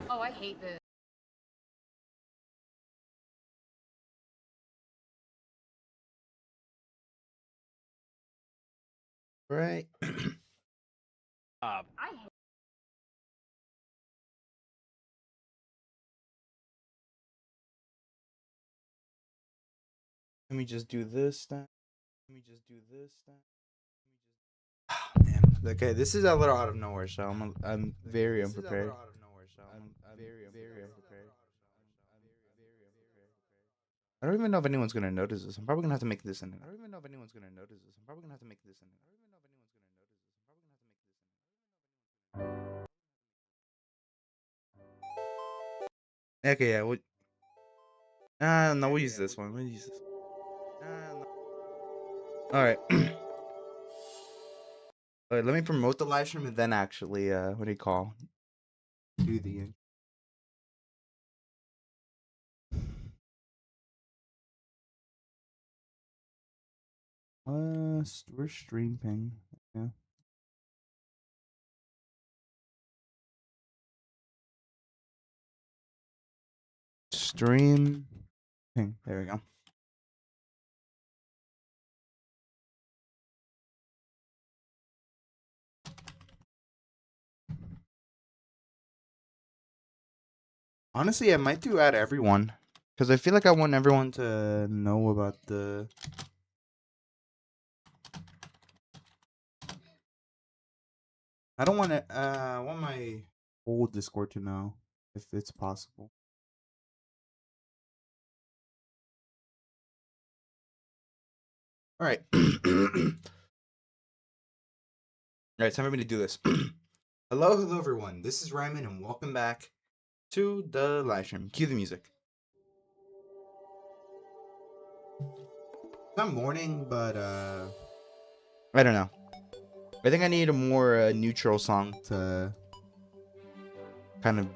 Oh, I hate this. Right. I hate. Let me just do this then. Let me just do this then. Man, okay, this is a little out of nowhere, so I'm very unprepared. I'm very unprepared. I don't even know if anyone's gonna notice this. I'm probably gonna have to make this in. I don't even know if anyone's gonna notice this. I'm probably gonna have to make this in. Okay, yeah. No, we'll use this one. We'll use this. All right. All right. Let me promote the live stream and then actually, what do you call? Do the. We're streaming. Yeah. Stream. There we go. Honestly, I might do add everyone because I feel like I want everyone to know about the. I don't want to. I want my whole Discord to know if it's possible. All right. All right, time for me to do this. Hello, everyone. This is Ryman, and welcome back to the live stream. Cue the music. It's not morning, but I don't know. I think I need a more neutral song to kind of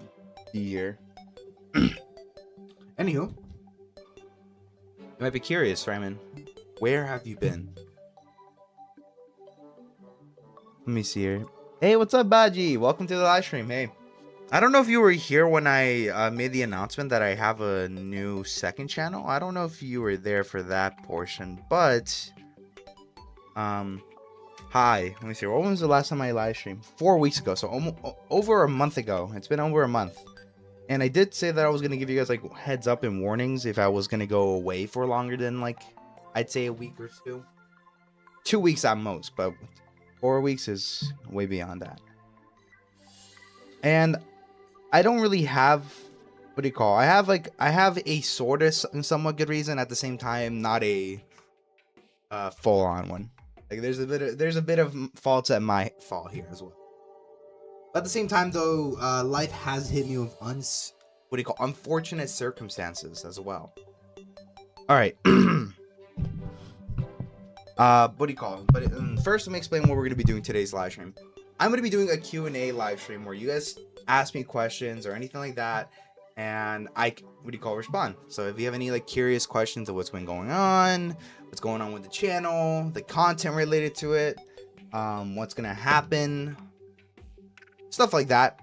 be here. Anywho, you might be curious, Ryman. Where have you been? Let me see here. Hey, what's up, Baji? Welcome to the live stream. Hey. I don't know if you were here when I made the announcement that I have a new second channel. I don't know if you were there for that portion, but hi. Let me see. When was the last time I live streamed? 4 weeks ago, so almost over a month ago. It's been over a month, and I did say that I was gonna give you guys like heads up and warnings if I was gonna go away for longer than like I'd say a week or two. 2 weeks at most, but 4 weeks is way beyond that. And I don't really have what do you call? I have a sort of somewhat good reason at the same time, not a full on one. Like there's a bit of faults at my fault here as well. But at the same time though, life has hit me with what do you call unfortunate circumstances as well. All right. What do you call? But first, let me explain what we're gonna be doing today's live stream. I'm gonna be doing a Q&A live stream where you guys ask me questions or anything like that, and I what do you call respond. So if you have any like curious questions of what's been going on with the channel, the content related to it, what's gonna happen, stuff like that,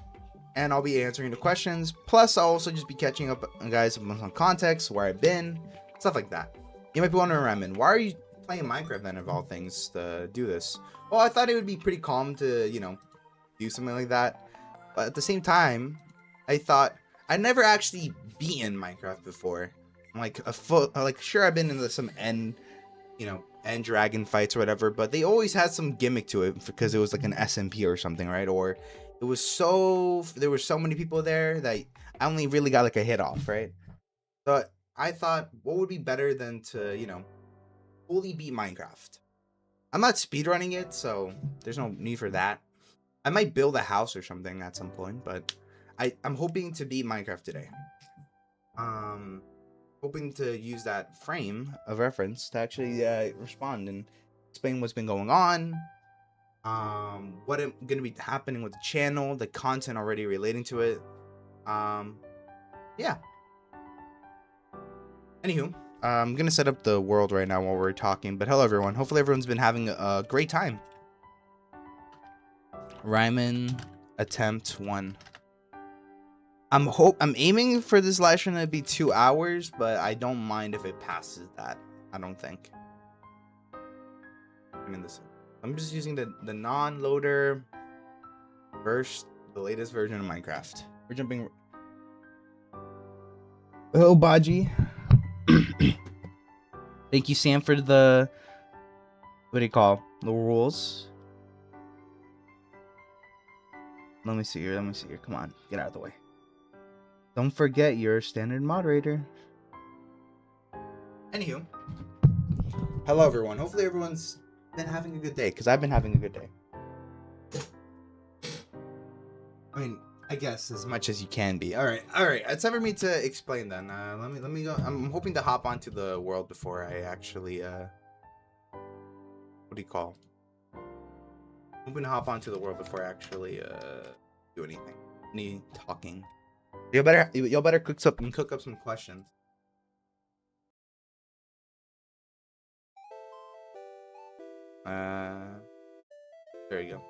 and I'll be answering the questions. Plus, I'll also just be catching up, guys, on some context, where I've been, stuff like that. You might be wondering, Ramen, why are you playing Minecraft then of all things to do this? Well, I thought it would be pretty calm to, you know, do something like that. But at the same time, I thought I'd never actually beaten Minecraft before. Like sure I've been in some end dragon fights or whatever, but they always had some gimmick to it because it was like an SMP or something, right? Or there were so many people there that I only really got like a hit off, right? So I thought, what would be better than to, fully beat Minecraft? I'm not speedrunning it, so there's no need for that. I might build a house or something at some point, but I'm hoping to beat Minecraft today. Hoping to use that frame of reference to actually respond and explain what's been going on, what gonna be happening with the channel, the content already relating to it. Yeah. Anywho, I'm gonna set up the world right now while we're talking. But hello, everyone. Hopefully, everyone's been having a great time. Ryman attempt 1. I'm aiming for this live stream to be 2 hours, but I don't mind if it passes that. I don't think. I'm just using the non-loader the latest version of Minecraft. We're jumping. Oh, Baji. Thank you, Sam, for the what do you call the rules? Let me see here. Come on, get out of the way. Don't forget you're a standard moderator. Anywho, hello everyone. Hopefully everyone's been having a good day, because I've been having a good day. I mean, I guess as much as you can be. All right. It's time for me to explain then. Let me go. I'm hoping to hop onto the world before I actually what do you call? I'm hoping to hop onto the world before I actually do anything. Any talking. Y'all better cook up some questions. There you go.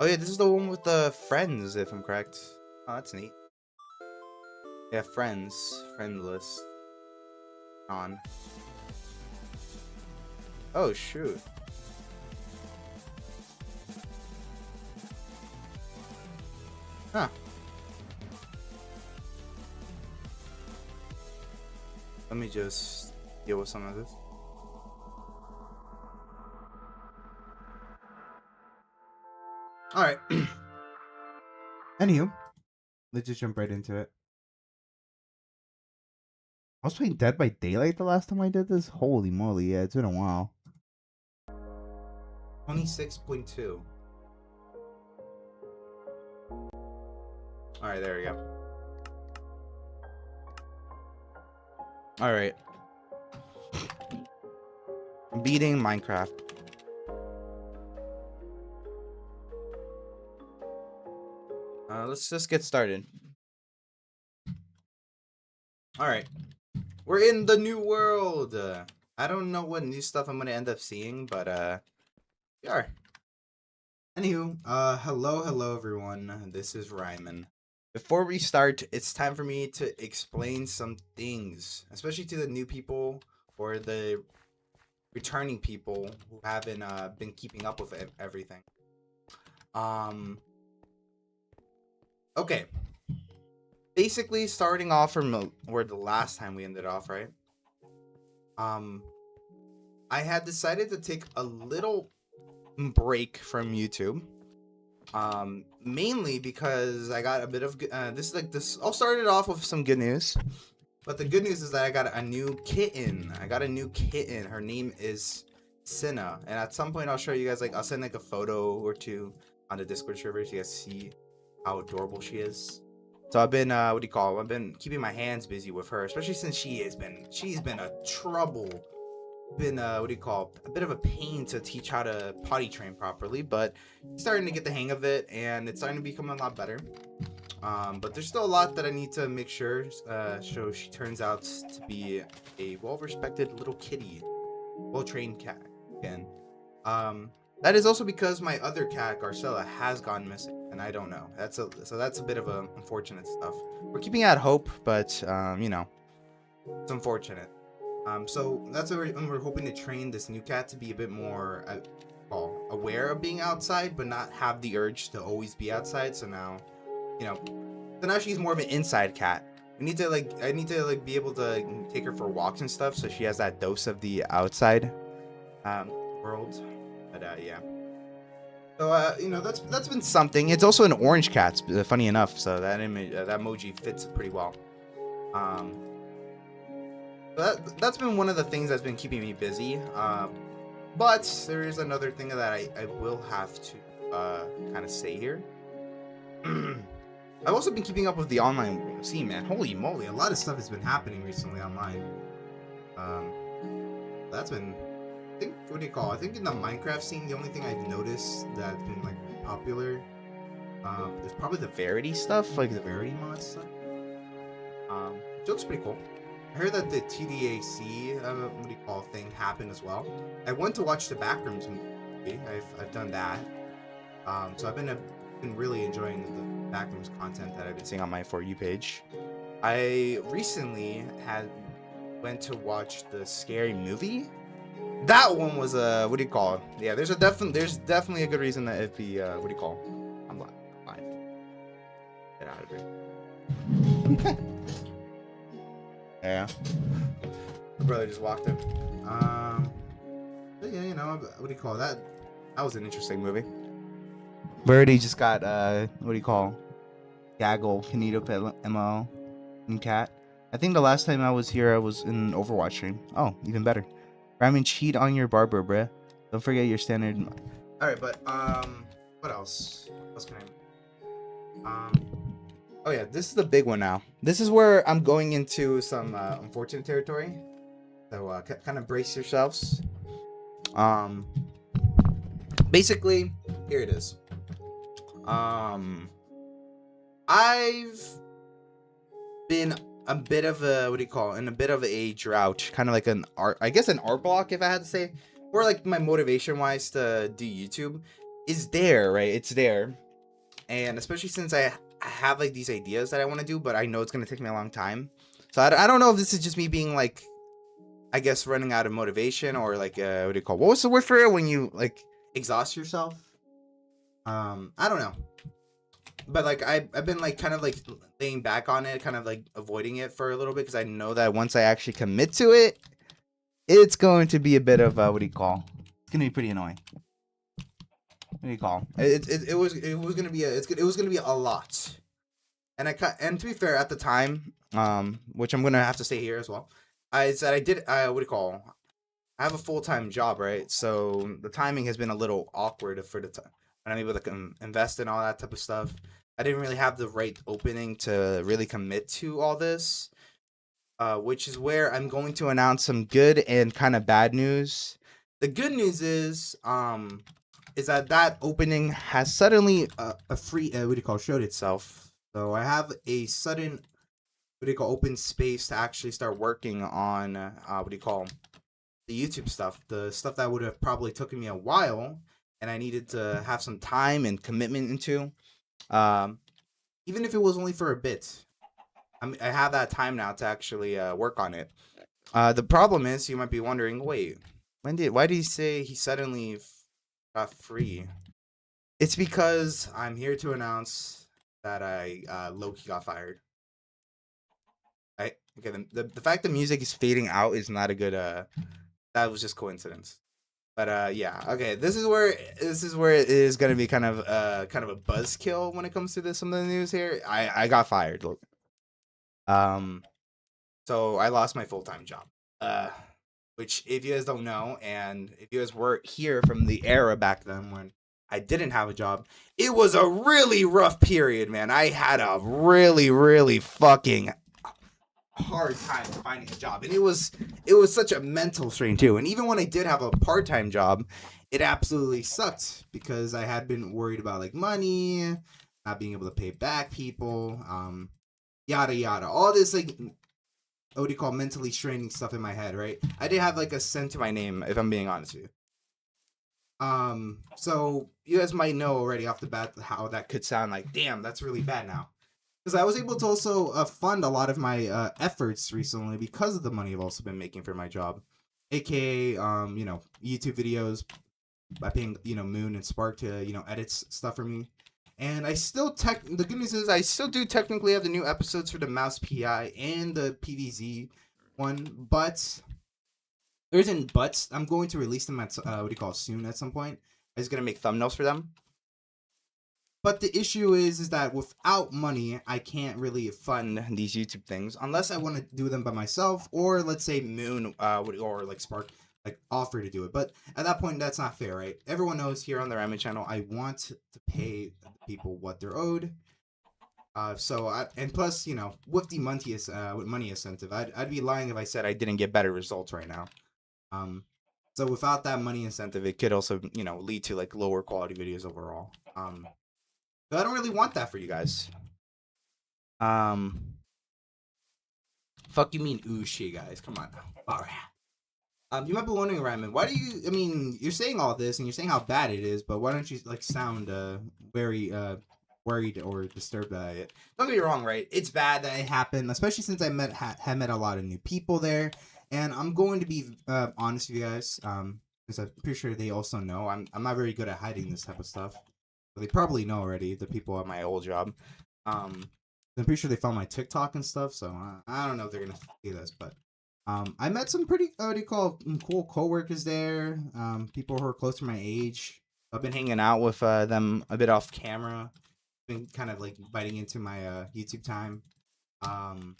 Oh yeah, this is the one with the friends, if I'm correct. Oh, that's neat. Yeah, friend list on. Oh shoot. Huh. Let me just deal with some of this. Alright. Anywho, let's just jump right into it. I was playing Dead by Daylight the last time I did this? Holy moly, yeah, it's been a while. 26.2. Alright, there we go. Alright. Beating Minecraft. Let's just get started. Alright. We're in the new world. I don't know what new stuff I'm gonna end up seeing, but we are. Anywho, hello everyone. This is Ryman. Before we start, it's time for me to explain some things, especially to the new people or the returning people who haven't been keeping up with everything. Okay. Basically, starting off from where the last time we ended off, right? I had decided to take a little break from YouTube. Mainly because I got a bit of this. I'll start it off with some good news. But the good news is that I got a new kitten. Her name is Cinna, and at some point I'll show you guys. I'll send a photo or two on the Discord server so you guys see how adorable she is. So I've been I've been keeping my hands busy with her, especially since she's been a trouble. Been a bit of a pain to teach how to potty train properly, but starting to get the hang of it, and it's starting to become a lot better. But there's still a lot that I need to make sure so she turns out to be a well-respected little kitty, well-trained cat again. That is also because my other cat, Garcella, has gone missing, and I don't know. That's a bit of a unfortunate stuff. We're keeping out hope, but you know, it's unfortunate. So that's what we're hoping to train this new cat to be a bit more aware of being outside, but not have the urge to always be outside. So now, so now she's more of an inside cat. I need to be able to take her for walks and stuff, so she has that dose of the outside world. But yeah. So that's been something. It's also an orange cat, funny enough. So that image, that emoji fits pretty well. That's been one of the things that's been keeping me busy. But there is another thing that I will have to kind of say here. I've also been keeping up with the online scene, man. Holy moly, a lot of stuff has been happening recently online. That's been, I think in the Minecraft scene, the only thing I've noticed that's been popular is probably the Verity stuff, the Verity mod stuff. It looks pretty cool. I heard that the TDAC thing happened as well. I went to watch the Backrooms movie. I've done that. So I've been been really enjoying the Backrooms content that I've been seeing on my For You page. I recently went to watch the Scary Movie. That one was what do you call it? Yeah, there's definitely a good reason that it'd be what do you call it? I'm lying. Get out of here. Yeah. My brother just walked in. But yeah, you know, what do you call that? That was an interesting movie. Birdie just got what do you call? Gaggle, Canito, MO, and Cat. I think the last time I was here, I was in Overwatch stream. Oh, even better. Ramen, cheat on your barber, bruh. Don't forget your standard. All right, but what else? What else can I? Oh yeah, this is the big one now. This is where I'm going into some unfortunate territory. So kind of brace yourselves. Basically, here it is. I've been a bit of a in a bit of a drought, kind of like an art block, if I had to say, or like my motivation wise to do YouTube is there, right? It's there, and especially since I have like these ideas that I want to do, but I know it's gonna take me a long time. So I don't know if this is just me being like, I guess, running out of motivation, or like what was the word for it when you like exhaust yourself? I don't know. But like I've been like kind of like laying back on it, kind of like avoiding it for a little bit, because I know that once I actually commit to it, it's going to be a bit of it's gonna be pretty annoying. What do you call it was gonna be it was gonna be a lot. And to be fair, at the time, which I'm gonna have to say here as well, I said I did I have a full-time job, right? So the timing has been a little awkward for the time when I'm able to invest in all that type of stuff. I didn't really have the right opening to really commit to all this, which is where I'm going to announce some good and kind of bad news. The good news is that opening has suddenly a free showed itself. So I have a sudden open space to actually start working on the YouTube stuff, the stuff that would have probably taken me a while, and I needed to have some time and commitment into. Even if it was only for a bit, I have that time now to actually work on it. The problem is, you might be wondering, wait, why did he say he suddenly got free? It's because I'm here to announce that I low-key got fired. Okay, the fact the music is fading out is not a good that was just coincidence. But yeah, okay, this is where it is gonna be kind of a buzzkill when it comes to some of the news here. I got fired. Look. So I lost my full-time job. Which, if you guys don't know, and if you guys were here from the era back then when I didn't have a job, it was a really rough period, man. I had a really, really fucking hard time finding a job, and it was such a mental strain too. And even when I did have a part-time job, it absolutely sucked because I had been worried about like money, not being able to pay back people, yada yada, all this like what do you call mentally straining stuff in my head, right? I did have like a cent to my name, if I'm being honest with you. So you guys might know already off the bat how that could sound like, damn, that's really bad now. Because I was able to also fund a lot of my efforts recently because of the money I've also been making for my job, aka YouTube videos by paying Moon and Spark to edit stuff for me. And I still the good news is I still do technically have the new episodes for the Mouse PI and the PVZ one, but there isn't buts. I'm going to release them at soon at some point. I'm just gonna make thumbnails for them. But the issue is that without money, I can't really fund these YouTube things unless I want to do them by myself, or let's say Moon or like Spark like offer to do it. But at that point, that's not fair, right? Everyone knows here on the Ramen channel, I want to pay people what they're owed. And plus, with the money incentive, I'd be lying if I said I didn't get better results right now. So without that money incentive, it could also lead to like lower quality videos overall. But I don't really want that for you guys. Fuck you mean ooh shit, guys? Come on now. All right. You might be wondering, Raymond, why do you? I mean, you're saying all this and you're saying how bad it is, but why don't you like sound very worried or disturbed by it? Don't get me wrong, right? It's bad that it happened, especially since I had met a lot of new people there, and I'm going to be honest with you guys, because I'm pretty sure they also know I'm not very good at hiding this type of stuff. They probably know already, the people at my old job. Um, I'm pretty sure they found my TikTok and stuff, so I don't know if they're gonna see this, but I met some pretty what do you call cool coworkers there. People who are close to my age. I've been hanging out with them a bit off camera. Been kind of like biting into my YouTube time. Um,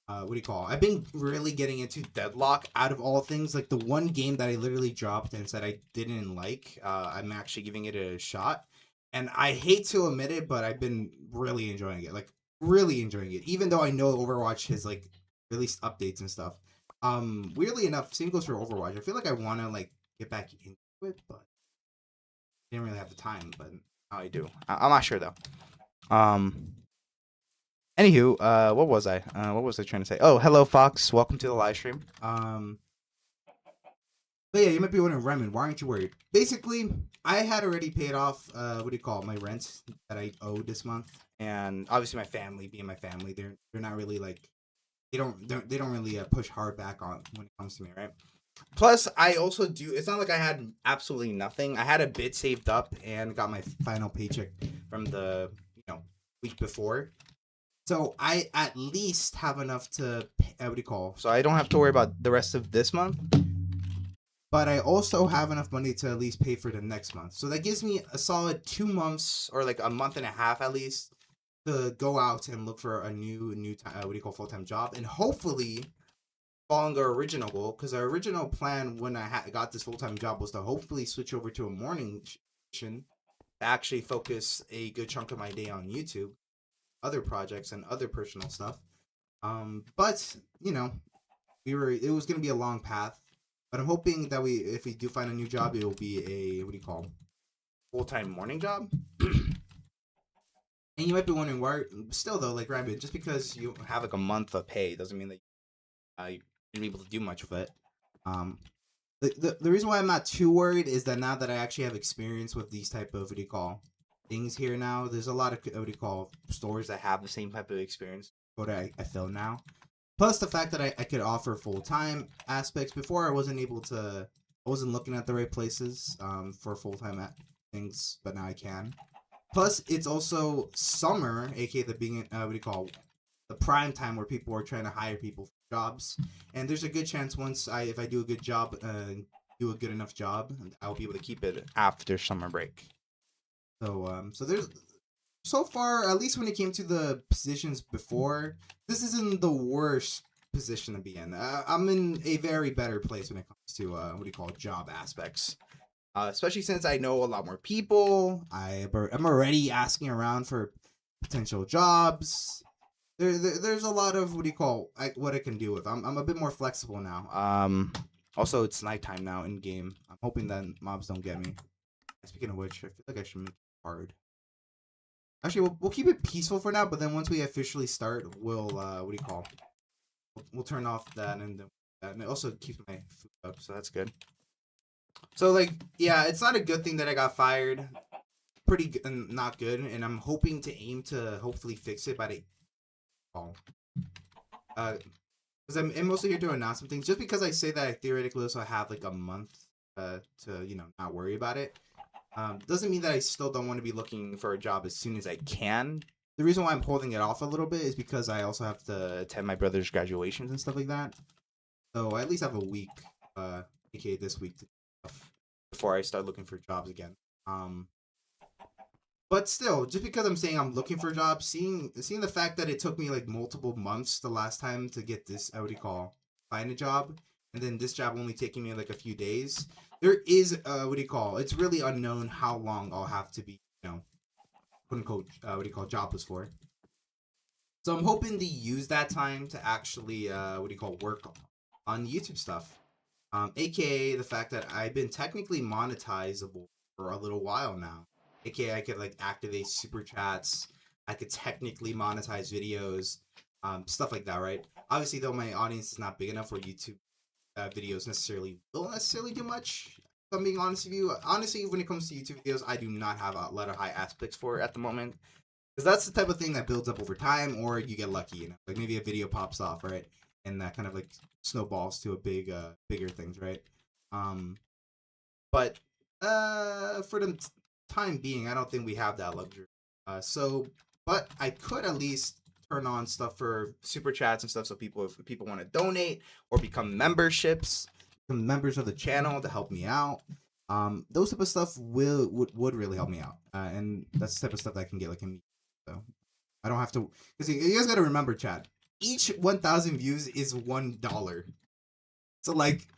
what do you call? I've been really getting into Deadlock out of all things. Like the one game that I literally dropped and said I didn't like. I'm actually giving it a shot, and I hate to admit it, but I've been really enjoying it. Like really enjoying it, even though I know Overwatch has like released updates and stuff. Weirdly enough, same goes for Overwatch. I feel like I want to like get back into it, but I didn't really have the time. But now I do. I'm not sure though. Um, Anywho, what was I? What was I trying to say? Oh, hello, Fox. Welcome to the live stream. But yeah, you might be wondering, Remen, why aren't you worried? Basically, I had already paid off, what do you call it, my rent that I owed this month, and obviously my family, being my family, they're not really like they don't really push hard back on when it comes to me, right? Plus, I also do. It's not like I had absolutely nothing. I had a bit saved up and got my final paycheck from the week before. So I at least have enough to what do you call? So I don't have to worry about the rest of this month. But I also have enough money to at least pay for the next month. So that gives me a solid 2 months or like a month and a half at least to go out and look for a new what do you call full-time job, and hopefully following our original goal, because our original plan when I got this full-time job was to hopefully switch over to a morning station to actually focus a good chunk of my day on YouTube, other projects and other personal stuff. But it was gonna be a long path. But I'm hoping that if we do find a new job, it will be a what do you call full time morning job. And you might be wondering why. Still though, like Rabbit, just because you have like a month of pay doesn't mean that you're gonna be able to do much with it. Um, the reason why I'm not too worried is that now that I actually have experience with these type of what do you call things here now, there's a lot of what do you call stores that have the same type of experience. What I feel now. Plus the fact that I could offer full time aspects. Before I wasn't able to. I wasn't looking at the right places for full time things, but now I can. Plus, it's also summer, aka the being what do you call the prime time where people are trying to hire people for jobs, and there's a good chance if I do a good job, do a good enough job, I'll be able to keep it after summer break. So there's so far, at least when it came to the positions before, this isn't the worst position to be in. I'm in a very better place when it comes to what do you call job aspects. Especially since I know a lot more people. I'm already asking around for potential jobs. There's a lot of what do you call what I can do with. I'm a bit more flexible now. Also it's nighttime now in game. I'm hoping that mobs don't get me. Speaking of which, I feel like I should make it hard. Actually, we'll keep it peaceful for now, but then once we officially start, we'll what do you call? We'll turn off that, and it also keeps my food up, so that's good. So like, yeah, it's not a good thing that I got fired. Pretty good, not good, and I'm hoping to aim to hopefully fix it by the fall. Because I'm mostly here to announce some things. Just because I say that I theoretically also have like a month to not worry about it, doesn't mean that I still don't want to be looking for a job as soon as I can. The reason why I'm holding it off a little bit is because I also have to attend my brother's graduations and stuff like that. So I at least have a week, aka this week, before I start looking for jobs again. But still, just because I'm saying I'm looking for a job, seeing the fact that it took me like multiple months the last time to get this, what do you call, find a job, and then this job only taking me like a few days. There is, what do you call? It's really unknown how long I'll have to be, quote unquote, what do you call, jobless for. So I'm hoping to use that time to actually, what do you call, work on YouTube stuff. AKA the fact that I've been technically monetizable for a little while now. AKA I could like activate super chats. I could technically monetize videos, stuff like that, right? Obviously, though, my audience is not big enough for YouTube videos necessarily will necessarily do much. If I'm being honest with you, honestly, when it comes to YouTube videos, I do not have a lot of high aspects for it at the moment. Because that's the type of thing that builds up over time, or you get lucky, you know, like maybe a video pops off, right, and that kind of like snowballs to a bigger things, right? Um, but for the time being, I don't think we have that luxury. But I could at least turn on stuff for super chats and stuff, so if people want to donate or become become members of the channel to help me out. Those type of stuff would really help me out, and that's the type of stuff that I can get like immediately. So I don't have to, because you guys got to remember, chat. Each 1,000 views is $1. So like,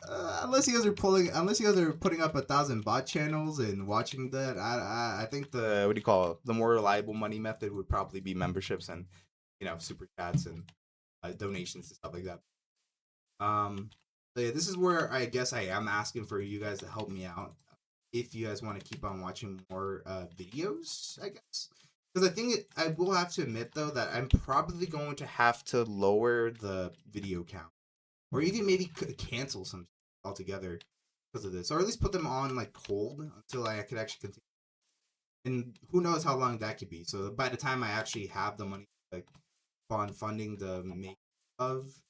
unless you guys are putting up 1,000 bot channels and watching that, I think the what do you call it? The more reliable money method would probably be memberships and super chats and donations and stuff like that. So yeah, this is where I guess I am asking for you guys to help me out if you guys want to keep on watching more videos, I guess. Because I will have to admit though that I'm probably going to have to lower the video count, or even maybe cancel some altogether because of this, or at least put them on like hold until I could actually continue. And who knows how long that could be. So by the time I actually have the money, like on funding the make of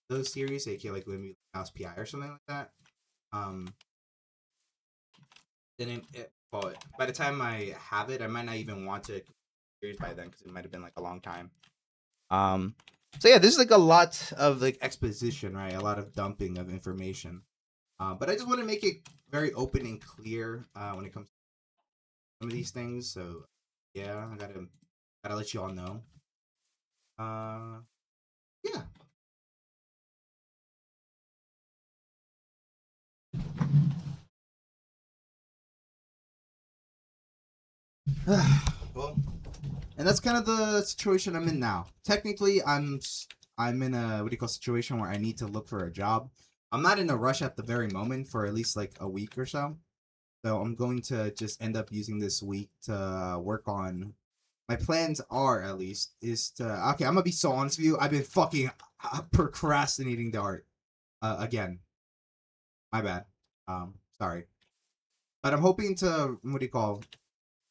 those series, aka like maybe Mouse PI or something like that, um, then well, by the time I have it, I might not even want to series by then because it might have been like a long time. Um, so yeah, this is like a lot of like exposition, right? A lot of dumping of information. But I just want to make it very open and clear when it comes to some of these things. So yeah, I gotta let you all know. Yeah. Well, and that's kind of the situation I'm in now. Technically, I'm in a what do you call situation where I need to look for a job. I'm not in a rush at the very moment for at least like a week or so. So I'm going to just end up using this week to work on. My plans are at least is to okay. I'm gonna be so honest with you. I've been fucking procrastinating the art again. My bad. Sorry, but I'm hoping to what do you call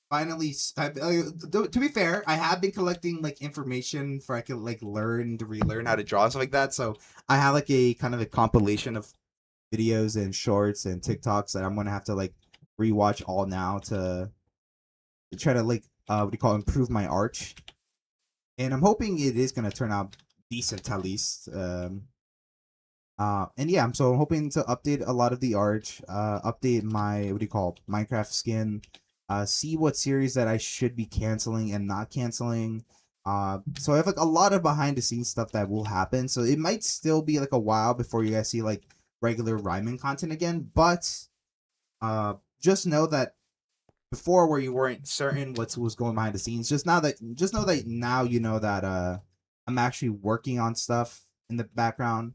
finally. To be fair, I have been collecting like information for I could like relearn how to draw and stuff like that. So I have like a kind of a compilation of videos and shorts and TikToks that I'm gonna have to like rewatch all now to try to like what do you call improve my art, and I'm hoping it is gonna turn out decent at least. And yeah, I'm hoping to update a lot of the art, update my what do you call Minecraft skin, see what series that I should be canceling and not canceling. So I have like a lot of behind the scenes stuff that will happen. So it might still be like a while before you guys see like regular rhyming content again, but just know that before where you weren't certain what was going behind the scenes, just know that now you know that I'm actually working on stuff in the background.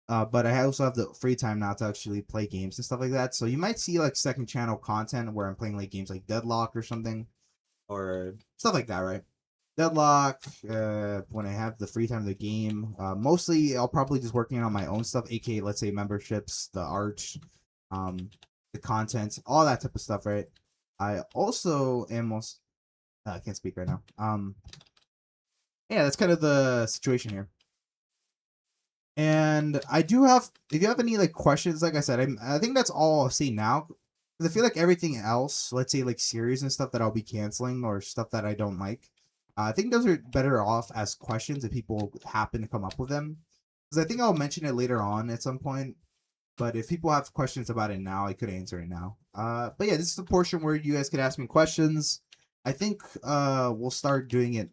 But I also have the free time now to actually play games and stuff like that. So you might see like second channel content where I'm playing like games like Deadlock or something, or stuff like that, right? Deadlock, when I have the free time of the game. Mostly I'll probably just working on my own stuff, aka let's say memberships, the art, um, the content, all that type of stuff, right? I also am most I can't speak right now. Yeah, that's kind of the situation here. And I do have, if you have any like questions, like I said, I think that's all I'll say now. Because I feel like everything else, let's say like series and stuff that I'll be canceling or stuff that I don't like, I think those are better off as questions if people happen to come up with them. Because I think I'll mention it later on at some point. But if people have questions about it now, I could answer it now. But yeah, this is the portion where you guys could ask me questions. I think we'll start doing it.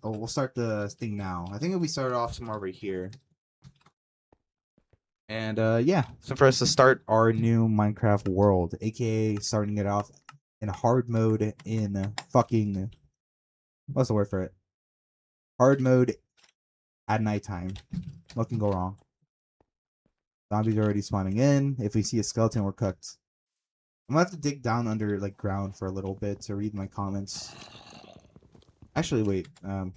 Oh, we'll start the thing now. I think if we start off somewhere over here. And yeah, so for us to start our new Minecraft world, aka starting it off in hard mode in fucking what's the word for it? Hard mode at nighttime. What can go wrong? Zombies are already spawning in. If we see a skeleton, we're cooked. I'm gonna have to dig down under like ground for a little bit to read my comments. Actually, wait. Okay,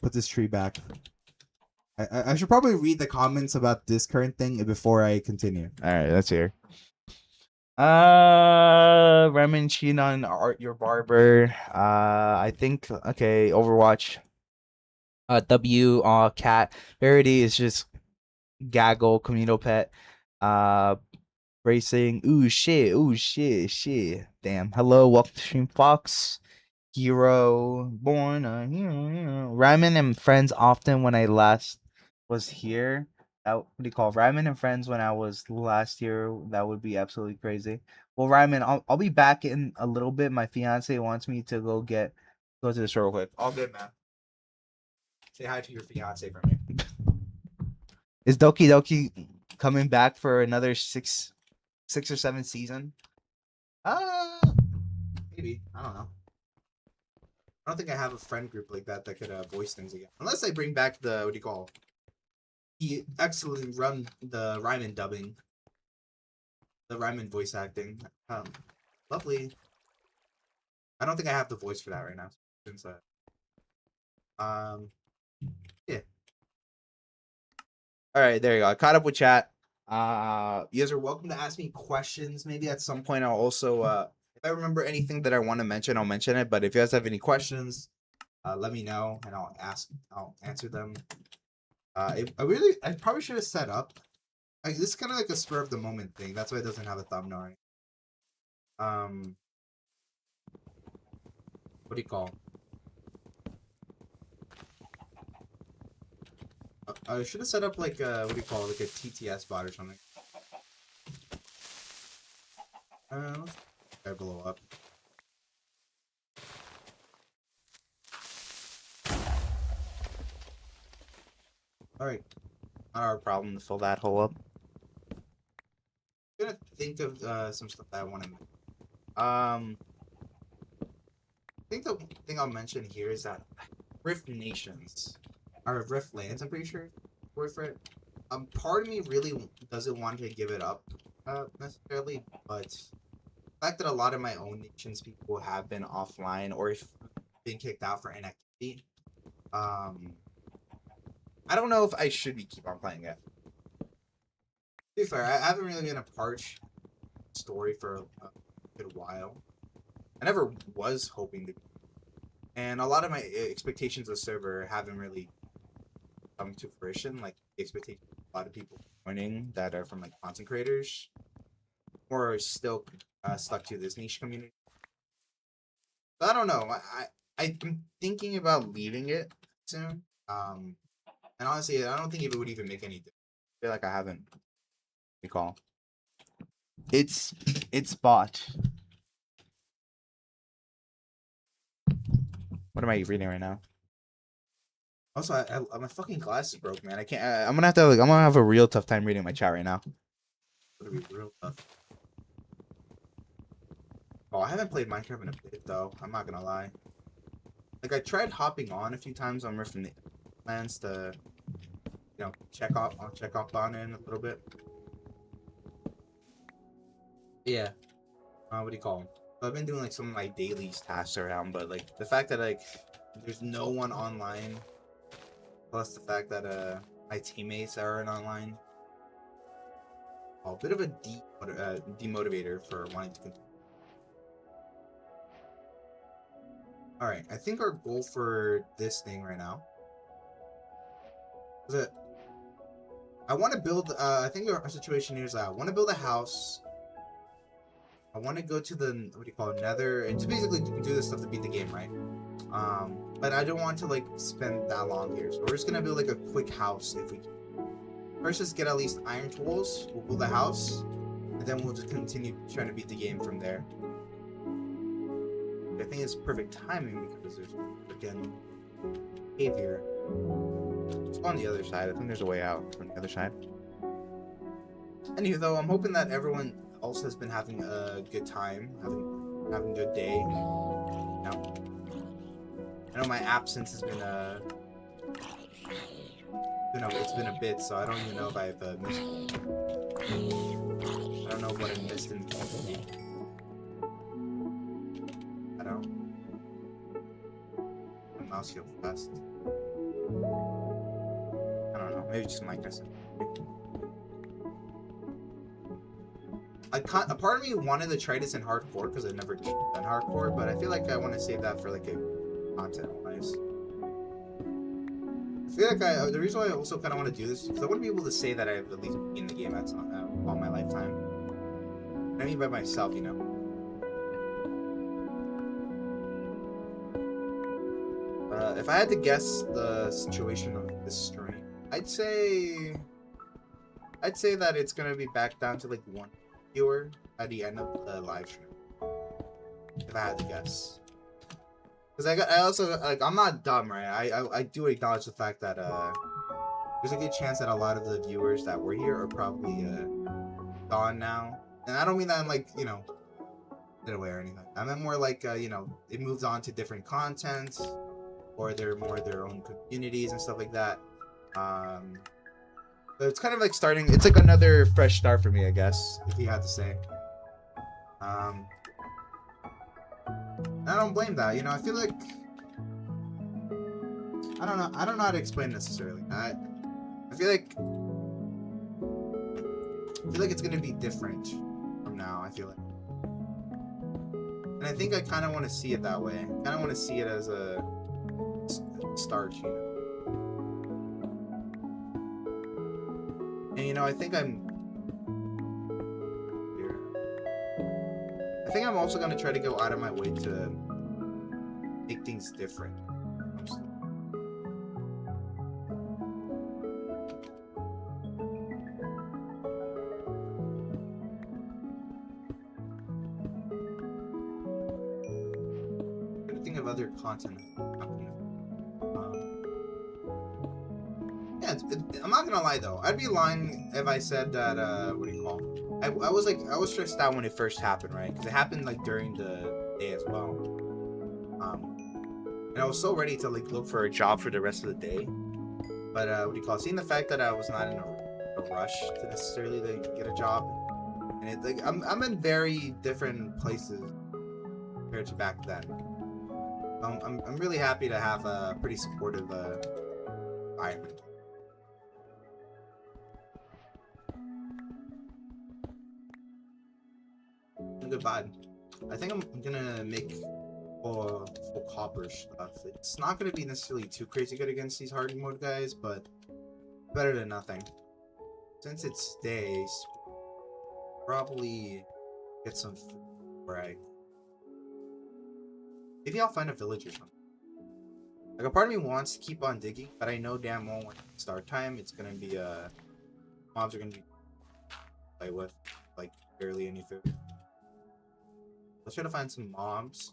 put this tree back. I should probably read the comments about this current thing before I continue. All right, let's hear. Ramen Chinon, Art Your Barber. I think okay. Overwatch. W. Cat. Verity is just gaggle. Communal pet. Uh, Racing. Ooh shit. Ooh shit. Shit. Damn. Hello. Welcome to Stream Fox. Hero. Born a hero. Ramen and friends often when I last was here. What do you call Ryman and friends when I was last year? That would be absolutely crazy. Well, Ryman, I'll be back in a little bit. My fiance wants me to go to the store real quick. All good, man. Say hi to your fiance for me. Is Doki Doki coming back for another six or seven season? Uh Maybe. I don't know. I don't think I have a friend group like that that could voice things again. Unless I bring back the what do you call? He excellently run the Ryman dubbing, the Ryman voice acting. Lovely. I don't think I have the voice for that right now. Since yeah. All right, there you go. I caught up with chat. You guys are welcome to ask me questions. Maybe at some point I'll also if I remember anything that I want to mention, I'll mention it. But if you guys have any questions, let me know and I'll answer them. I probably should have set up. This is kind of like a spur of the moment thing. That's why it doesn't have a thumbnail. Right? What do you call? I should have set up like what do you call it? Like a TTS bot or something. Let's blow up. All right, not our problem to fill that hole up. I'm gonna think of some stuff that I want to make. I think the thing I'll mention here is that Rift Nations or Rift Lands, I'm pretty sure, word for it. Part of me really doesn't want to give it up necessarily, but the fact that a lot of my own nations people have been offline or been kicked out for inactivity, I don't know if I should be keep on playing it. To be fair, I haven't really been a Parch story for a good while. I never was hoping to, and a lot of my expectations of the server haven't really come to fruition. Like the expectation of a lot of people joining that are from like content creators, or are still stuck to this niche community. But I don't know. I'm thinking about leaving it soon. And honestly, I don't think it would even make any difference. I feel like I haven't recall. It's bought. What am I reading right now? Also, my fucking glasses broke, man. I can't. I'm gonna have to. I'm gonna have a real tough time reading my chat right now. It's gonna be real tough. Oh, I haven't played Minecraft in a bit though. I'm not gonna lie. Like I tried hopping on a few times on Rift Lands to, check off on it a little bit. Yeah. What do you call them? I've been doing like some of my daily tasks around, but like the fact that like there's no one online, plus the fact that my teammates aren't online, a bit of a demotivator for wanting to continue. All right, I think our goal for this thing right now is that I want to build. I think our situation here is that I want to build a house. I want to go to the what do you call it, Nether, and just basically do this stuff to beat the game, right? But I don't want to like spend that long here, so we're just gonna build like a quick house if we can. First, just get at least iron tools. We'll build a house, and then we'll just continue trying to beat the game from there. I think it's perfect timing because there's freaking cave here. Let's go on the other side. I think there's a way out from the other side. Anywho, though, I'm hoping that everyone else has been having a good time, having a good day. You know, I know my absence has been it's been a bit, so I don't even know if I've missed. I don't know what I missed in the community. I don't. My mouse feels fast. I don't Maybe just Minecraft. A part of me wanted to try this in hardcore because I've never done hardcore, but I feel like I want to save that for like a content wise. I feel like the reason why I also kind of want to do this is because I want to be able to say that I've at least been in the game at all my lifetime. I mean by myself, you know. If I had to guess the situation of this stream, I'd say that it's gonna be back down to like one viewer at the end of the live stream. If I had to guess, because I also like I'm not dumb, right? I do acknowledge the fact that there's a good chance that a lot of the viewers that were here are probably gone now, and I don't mean that I'm like get away or anything. I meant more like it moves on to different content, or they're more their own communities and stuff like that. But it's kind of like starting. It's like another fresh start for me, I guess, if you had to say. I don't blame that. I feel like I don't know. I don't know how to explain necessarily. I feel like it's gonna be different from now. I feel like, and I think I kind of want to see it that way. I kind of want to see it as a start, And I think I'm also gonna try to go out of my way to make things different. Think of other content. Yeah, I'm not gonna lie though. I'd be lying if I said that. What do you call? I was stressed out when it first happened, right? Because it happened like during the day as well. And I was so ready to like look for a job for the rest of the day. But what do you call? Seeing the fact that I was not in a rush to necessarily like, get a job, and it like I'm in very different places compared to back then. I'm really happy to have a pretty supportive environment. Goodbye. I think I'm gonna make full copper stuff. It's not gonna be necessarily too crazy good against these hard mode guys, but better than nothing. Since it's days, probably get some food right. Maybe I'll find a village or something. Like a part of me wants to keep on digging, but I know damn well when start time it's gonna be mobs are gonna be play with like barely any food. Let's try to find some mobs.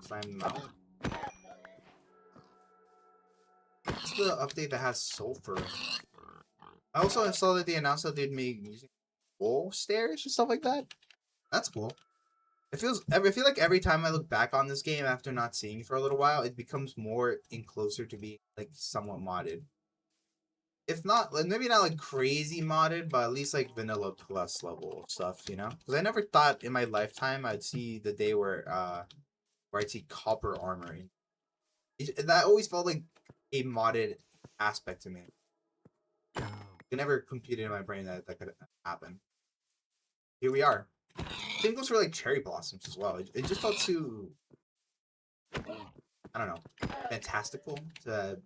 Find them out. What's the update that has sulfur? I also saw that they announced that they'd make using wall stairs and stuff like that. That's cool. I feel like every time I look back on this game after not seeing it for a little while, it becomes more and closer to being like somewhat modded. If not, like, maybe not like crazy modded, but at least like vanilla plus level stuff, Because I never thought in my lifetime I'd see the day where I'd see copper armor. That always felt like a modded aspect to me. It never computed in my brain that could happen. Here we are. Same goes for like cherry blossoms as well. It just felt too, I don't know, fantastical to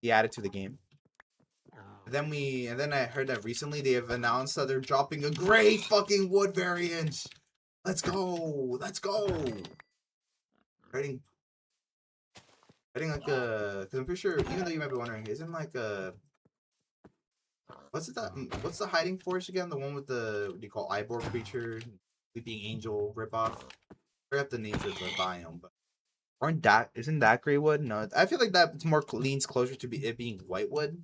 be added to the game. And then I heard that recently they have announced that they're dropping a gray fucking wood variant. Let's go! Let's go! Writing like a, because I'm pretty sure, even though you might be wondering, isn't like a, what's the hiding force again? The one with the, what do you call, Ivor creature, Sleeping Angel ripoff. I forgot the names of the biome, but isn't that gray wood? No, I feel like that more leans closer to it being white wood,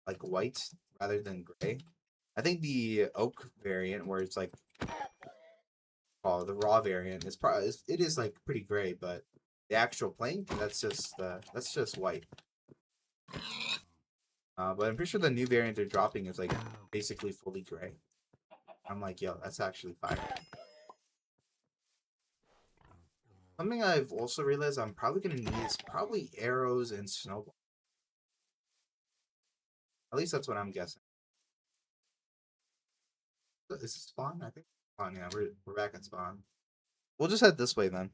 like white rather than gray. I think the oak variant, where it's like, oh, the raw variant is probably it is like pretty gray, but the actual plank that's just white. But I'm pretty sure the new variant they're dropping is like basically fully gray. I'm like, yo, that's actually fire. Something I've also realized I'm probably gonna need is probably arrows and snowballs. At least that's what I'm guessing. Is this spawn? I think spawn. Yeah, we're back at spawn. We'll just head this way then.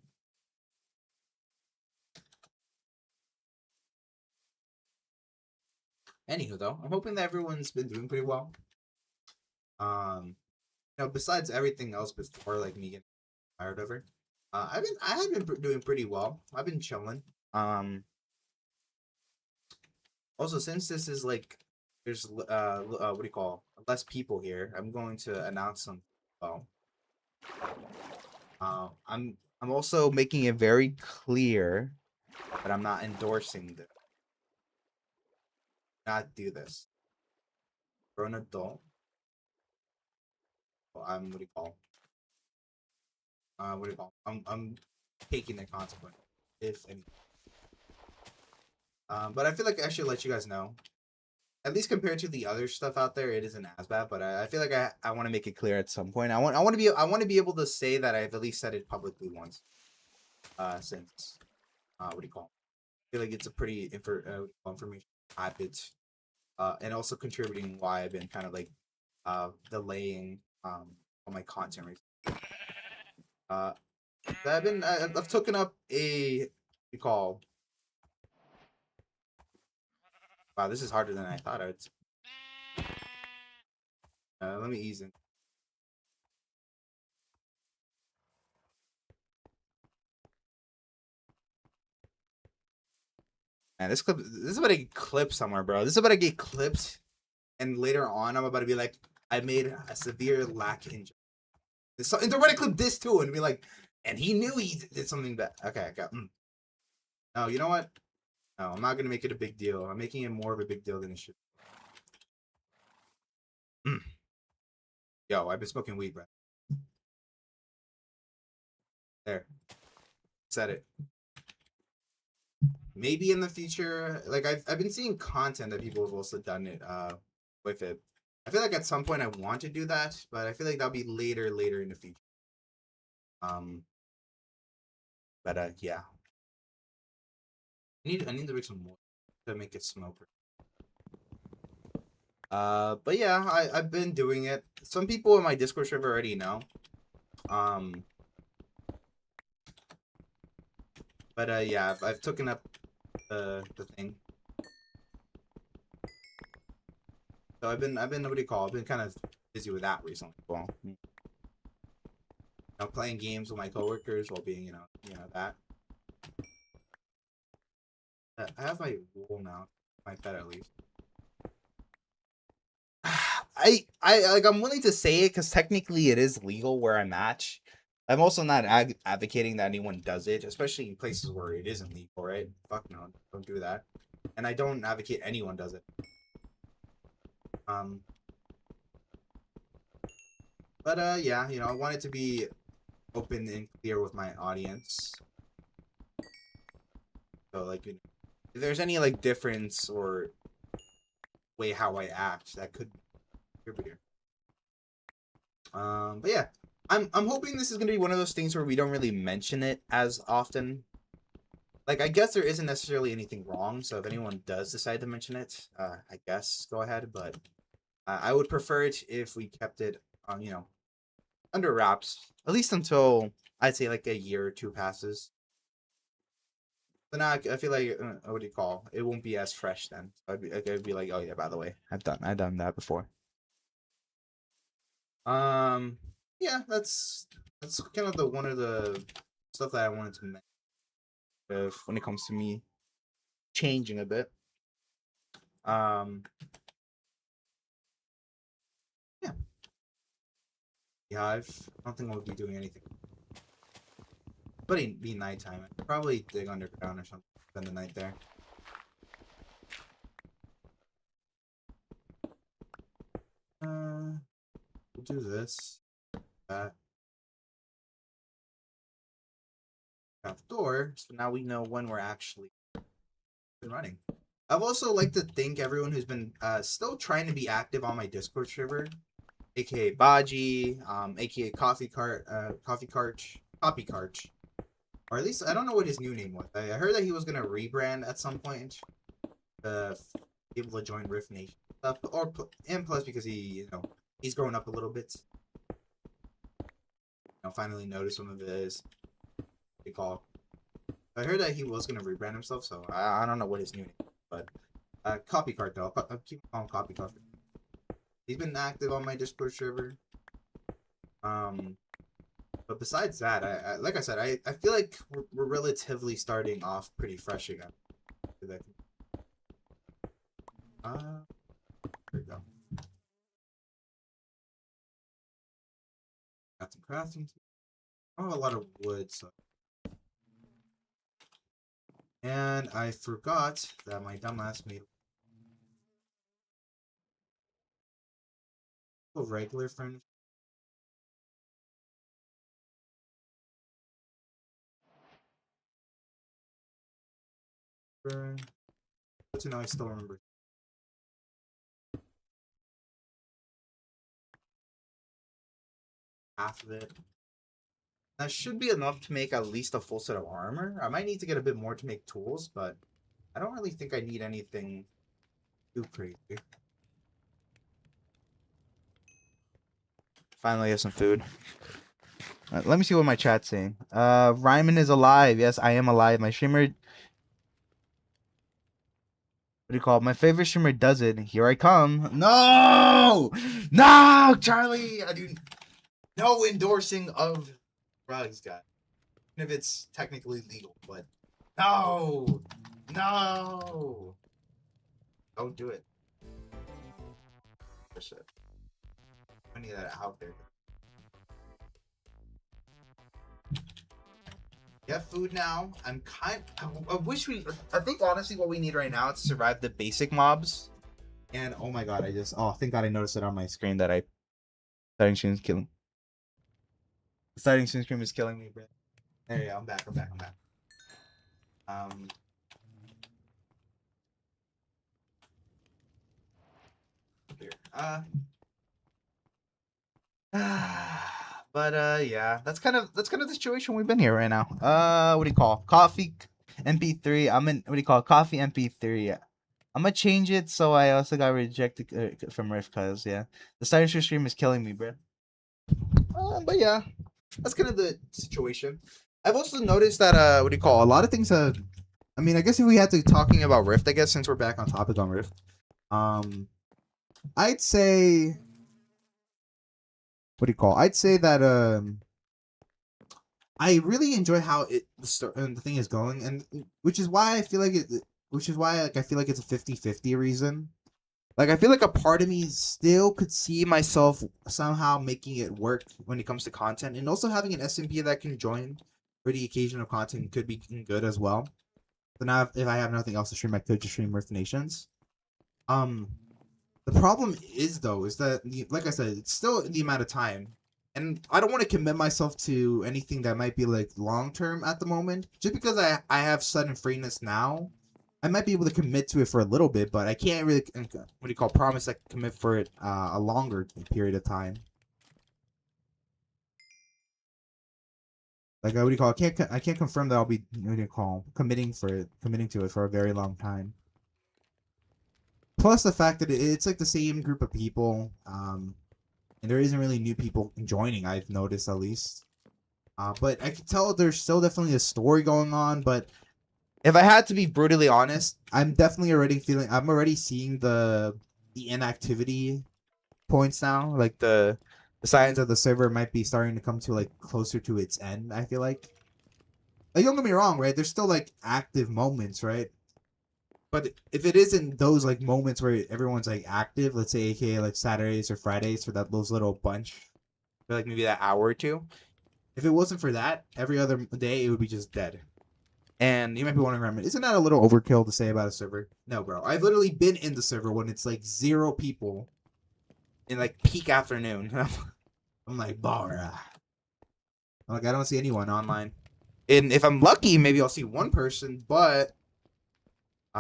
Anywho, though, I'm hoping that everyone's been doing pretty well. Besides everything else before, like me getting tired of her, I have been doing pretty well. I've been chilling. Also, since this is like, there's what do you call, less people here, I'm going to announce some. Well, I'm also making it very clear that I'm not endorsing this. Not do this. For an adult, well, I'm what do you call? What do you call? I'm taking the consequence, if any. But I feel like I should let you guys know. At least compared to the other stuff out there, it isn't as bad. But I feel like I want to make it clear at some point. I want to be able to say that I've at least said it publicly once. Since what do you call? I feel like it's a pretty information habit. And also contributing why I've been kind of like delaying on my content recently. I've taken up a what do you call. Wow, this is harder than I thought I'd. Let me ease in. Man, this is about to get clipped somewhere, bro. This is about to get clipped, and later on, I'm about to be like, I made a severe lack injury. So, and they're going to clip this too, and be like, and he knew he did something bad. Okay, I got. No, you know what? No, I'm not gonna make it a big deal. I'm making it more of a big deal than it should. Yo, I've been smoking weed, bro. There, said it. Maybe in the future, like I've been seeing content that people have also done it with it. I feel like at some point I want to do that, but I feel like that'll be later in the future. But yeah. I need to make some more to make it smoker. But yeah, I've been doing it. Some people in my Discord server already know. But yeah, I've taken up the thing. So I've been what do you call? I've been kind of busy with that recently. Well, playing games with my coworkers while being that. I have my wool now, my pet at least. I'm willing to say it because technically it is legal where I'm at. I'm also not advocating that anyone does it, especially in places where it isn't legal, right? Fuck no, don't do that. And I don't advocate anyone does it. But yeah, I want it to be open and clear with my audience. So like, if there's any like difference or way how I act, that could contribute here. But yeah, I'm hoping this is gonna be one of those things where we don't really mention it as often. Like, I guess there isn't necessarily anything wrong, so if anyone does decide to mention it, I guess go ahead. But I would prefer it if we kept it on, under wraps, at least until I'd say like a year or two passes. Then I feel like what do you call? It won't be as fresh then. I'd be like, oh yeah, by the way, I've done that before. Yeah, that's kind of one of the stuff that I wanted to mention when it comes to me changing a bit. Yeah. Yeah, I don't think we'll be doing anything. But it'd be nighttime. I'd probably dig underground or something. Spend the night there. We'll do this. That. Got the door, so now we know when we're actually been running. I've also like to thank everyone who's been still trying to be active on my Discord server, aka Baji, aka Coffee Cart, or at least I don't know what his new name was. I heard that he was gonna rebrand at some point to be able to join Rift Nation. And plus because he's grown up a little bit. Finally noticed some of his what do you call. I heard that he was gonna rebrand himself, so I don't know what his new name is, but Copy Cart though. I'll keep calling Copy Cart. He's been active on my Discord server. But besides that, I like I said, I feel like we're relatively starting off pretty fresh again. There we go. Got some crafting. I don't have a lot of wood, so. And I forgot that my dumbass made a regular furniture. But to know I still remember. Half of it. That should be enough to make at least a full set of armor. I might need to get a bit more to make tools, but I don't really think I need anything too crazy. Finally have some food. Let me see what my chat's saying. Ryman is alive. Yes, I am alive. My streamer... What do you call it? My favorite streamer does it. Here I come. No! No, Charlie! I do no endorsing of drugs, guys. Even if it's technically legal, but no! No! Don't do it. I need that out there. Get food now. I wish we. I think honestly, what we need right now is to survive the basic mobs. And oh my god, thank god I noticed it on my screen that starting stream is killing. Starting stream is killing me, bro. There you go. I'm back. Here. But yeah, that's kind of the situation we've been here right now. What do you call coffee MP3? What do you call coffee MP3? I'm gonna change it so I also got rejected from Rift cause yeah, the starting stream is killing me, bro. But yeah, that's kind of the situation. I've also noticed that what do you call a lot of things. I mean, I guess if we had to talking about Rift, I guess since we're back on topic on Rift, I'd say. What do you call? I'd say that I really enjoy how the thing is going, and which is why I feel like I feel like it's a 50-50 reason. Like I feel like a part of me still could see myself somehow making it work when it comes to content, and also having an SMP that can join for the occasion of content could be good as well. So now if I have nothing else to stream, I could just stream Rift Nations. The problem is though, is that like I said, it's still the amount of time. And I don't want to commit myself to anything that might be like long term at the moment. Just because I have sudden freeness now, I might be able to commit to it for a little bit, but I can't really promise I can commit for it a longer period of time. Like I can't confirm that I'll be committing to it for a very long time. Plus the fact that it's like the same group of people, and there isn't really new people joining, I've noticed at least. But I can tell there's still definitely a story going on, but if I had to be brutally honest, I'm already seeing the inactivity points now. Like the signs of the server might be starting to come to like closer to its end, I feel like. Like don't get me wrong, right? There's still like active moments, right? But if it isn't those like moments where everyone's like active, let's say aka like Saturdays or Fridays for those little bunch, for like maybe that hour or two. If it wasn't for that, every other day it would be just dead. And you might be wondering, isn't that a little overkill to say about a server? No, bro. I've literally been in the server when it's like 0 people in like peak afternoon. I'm like, bara. Like I don't see anyone online. And if I'm lucky, maybe I'll see one person, but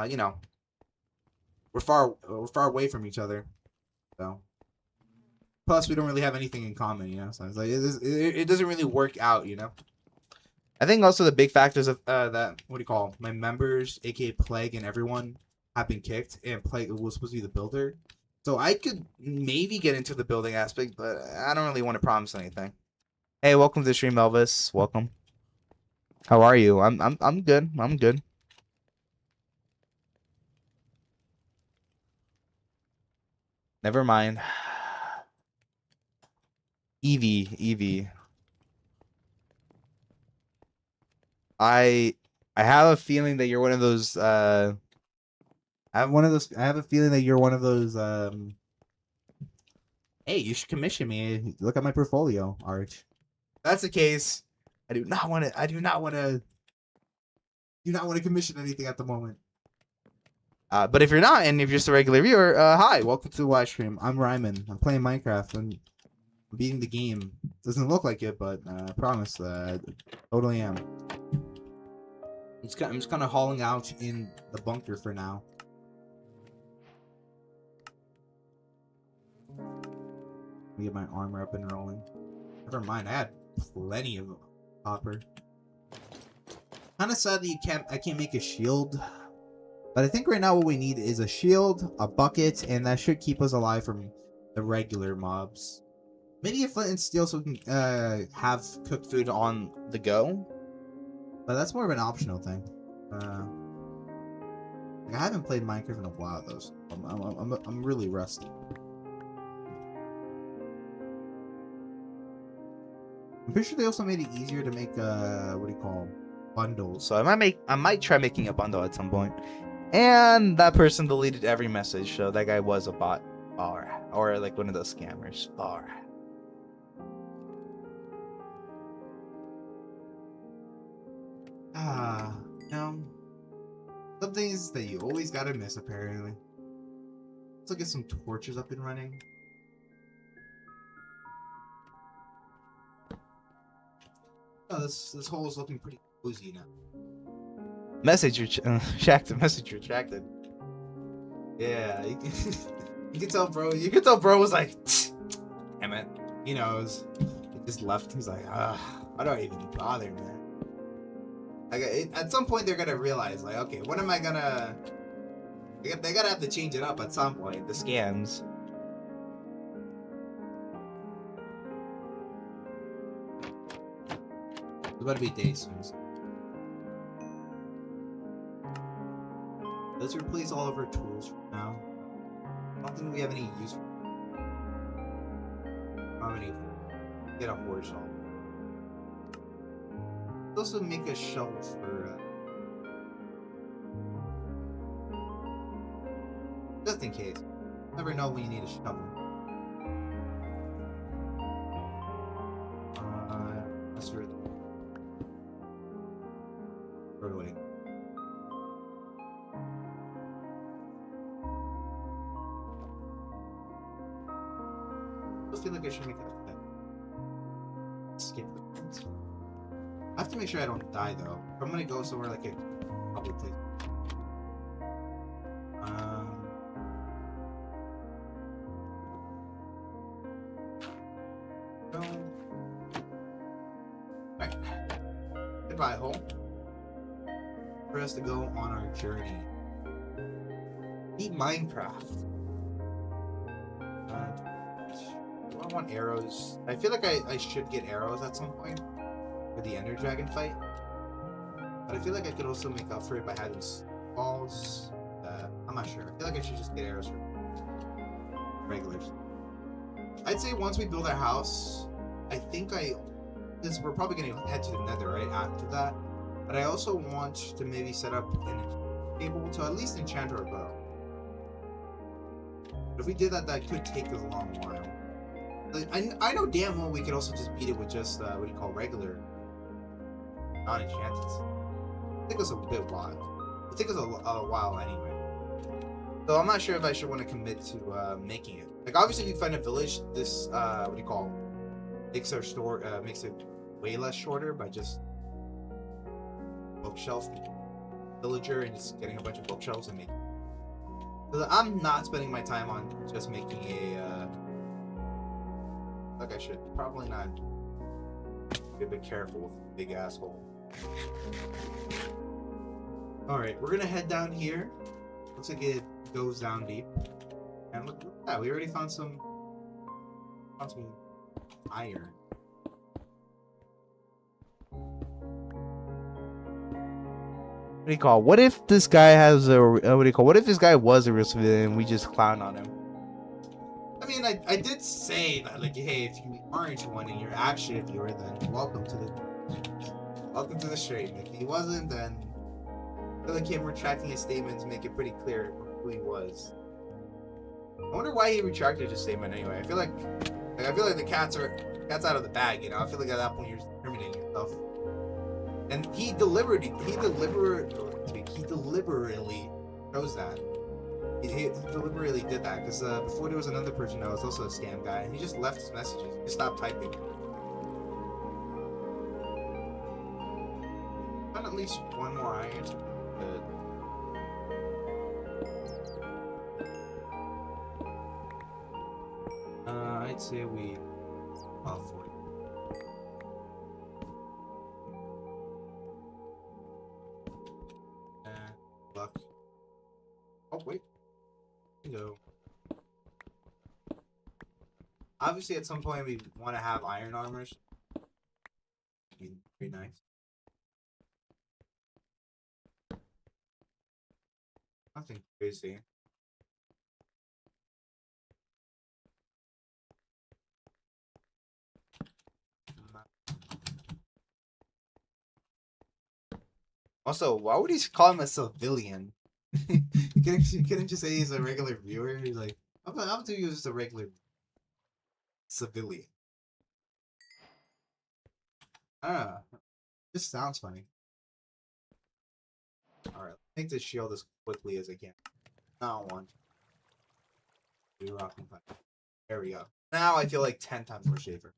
you know, we're far away from each other. So plus we don't really have anything in common, you know. So it's like it doesn't really work out, you know. I think also the big factors of that my members, aka Plague and everyone, have been kicked, and Plague was supposed to be the builder. So I could maybe get into the building aspect, but I don't really want to promise anything. Hey, welcome to the stream, Elvis. Welcome. How are you? I'm good. I'm good. Never mind. Evie. I I have a feeling that you're one of those I have a feeling that you're one of those hey, you should commission me. Look at my portfolio, Arch. If that's the case, I do not want to commission anything at the moment. But if you're not, and if you're just a regular viewer, hi, welcome to the live stream. I'm Ryman. I'm playing Minecraft and I'm beating the game. Doesn't look like it, but I promise that I totally am. I'm just kind of hauling out in the bunker for now. Let me get my armor up and rolling. Never mind, I had plenty of copper. Kind of sad that I can't make a shield. But I think right now what we need is a shield, a bucket, and that should keep us alive from the regular mobs. Maybe a flint and steel so we can have cooked food on the go. But that's more of an optional thing. I haven't played Minecraft in a while though, so I'm really rusty. I'm pretty sure they also made it easier to make what do you call bundles. So I might try making a bundle at some point. And that person deleted every message, so that guy was a bot. Or like one of those scammers. No. Some things that you always gotta miss, apparently. Let's get some torches up and running. Oh, this hole is looking pretty cozy now. Message retracted. Yeah, you can tell, bro. You can tell, bro was like, damn it. He knows. He just left. He's like, why do I even bother, man? Like, at some point they're gonna realize, like, okay, what am I gonna? They gotta have to change it up at some point. The scams. It's about to be day soon. Let's replace all of our tools for now. I don't think we have any use for them. How many? Get a horse shelf. Let's also make a shovel for just in case. Never know when you need a shovel. That's really away. I feel like I should make a skip the fence. I have to make sure I don't die though. I'm gonna go somewhere like a public place. Right. Goodbye, hole. For us to go on our journey. Beat Minecraft. Do I want arrows? I feel like I should get arrows at some point for the Ender Dragon fight. But I feel like I could also make up for it by having balls. I'm not sure. I feel like I should just get arrows for regulars. I'd say once we build our house, I think because we're probably going to head to the Nether right after that. But I also want to maybe set up an table to at least enchant our bow. But if we did that, that could take us a long while. Like, I know damn well we could also just beat it with just what do you call regular, not enchanted. It'll take us a bit while. It'll take us a while anyway. So I'm not sure if I should want to commit to making it. Like obviously, if you find a village, this what do you call, makes our store makes it way less shorter by just bookshelf villager and just getting a bunch of bookshelves and making. So I'm not spending my time on just making a. Like I should probably not. Be a bit careful with the big asshole. All right, we're gonna head down here. Looks like it goes down deep. And look at that. We already found some iron. What do you call? What if this guy has a what do you call? What if this guy was a real civilian and we just clown on him? I mean, I did say that, like, hey, if you aren't one and you're actually a viewer, then welcome to the stream. If he wasn't, then I feel like him retracting his statement to make it pretty clear who he was. I wonder why he retracted his statement anyway. I feel like the cat's out of the bag, you know. I feel like at that point you're incriminating yourself. And he deliberately chose that. He deliberately did that because before there was another person that was also a scam guy, and he just left his messages. He just stopped typing. Found at least one more iron. I'd say we about 40. Luck. Oh wait. No. Obviously, at some point we want to have iron armors. Pretty nice. Nothing crazy. Also, why would he call him a civilian? You couldn't just say he's a regular viewer. He's like, I'm to use just a regular civilian. Ah, this sounds funny. Alright, make this shield as quickly as I can. Now one. There we go. Now I feel like 10 times more safer.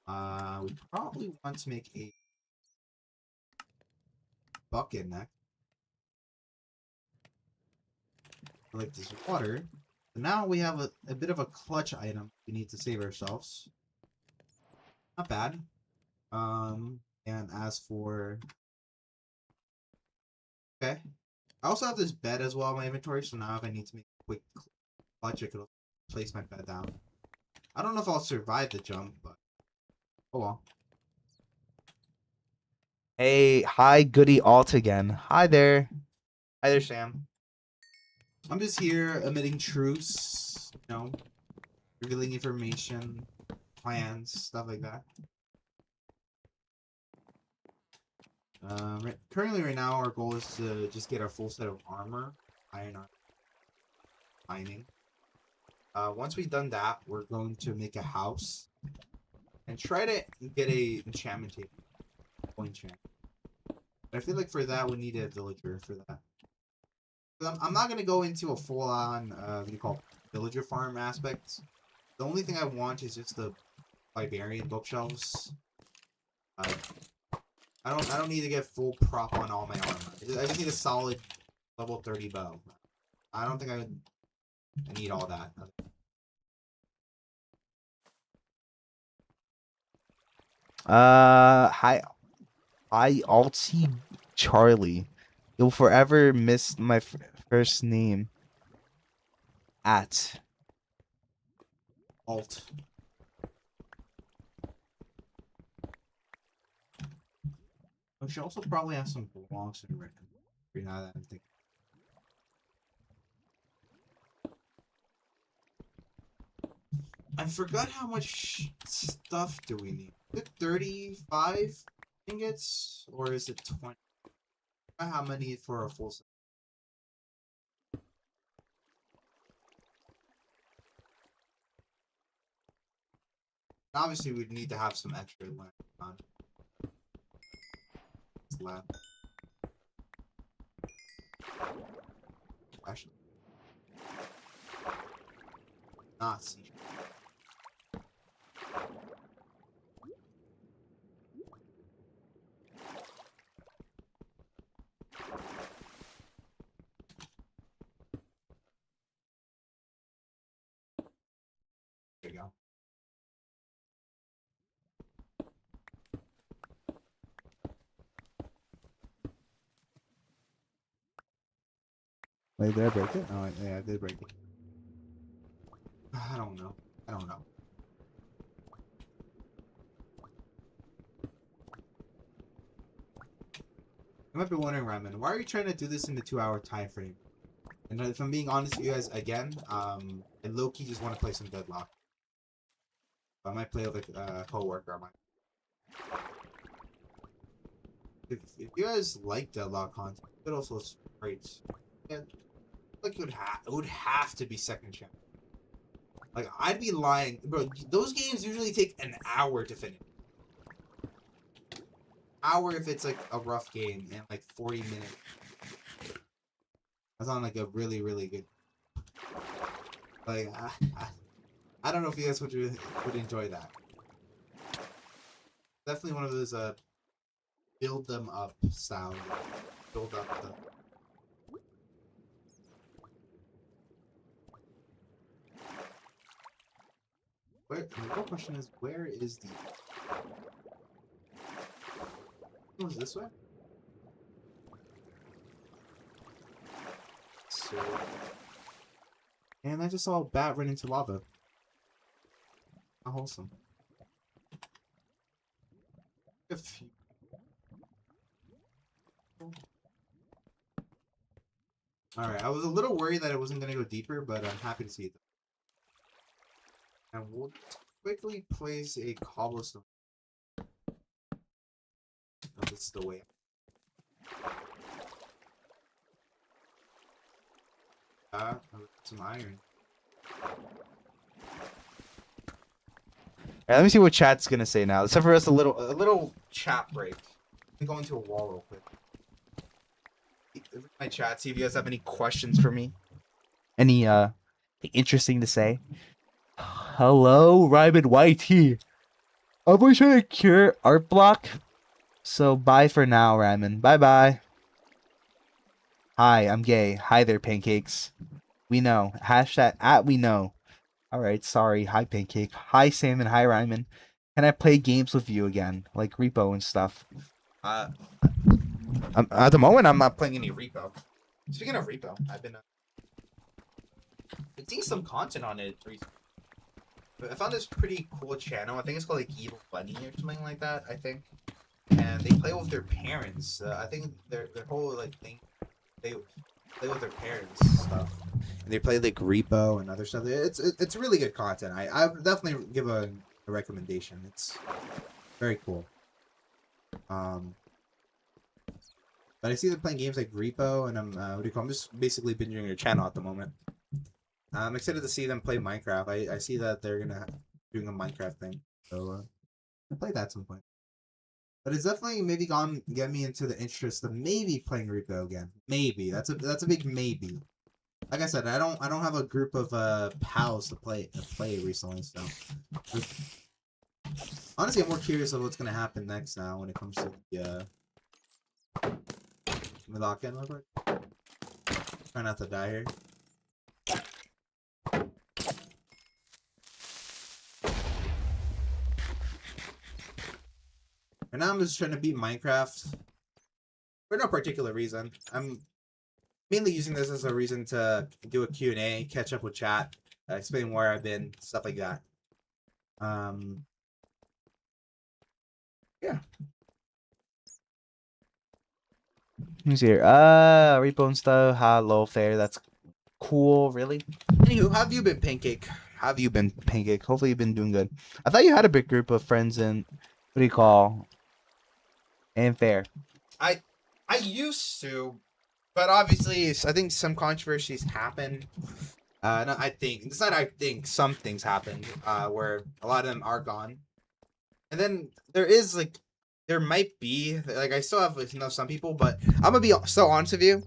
We probably want to make a bucket neck. Like this water. But now we have a bit of a clutch item we need to save ourselves. Not bad. And as for... Okay. I also have this bed as well in my inventory, so now if I need to make a quick clutch, I could place my bed down. I don't know if I'll survive the jump, but... Oh well. Hey, hi, goody alt again. Hi there. Hi there, Sam. I'm just here emitting truths, you know, revealing information, plans, stuff like that. Currently, right now, our goal is to just get our full set of armor, iron armor, mining. Once we've done that, we're going to make a house and try to get a enchantment table. Enchant. But I feel like for that, we need a villager for that. I'm not gonna go into a full-on, what do you call it, villager farm aspect. The only thing I want is just the Barbarian bookshelves. I don't need to get full prop on all my armor. I just need a solid level 30 bow. I don't think I need all that. Hi, Alti Charlie. You'll forever miss my first name. At Alt. We should also probably have some blocks in record. Now that I'm thinking. I forgot how much stuff do we need. Is it 35 ingots or is it 20? How many for a full set? Obviously, we'd need to have some extra land on. Lab. Actually, not see. There you go. Wait, did I break it? Oh, yeah, I did break it. don't know. I don't know. You might be wondering, Ramen, why are you trying to do this in the 2-hour time frame? And if I'm being honest with you guys again, I low-key just want to play some Deadlock. I might play with a co-worker of mine. If you guys like Deadlock content, it also looks great. Yeah, like it would have to be second channel. Like I'd be lying, bro. Those games usually take an hour to finish. Hour if it's like a rough game, and like 40 minutes. That's on like a really good. Like I don't know if you guys would enjoy that. Definitely one of those build them up style. Build up the. The real question is, where is the... Oh, is this way? So... And I just saw a bat run into lava. How wholesome. A few... Alright, I was a little worried that it wasn't going to go deeper, but I'm happy to see it. And we'll quickly place a cobblestone. Oh, this is the way. Some iron. Alright, let me see what chat's gonna say now. Let's have for us a little chat break. I'm going to a wall real quick. My chat, see if you guys have any questions for me. Any interesting to say. Hello, Ryman YT. I'm going to cure art block. So bye for now, Ryman. Bye bye. Hi, I'm gay. Hi there, pancakes. We know. Hashtag @we know. Alright, sorry. Hi, Pancake. Hi, Sam, and hi, Ryman. Can I play games with you again? Like Repo and stuff. At the moment, I'm not playing any Repo. Speaking of Repo, I've been seeing some content on it recently. I found this pretty cool channel. I think it's called like Evil Bunny or something like that, I think. And they play with their parents. I think their whole like thing, they play with their parents and stuff. And they play like Repo and other stuff. It's really good content. I would definitely give a recommendation. It's very cool. But I see them playing games like Repo, and I'm just basically binging their channel at the moment. I'm excited to see them play Minecraft. I see that they're doing a Minecraft thing, so I'll play that at some point. But it's definitely maybe gone get me into the interest of maybe playing Repo again. Maybe that's a big maybe. Like I said, I don't have a group of pals to play recently, so honestly I'm more curious of what's gonna happen next now when it comes to the Let me lock in real quick. Try not to die here. And now I'm just trying to beat Minecraft for no particular reason. I'm mainly using this as a reason to do a Q&A, catch up with chat, explain where I've been, stuff like that. Yeah. Who's here? Repo and stuff. Hello there. That's cool. Really? Anywho, how have you been, Pancake? How have you been, Pancake? Hopefully you've been doing good. I thought you had a big group of friends in, what do you call, and fair. I used to, but obviously I think some controversies happened. No, I think it's not. I think some things happened where a lot of them are gone, and then there might be I still have some people, but I'm gonna be so honest with you.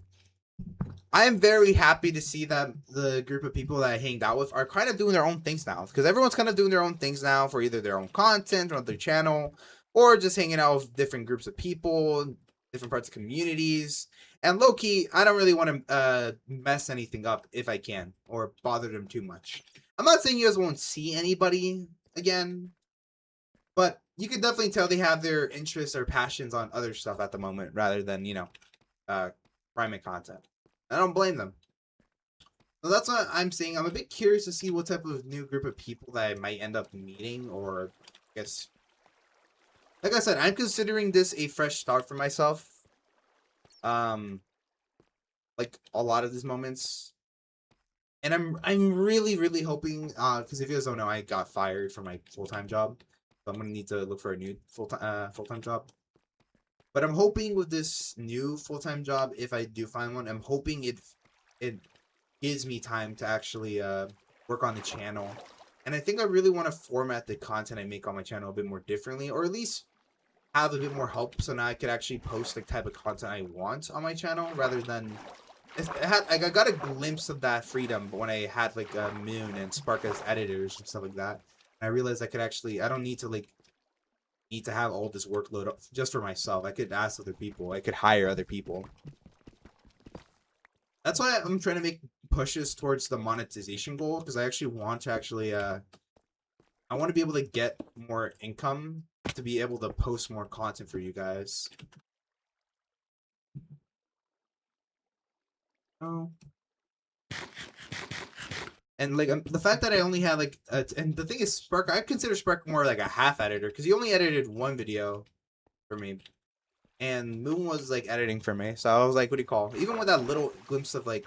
I am very happy to see that the group of people that I hanged out with are kind of doing their own things now, because everyone's kind of doing their own things now for either their own content or their channel, or just hanging out with different groups of people, different parts of communities. And low-key, I don't really want to mess anything up if I can, or bother them too much. I'm not saying you guys won't see anybody again, but you can definitely tell they have their interests or passions on other stuff at the moment, rather than, primate content. I don't blame them. So that's what I'm saying. I'm a bit curious to see what type of new group of people that I might end up meeting, or I guess, like I said, I'm considering this a fresh start for myself. Um, like a lot of these moments, and I'm really hoping. Because if you guys don't know, I got fired from my full time job, so I'm gonna need to look for a new full time job. But I'm hoping with this new full time job, if I do find one, I'm hoping it gives me time to actually work on the channel. And I think I really want to format the content I make on my channel a bit more differently, or at least have a bit more help, so now I could actually post the type of content I want on my channel rather than like I got a glimpse of that freedom when I had like Moon and Spark as editors and stuff like that. And I realized I could actually I don't need to have all this workload just for myself. I could ask other people. I could hire other people. That's why I'm trying to make pushes towards the monetization goal, because I actually want to I want to be able to get more income to be able to post more content for you guys. Oh. And like the fact that I only had like and the thing is, Spark, I consider Spark more like a half editor, because he only edited one video for me, and Moon was like editing for me. So I was like, what do you call? Even with that little glimpse of like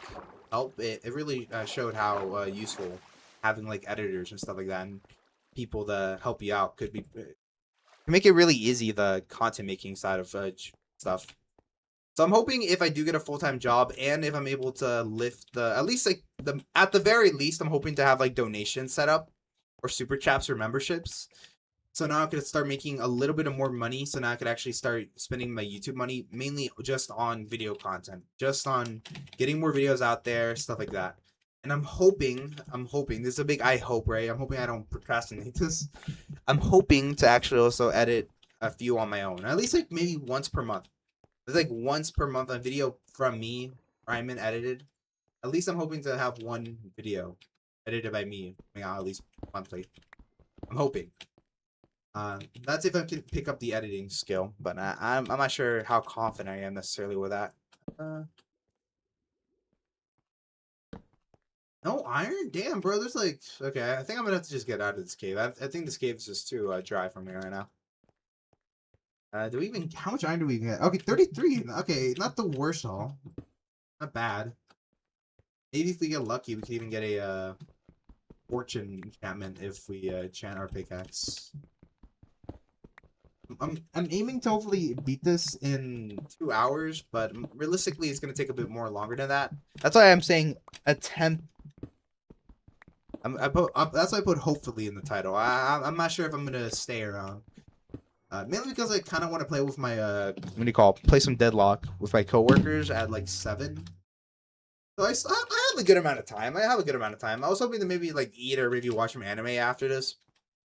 help, it really showed how useful having like editors and stuff like that, and people to help you out could be make it really easy, the content making side of stuff. So I'm hoping if I do get a full-time job, and if I'm able to lift the at least like the at the very least, I'm hoping to have like donations set up, or super chats or memberships. So now I could start making a little bit of more money. So now I could actually start spending my YouTube money mainly just on video content, just on getting more videos out there, stuff like that. And I'm hoping, this is a big I hope, right? I'm hoping I don't procrastinate this. I'm hoping to actually also edit a few on my own, at least like maybe once per month. It's like once per month a video from me, Ryman, edited. At least I'm hoping to have one video edited by me coming out at least monthly. I'm hoping. That's if I can pick up the editing skill, but I'm not sure how confident I am necessarily with that. No iron? Damn, bro. There's like, okay, I think I'm gonna have to just get out of this cave. I think this cave is just too dry for me right now. Do we even, how much iron do we even get? Okay, 33. Okay, not the worst haul. Not bad. Maybe if we get lucky, we could even get a fortune enchantment if we enchant our pickaxe. I'm aiming to hopefully beat this in 2 hours, but realistically, it's gonna take a bit more longer than that. That's why I'm saying attempt. That's why I put hopefully in the title. I'm not sure if I'm gonna stay around. Mainly because I kind of want to play with my what do you call it? Play some Deadlock with my coworkers at like 7. So I have a good amount of time. I have a good amount of time. I was hoping to maybe like eat or maybe watch some anime after this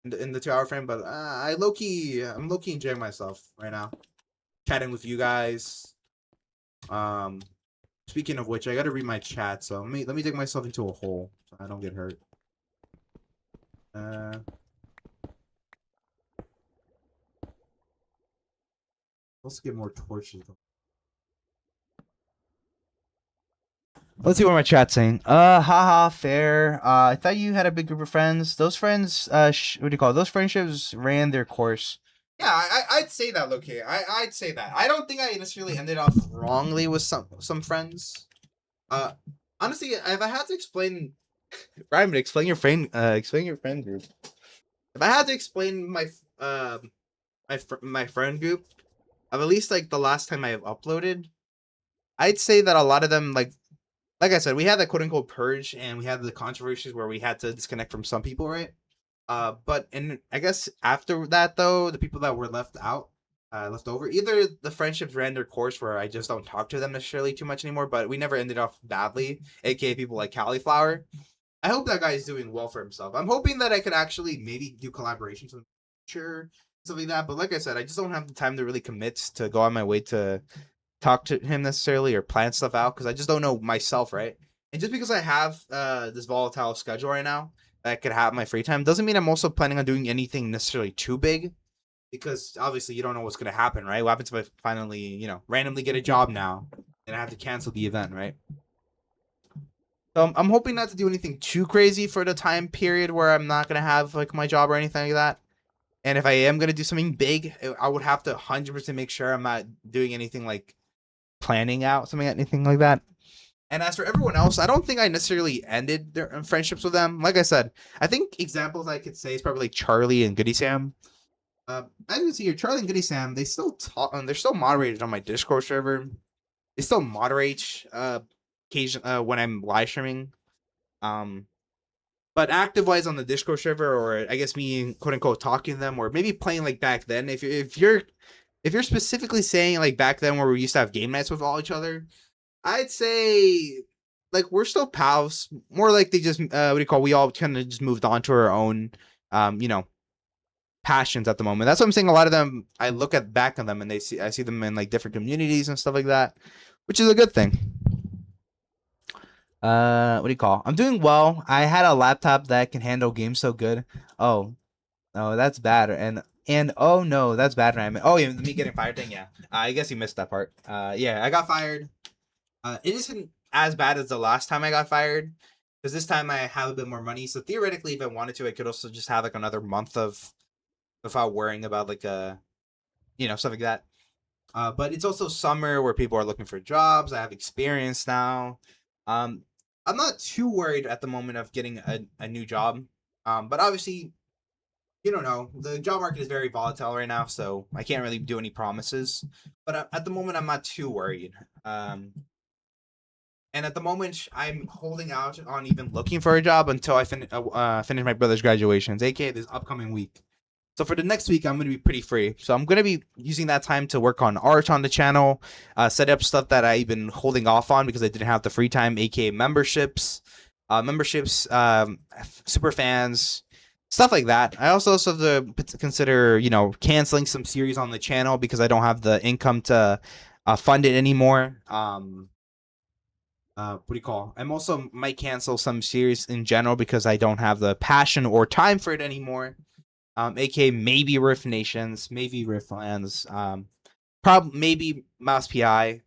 in the 2 hour frame, but I'm low key enjoying myself right now, chatting with you guys. Um, Speaking of which, I got to read my chat, so let me dig myself into a hole so I don't get hurt. Let's get more torches. Let's see what my chat's saying. Haha, fair. I thought you had a big group of friends. Those friends, what do you call it? Those friendships ran their course. Yeah, I'd say that, Loki. I'd say that. I don't think I necessarily ended off wrongly with some friends. Honestly, if I had to explain, Ryan, explain your friend group. If I had to explain my friend group, of at least like the last time I have uploaded, I'd say that a lot of them like I said, we had that quote unquote purge, and we had the controversies where we had to disconnect from some people, right? But I guess after that though, the people that were left over, either the friendships ran their course where I just don't talk to them necessarily too much anymore, but we never ended off badly, aka people like Cauliflower. I hope that guy is doing well for himself. I'm hoping that I could actually maybe do collaborations in the future, stuff like that. But like I said, I just don't have the time to really commit to go on my way to talk to him necessarily or plan stuff out, because I just don't know myself, right? And just because I have this volatile schedule right now that I could have my free time doesn't mean I'm also planning on doing anything necessarily too big, because obviously you don't know what's going to happen, right? What happens if I finally, randomly get a job now and I have to cancel the event, right? So I'm hoping not to do anything too crazy for the time period where I'm not gonna have like my job or anything like that. And if I am gonna do something big, I would have to 100% make sure I'm not doing anything like planning out something, anything like that. And as for everyone else, I don't think I necessarily ended their friendships with them. Like I said, I think examples I could say is probably like Charlie and Goody Sam. As you can see here, Charlie and Goody Sam, they still talk. They're still moderated on my Discord server. They still moderate occasion when I'm live streaming. Um, but active wise on the Discord server, or I guess me quote unquote talking to them, or maybe playing like back then. If you're specifically saying like back then where we used to have game nights with all each other, I'd say like we're still pals. More like they just what do you call? We all kind of just moved on to our own, you know, passions at the moment. That's what I'm saying. A lot of them, I look at back on them and I see them in like different communities and stuff like that, which is a good thing. What do you call? I'm doing well. I had a laptop that can handle games so good. Oh, no, that's bad. And oh no, that's bad, Ryan. Oh yeah, me getting fired thing. Yeah, I guess you missed that part. Yeah, I got fired. It isn't as bad as the last time I got fired, because this time I have a bit more money. So theoretically, if I wanted to, I could also just have like another month of without worrying about like stuff like that. But it's also summer where people are looking for jobs. I have experience now. Um, I'm not too worried at the moment of getting a new job. But obviously, you don't know. The job market is very volatile right now, so I can't really do any promises. But at the moment, I'm not too worried. And at the moment, I'm holding out on even looking for a job until I finish my brother's graduations, aka this upcoming week. So for the next week, I'm going to be pretty free. So I'm going to be using that time to work on art on the channel, set up stuff that I've been holding off on because I didn't have the free time, aka memberships, super fans, stuff like that. I also have to consider, canceling some series on the channel because I don't have the income to fund it anymore. What do you call? I'm also might cancel some series in general because I don't have the passion or time for it anymore. Aka maybe Rift Nations, maybe Rift Lands, maybe Mass PI.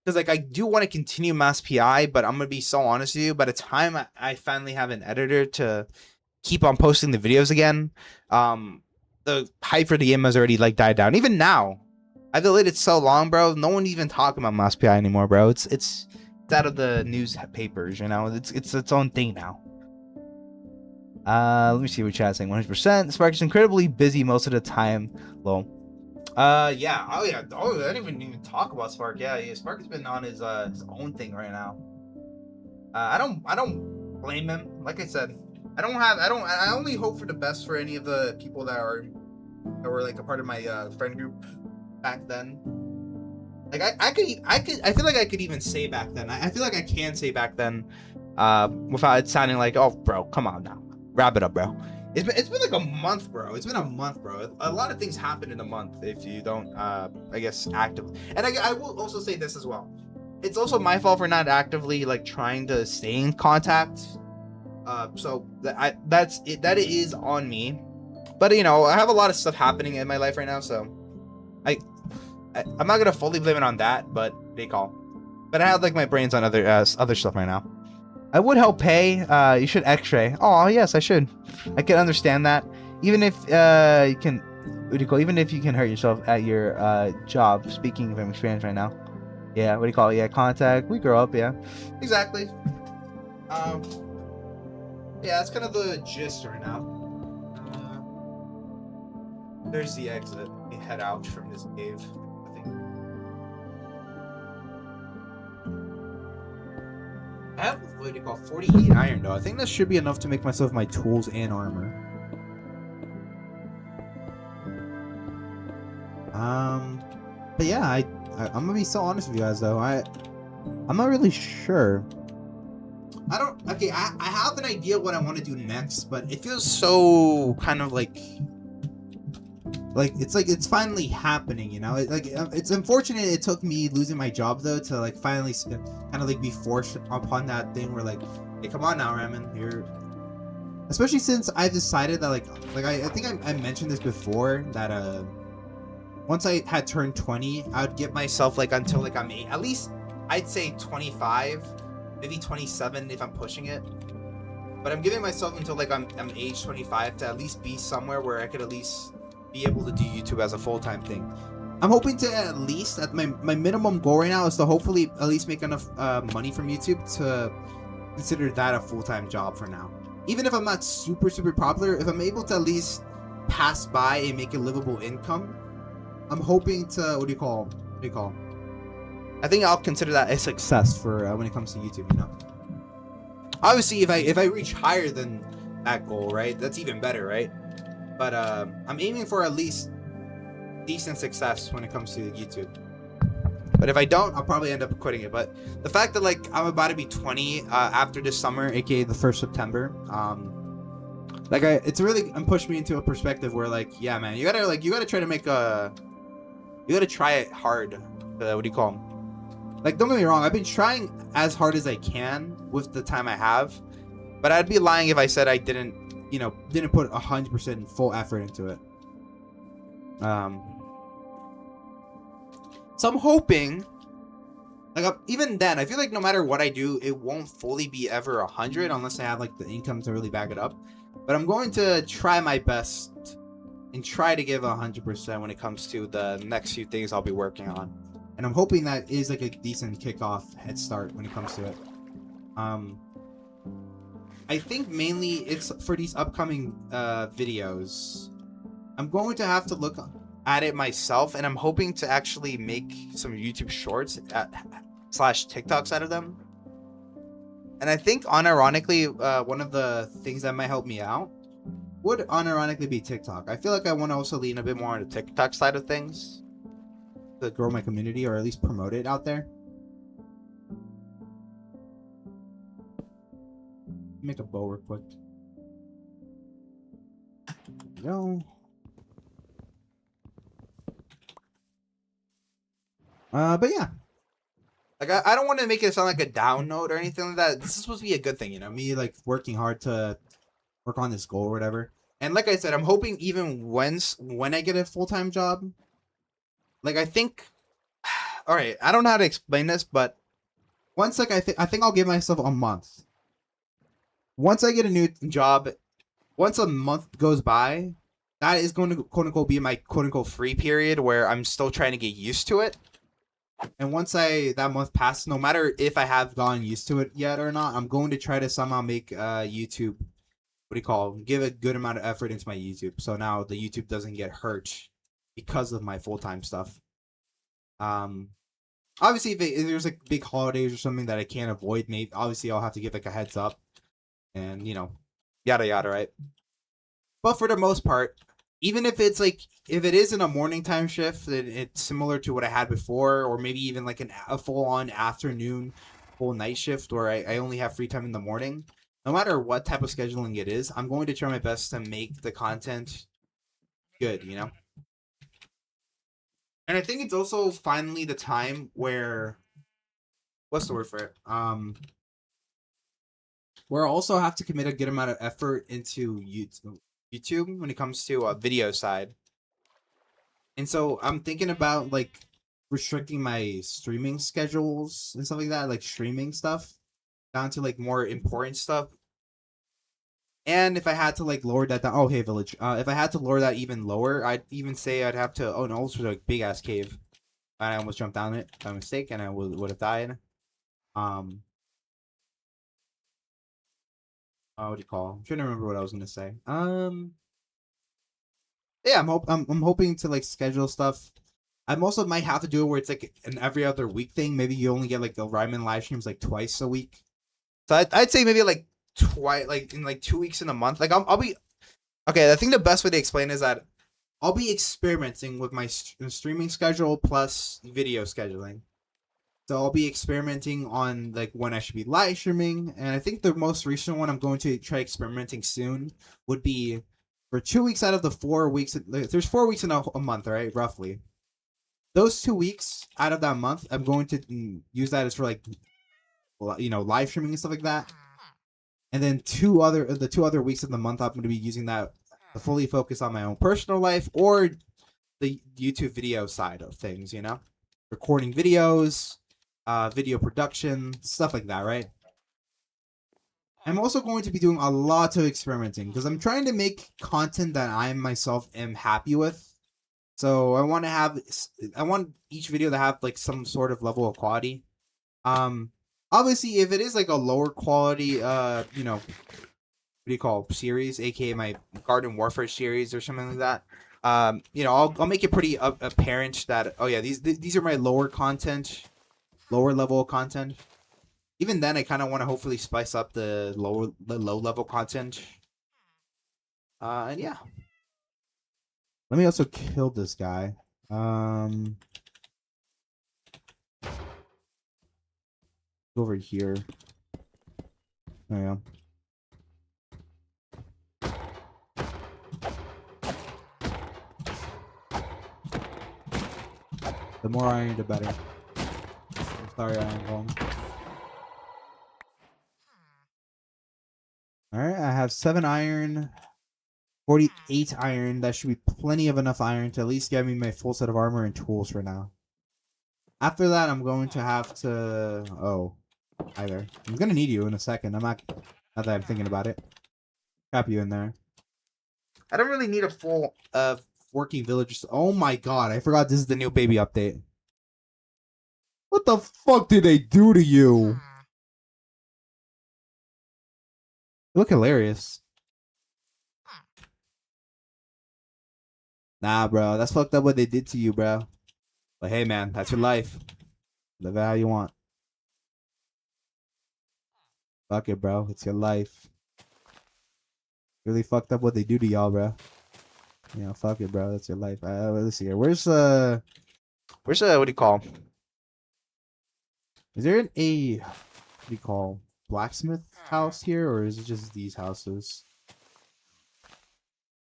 Because like I do want to continue Mass PI, but I'm gonna be so honest with you. By the time I finally have an editor to keep on posting the videos again, the hype for the game has already like died down. Even now, I've delayed it so long, bro. No one even talking about Mass PI anymore, bro. It's out of the news papers, It's its own thing now. Let me see what chat's saying. 100%. Spark is incredibly busy most of the time. Lol. Yeah. Oh, yeah. Oh, I didn't even talk about Spark. Yeah. Spark has been on his own thing right now. I don't blame him. Like I said, I only hope for the best for any of the people that were like a part of my friend group back then. Like I feel like I could even say back then. I feel like I can say back then, without it sounding like, oh, bro, come on now. Wrap it up, bro. It's been like a month, bro. It's been a month, bro. A lot of things happen in a month if you don't, I guess, actively. And I will also say this as well. It's also my fault for not actively like trying to stay in contact. So that's it. That is on me. But I have a lot of stuff happening in my life right now, so I'm not gonna fully blame it on that. But But I have like my brains on other stuff right now. I would help pay. You should X-ray. Oh yes, I should. I can understand that. Even if you can, what do you call? Even if you can hurt yourself at your job. Speaking from experience right now. Yeah. What do you call it? Yeah. Contact. We grow up. Yeah. Exactly. Yeah. That's kind of the gist right now. There's the exit. We head out from this cave. I think. I have, what do you call, 48 iron though. I think that should be enough to make myself my tools and armor. But yeah, I'm gonna be so honest with you guys though. I'm not really sure. Okay, I have an idea what I want to do next, but it feels so kind of like it's finally happening, it's unfortunate it took me losing my job though to like finally kind of like be forced upon that thing where like, hey, come on now, Ramen, especially since I've decided that like I think I mentioned this before, that once I had turned 20, I would give myself like until like I'm at least I'd say 25 maybe 27 if I'm pushing it. But I'm giving myself until like I'm age 25 to at least be somewhere where I could at least be able to do YouTube as a full-time thing. I'm hoping to at least, at my minimum goal right now is to hopefully at least make enough money from YouTube to consider that a full-time job for now. Even if I'm not super popular, if I'm able to at least pass by and make a livable income, I'm hoping to, what do you call? I think I'll consider that a success for when it comes to YouTube, you know? Obviously, if I reach higher than that goal, right, that's even better, right? But I'm aiming for at least decent success when it comes to YouTube. But if I don't, I'll probably end up quitting it. But the fact that like I'm about to be 20 after this summer, aka the 1st September, it's really pushed me into a perspective where like, yeah, man, you gotta try to make you gotta try it hard. What do you call them? Like, don't get me wrong, I've been trying as hard as I can with the time I have, but I'd be lying if I said I didn't put 100% full effort into it. So I'm hoping, like, even then, I feel like no matter what I do, it won't fully be ever 100 unless I have like the income to really back it up. But I'm going to try my best and try to give 100% when it comes to the next few things I'll be working on. And I'm hoping that is like a decent kickoff head start when it comes to it. I think mainly it's for these upcoming videos. I'm going to have to look at it myself, and I'm hoping to actually make some YouTube shorts slash TikToks out of them. And I think unironically, one of the things that might help me out would unironically be TikTok. I feel like I want to also lean a bit more on the TikTok side of things to grow my community, or at least promote it out there. Make a bow real quick. There we go. But yeah. Like, I don't want to make it sound like a down note or anything like that. This is supposed to be a good thing, you know? Me, like, working hard to work on this goal or whatever. And like I said, I'm hoping even when I get a full-time job, like, I think... Alright, I don't know how to explain this, but once, like, I think I'll give myself a month. Once I get a new job, once a month goes by, that is going to, quote-unquote, be my, quote-unquote, free period where I'm still trying to get used to it. And once that month passes, no matter if I have gotten used to it yet or not, I'm going to try to somehow make YouTube, give a good amount of effort into my YouTube. So now the YouTube doesn't get hurt because of my full-time stuff. Obviously, if there's like big holidays or something that I can't avoid, maybe obviously I'll have to give like a heads up. And, you know, yada yada, right? But for the most part, even if it's like, if it is in a morning time shift, then it's similar to what I had before, or maybe even like a full-on afternoon, full night shift where I only have free time in the morning. No matter what type of scheduling it is, I'm going to try my best to make the content good, you know? And I think it's also finally the time where, what's the word for it? Where I also have to commit a good amount of effort into YouTube when it comes to a video side. And so I'm thinking about like restricting my streaming schedules and stuff like that, like streaming stuff down to like more important stuff. And if I had to like lower that down, oh hey village, if I had to lower that even lower, I'd even say I'd have to, oh no, this was a big ass cave. I almost jumped down it by mistake and I would have died. What do you call? I'm trying to remember what I was gonna say. Yeah, I'm hoping to like schedule stuff. I'm also might have to do it where it's like an every other week thing. Maybe you only get like the Ryman live streams like twice a week. So I'd say maybe like twice, like in like 2 weeks in a month. Like I'll be okay. I think the best way to explain is that I'll be experimenting with my streaming schedule plus video scheduling. So I'll be experimenting on like when I should be live streaming, and I think the most recent one I'm going to try experimenting soon would be for 2 weeks out of the 4 weeks. There's 4 weeks in a month, right? Roughly. Those 2 weeks out of that month, I'm going to use that as for like, you know, live streaming and stuff like that. And then the 2 other weeks of the month, I'm going to be using that to fully focus on my own personal life or the YouTube video side of things, you know, recording videos, video production, stuff like that, right? I'm also going to be doing a lot of experimenting because I'm trying to make content that I myself am happy with. So I want each video to have like some sort of level of quality. Obviously, if it is like a lower quality, what do you call series, aka my Garden Warfare series or something like that. I'll make it pretty apparent that these are my lower level content. Even then, I kind of want to hopefully spice up the low level content. And yeah, let me also kill this guy. Over here. There you go. The more iron, the better. I'm sorry, Iron Golem. Alright, I have 7 iron, 48 iron. That should be plenty of enough iron to at least get me my full set of armor and tools for now. After that, I'm going to have to... Oh, hi there. I'm going to need you in a second. Not that I'm thinking about it. Trap you in there. I don't really need a full working village. Oh my god, I forgot this is the new baby update. What the fuck did they do to you? You look hilarious. Nah, bro. That's fucked up what they did to you, bro. But hey, man, that's your life. Live it how you want. Fuck it, bro. It's your life. Really fucked up what they do to y'all, bro. Fuck it, bro. That's your life. Let's see here. Where's what do you call? Is there what do you call, blacksmith house here, or is it just these houses?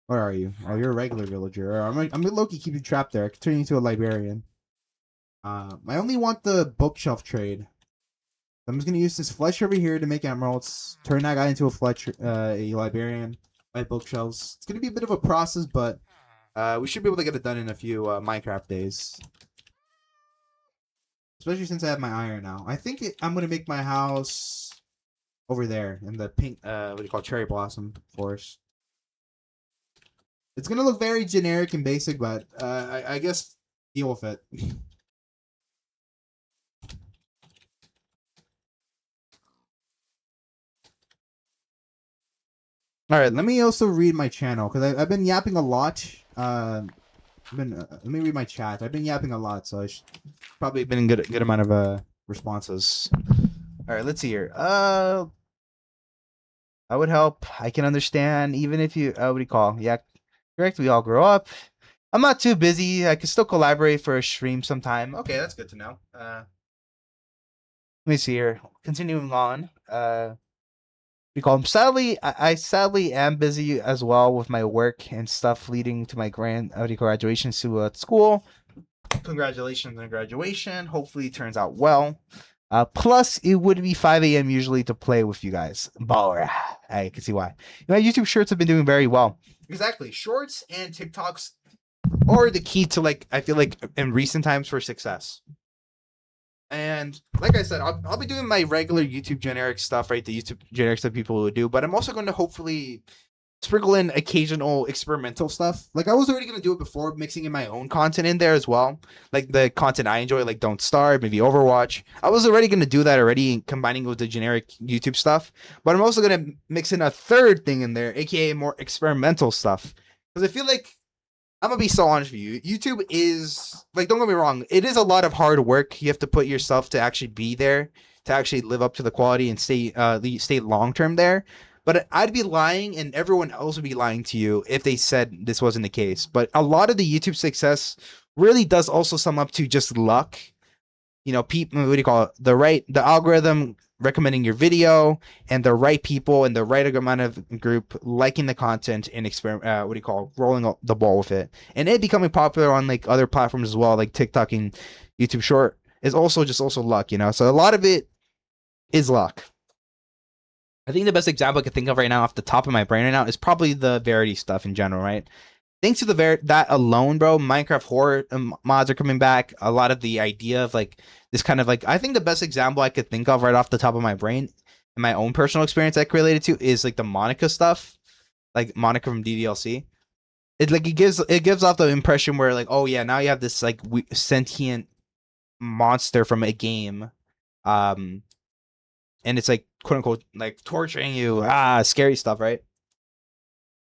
Where are you? Oh, you're a regular villager. I'm gonna low-key keep you trapped there. I can turn you into a librarian. I only want the bookshelf trade. I'm just gonna use this flesh over here to make emeralds. Turn that guy into a librarian. Buy bookshelves. It's gonna be a bit of a process, but we should be able to get it done in a few Minecraft days. Especially since I have my iron now. I think I'm gonna make my house over there in the pink, what do you call, cherry blossom forest. It's gonna look very generic and basic, but I guess deal with it. All right, let me also read my channel because I've been yapping a lot. Let me read my chat. I've been yapping a lot, so I should probably been good amount of responses. All right, let's see here. I would help. I can understand, even if you what do you call? Yeah, correct. We all grow up. I'm not too busy. I can still collaborate for a stream sometime. Okay, that's good to know. Let me see here. Continuing on. We call him. Sadly, I sadly am busy as well with my work and stuff leading to my graduation to school. Congratulations on graduation. Hopefully it turns out well. Plus, it would be 5 a.m. usually to play with you guys. Baller. I can see why. My YouTube shorts have been doing very well. Exactly. Shorts and TikToks are the key to, like, I feel like in recent times for success. And like I said, I'll be doing my regular YouTube generic stuff, right? The YouTube generic stuff people would do, but I'm also going to hopefully sprinkle in occasional experimental stuff. Like I was already going to do it before, mixing in my own content in there as well. Like the content I enjoy, like Don't Starve, maybe Overwatch. I was already going to do that already, combining with the generic YouTube stuff. But I'm also going to mix in a third thing in there, aka more experimental stuff. Because I feel like, I'm gonna be so honest with you. YouTube is, like, don't get me wrong, it is a lot of hard work. You have to put yourself to actually be there, to actually live up to the quality and stay long term there. But I'd be lying, and everyone else would be lying to you if they said this wasn't the case. But a lot of the YouTube success really does also sum up to just luck. People, what do you call it? The algorithm recommending your video, and the right people and the right amount of group liking the content and rolling the ball with it, and it becoming popular on like other platforms as well, like TikTok and YouTube Short is also luck, so a lot of it is luck. I think the best example I could think of right now off the top of my brain right now is probably the Verity stuff in general, right? Thanks to that alone, bro, Minecraft horror mods are coming back. A lot of the idea of like this kind of like, I think the best example I could think of right off the top of my brain in my own personal experience I related to is like the Monica stuff, like Monica from DDLC. It gives off the impression where like, oh yeah, now you have this like sentient monster from a game, and it's like quote unquote like torturing you, scary stuff, right?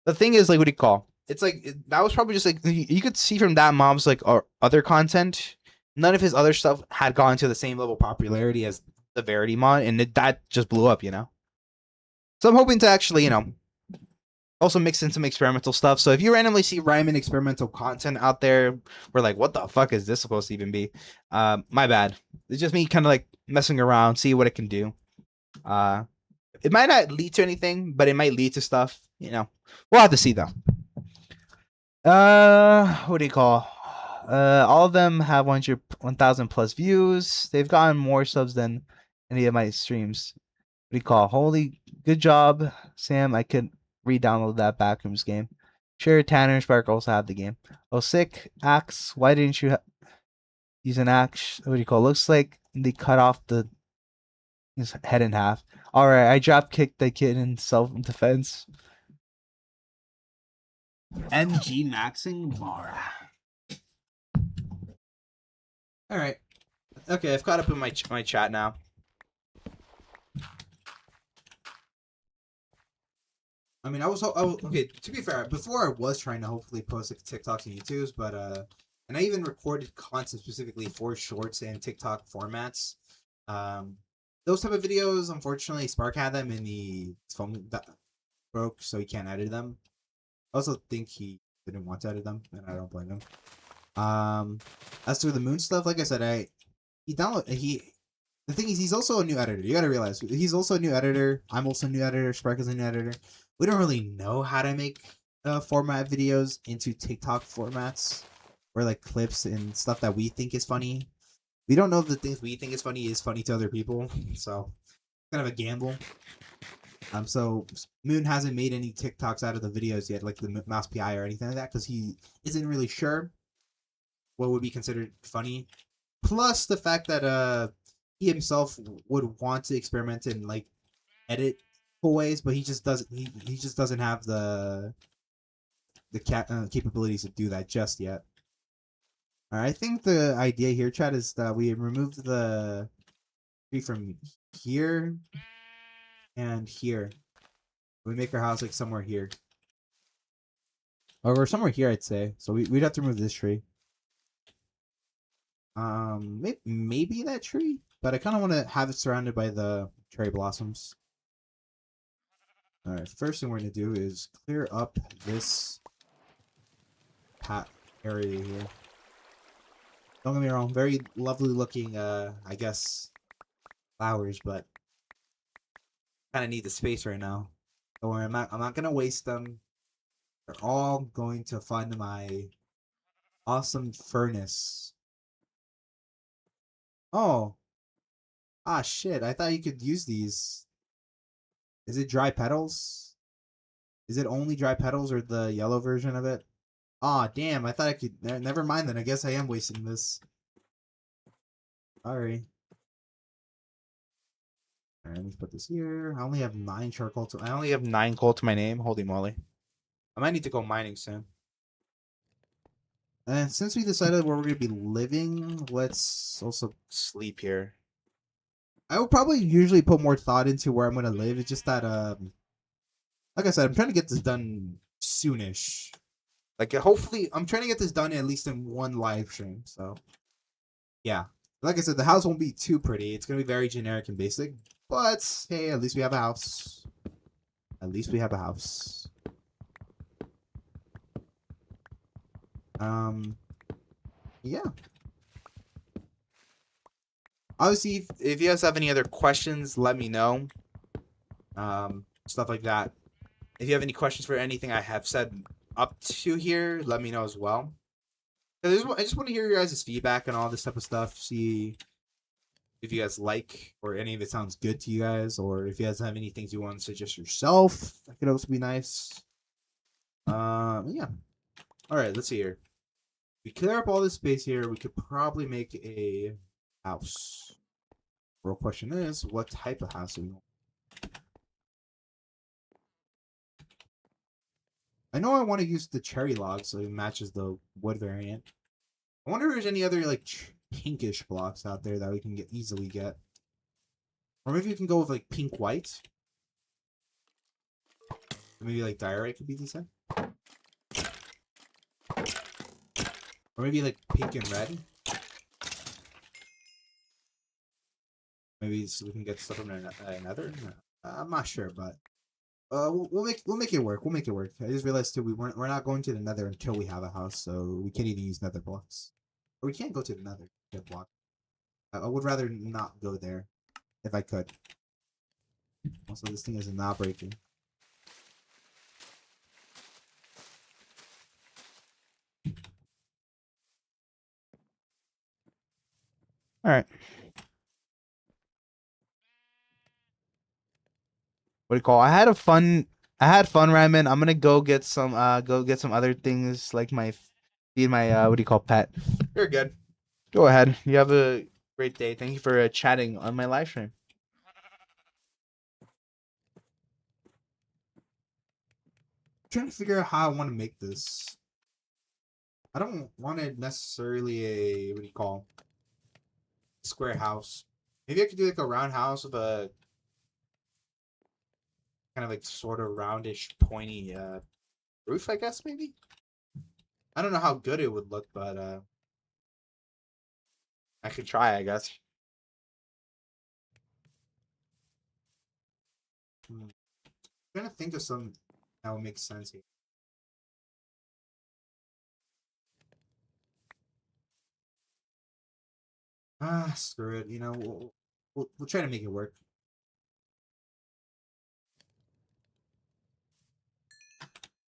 The thing is, like, what do you call? It's like that was probably just like you could see from that mom's like or other content. None of his other stuff had gone to the same level of popularity as the Verity mod, and that just blew up, you know. So I'm hoping to actually, also mix in some experimental stuff. So if you randomly see random experimental content out there, we're like, what the fuck is this supposed to even be? My bad. It's just me kind of like messing around, see what it can do. It might not lead to anything, but it might lead to stuff. We'll have to see though. What do you call? All of them have 1,000 plus views. They've gotten more subs than any of my streams. What do you call? Holy, good job, Sam. I could re-download that Backrooms game. Sure, Tanner and Spark also have the game. Oh, sick. Axe. Why didn't you use an axe? What do you call? Looks like they cut off his head in half. Alright, I drop kicked the kid in self-defense. MG maxing Mara. Alright. Okay, I've caught up in my chat now. I mean, I was okay. To be fair, before I was trying to hopefully post like TikToks and YouTubes, but and I even recorded content specifically for shorts and TikTok formats. Those type of videos, unfortunately, Spark had them in the phone that broke, so he can't edit them. I also think he didn't want to edit them, and I don't blame him. As to the moon stuff, like I said, the thing is, he's also a new editor. You gotta realize he's also a new editor. I'm also a new editor. Spark is a new editor. We don't really know how to make format videos into TikTok formats or like clips and stuff that we think is funny. We don't know if the things we think is funny to other people, so kind of a gamble. So Moon hasn't made any TikToks out of the videos yet, like the mouse PI or anything like that, because he isn't really sure what would be considered funny. Plus the fact that he himself would want to experiment and like edit cool ways, but he just doesn't. He just doesn't have the capabilities to do that just yet. Alright, I think the idea here, chat, is that we remove the tree from here and here. We make our house like somewhere here, or somewhere here, I'd say. So we'd have to remove this tree. Maybe that tree, but I kind of want to have it surrounded by the cherry blossoms. Alright, first thing we're going to do is clear up this area here. Don't get me wrong, very lovely looking, I guess, flowers, but kind of need the space right now. Don't worry, I'm not going to waste them. They're all going to fund my awesome furnace. Oh. Ah, shit, I thought you could use these. Is it dry petals? Is it only dry petals or the yellow version of it? Aw, damn, I thought I could... Never mind then, I guess I am wasting this. Sorry. Alright, let me put this here. I only have 9 charcoal to... I only have 9 coal to my name. Holy moly. I might need to go mining soon. And since we decided where we're going to be living, let's also sleep here. I would probably usually put more thought into where I'm going to live. It's just that, like I said, I'm trying to get this done soonish. Like, hopefully, I'm trying to get this done at least in one live stream. So, yeah. Like I said, the house won't be too pretty. It's going to be very generic and basic. But, hey, at least we have a house. At least we have a house. Yeah. Obviously, if you guys have any other questions, let me know. Stuff like that. If you have any questions for anything I have said up to here, let me know as well. I just want to hear your guys' feedback and all this type of stuff. See if you guys like or any of it sounds good to you guys, or if you guys have any things you want to suggest yourself, that could also be nice. Yeah. All right, let's see here. We clear up all this space here. We could probably make a house. Real question is, what type of house do we want? I know I want to use the cherry log so it matches the wood variant. I wonder if there's any other like pinkish blocks out there that we can easily get. Or maybe we can go with like pink white. Maybe like diorite could be decent. Or maybe like pink and red. Maybe so we can get stuff from another. I'm not sure, but we'll make it work. We'll make it work. I just realized too we're not going to the Nether until we have a house, so we can't even use Nether blocks. Or we can't go to the Nether get block. I would rather not go there if I could. Also, this thing is not breaking. All right. What do you call? I had fun, Ryman. I'm gonna go get some other things like my feed my what do you call pet. You're good. Go ahead. You have a great day. Thank you for chatting on my live stream. I'm trying to figure out how I want to make this. I don't want it necessarily a what do you call square house. Maybe I could do like a round house with a kind of like sort of roundish, pointy roof, I guess maybe. I don't know how good it would look, but I could try, I guess. I'm trying to think of something that would make sense here. Ah, screw it. You know, we'll try to make it work.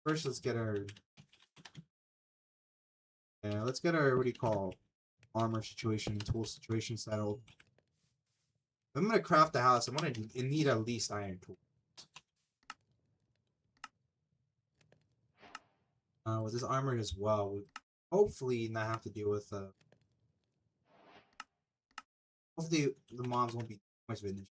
First, let's get our what do you call armor situation, tool situation settled. If I'm gonna craft the house, I'm gonna need at least iron tools. With this armor as well, we hopefully not have to deal with hopefully the mobs won't be too much of an issue.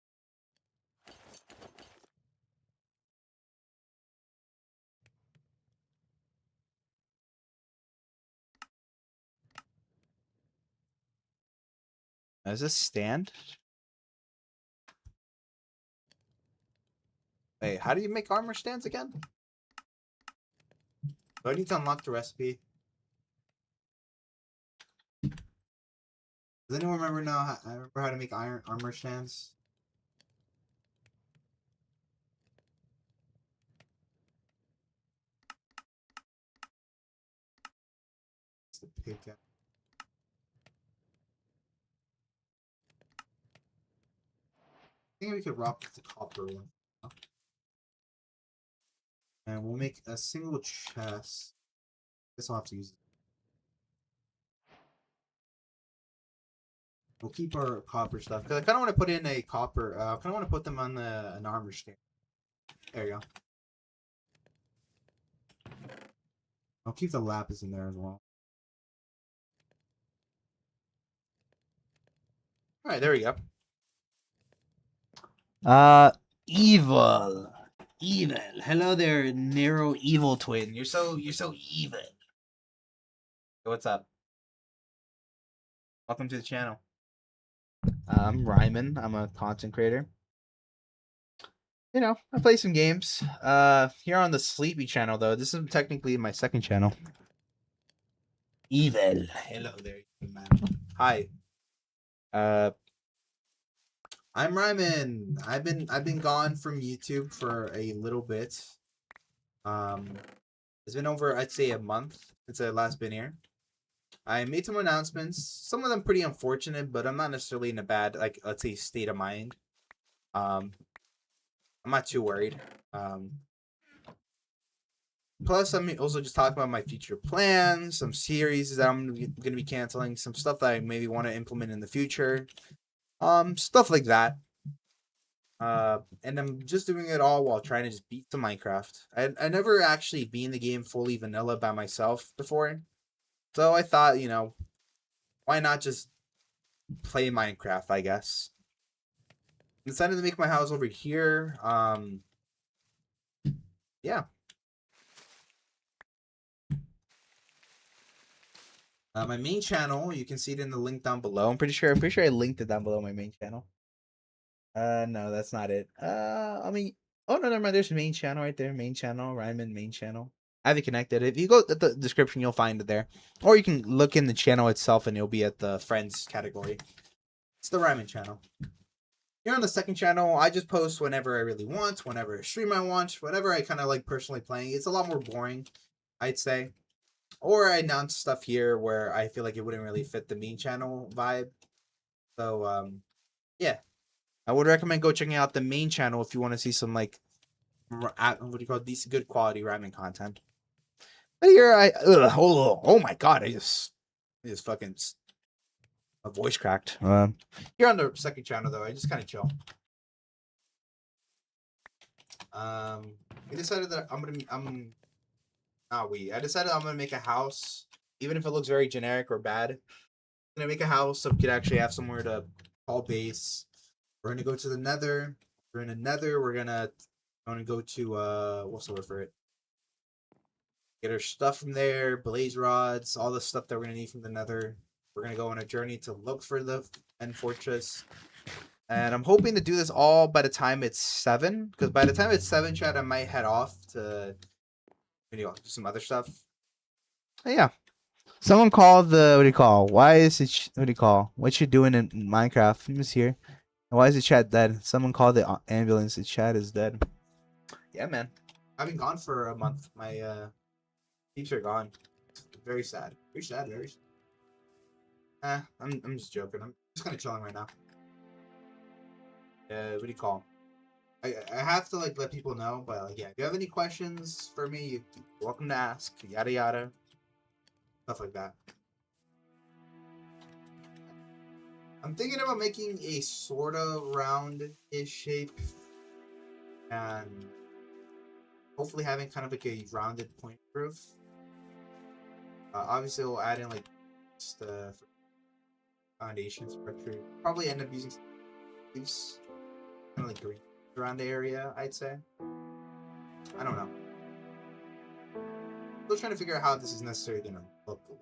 Does this stand? Hey, how do you make armor stands again? Do I need to unlock the recipe? Does anyone remember now? I remember how to make armor stands. It's the pickaxe. I think we could rock the copper one. And we'll make a single chest. Guess I'll have to use it. We'll keep our copper stuff because I kind of want to put in a copper. I kind of want to put them on an armor stand. There you go. I'll keep the lapis in there as well. All right, there we go. Evil. Evil. Hello there, narrow evil twin. You're so evil. What's up? Welcome to the channel. I'm Ryman. I'm a content creator. You know, I play some games. Here on the Sleepy channel though. This is technically my second channel. Evil. Hello there, man. Hi. I'm Ryman. I've been gone from YouTube for a little bit. It's been over, I'd say, a month since I last been here. I made some announcements. Some of them pretty unfortunate, but I'm not necessarily in a bad, like, let's say, state of mind. I'm not too worried. Plus, I'm also just talking about my future plans, some series that I'm gonna be canceling, some stuff that I maybe want to implement in the future. Stuff like that. And I'm just doing it all while trying to just beat the Minecraft. I never actually beat the game fully vanilla by myself before. So I thought, you know, why not just play Minecraft, I guess. I decided to make my house over here. Yeah. My main channel, you can see it in the link down below. I'm pretty sure I linked it down below my main channel. No, that's not it. I mean, oh no, never mind. There's main channel right there. Main channel, Ryman main channel. I have it connected. If you go at the description, you'll find it there. Or you can look in the channel itself and it'll be at the friends category. It's the Ryman channel. Here on the second channel, I just post whenever I really want, whenever stream I want, whatever I kind of like personally playing. It's a lot more boring, I'd say. Or I announce stuff here where I feel like it wouldn't really fit the main channel vibe. So, yeah. I would recommend go checking out the main channel if you want to see some like what do you call it, decent good quality ramen content. But here oh my god, I just fucking my voice cracked. Here on the second channel though, I just kind of chill. I decided that I decided I'm gonna make a house, even if it looks very generic or bad. I'm gonna make a house so we could actually have somewhere to call base. We're gonna go to the Nether. We're in the Nether. We're gonna go to what's the word for it? Get our stuff from there, blaze rods, all the stuff that we're gonna need from the Nether. We're gonna go on a journey to look for the end fortress. And I'm hoping to do this all by the time it's 7. Because by the time it's 7, chat, I might head off to do some other stuff. But yeah. Someone called the what do you call? Why is it what do you call? What you doing in Minecraft? I'm just here. Why is the chat dead? Someone called the ambulance. The chat is dead. Yeah, man. I've been gone for a month. My peeps are gone. Very sad. Very sad. Very sad. I'm just joking. I'm just kind of chilling right now. What do you call? I have to like let people know, but like yeah, if you have any questions for me, you're welcome to ask. Yada yada. Stuff like that. I'm thinking about making a sort of round-ish shape and hopefully having kind of like a rounded point roof. Obviously, we'll add in like just foundation structure. Probably end up using some leaves, kind of like green around the area, I'd say. I don't know. Still trying to figure out how this is necessarily going to look like.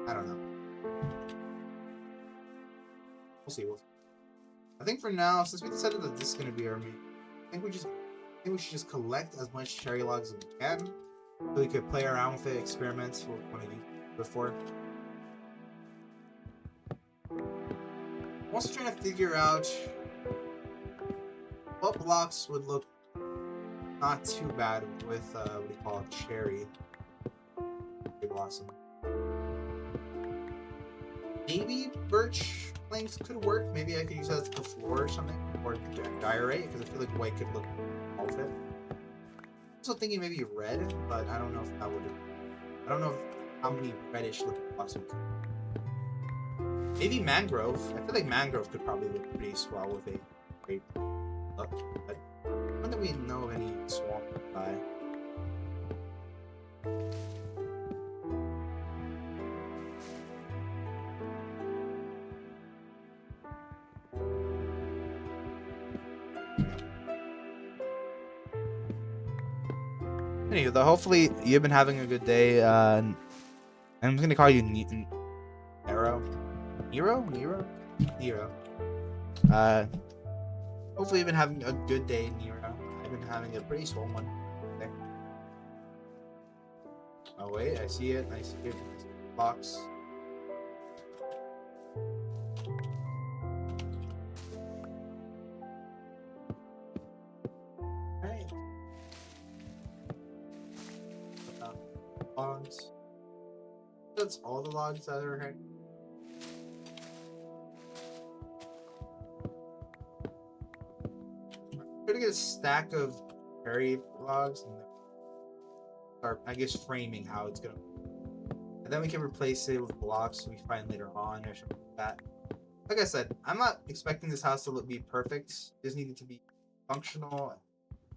I don't know. We'll see. I think for now, since we decided that this is going to be our main, I think we should just collect as much cherry logs as we can, so we could play around with it, experiment with one of you before. I'm also trying to figure out what blocks would look not too bad with what do you call it, cherry blossom. Maybe birch planks could work. Maybe I could use that as the floor or something, or diorite, because I feel like white could look all of it. Also thinking maybe red, but I don't know if that would. I don't know how many reddish looking blocks we could. Maybe mangrove. I feel like mangrove could probably look pretty swell with a great look, but I don't think we know of any swamp by. Anyway, though, hopefully you've been having a good day. I'm gonna call you Nero. Hopefully you've been having a good day, Nero. I've been having a pretty swell one. Okay. Oh wait, I see it. I see it. Box. Right. Logs. That's all the logs that are here. I'm gonna get a stack of cherry logs and start, I guess, framing how it's gonna. And then we can replace it with blocks we find later on or something like that. Like I said, I'm not expecting this house to be perfect. It just needed to be functional,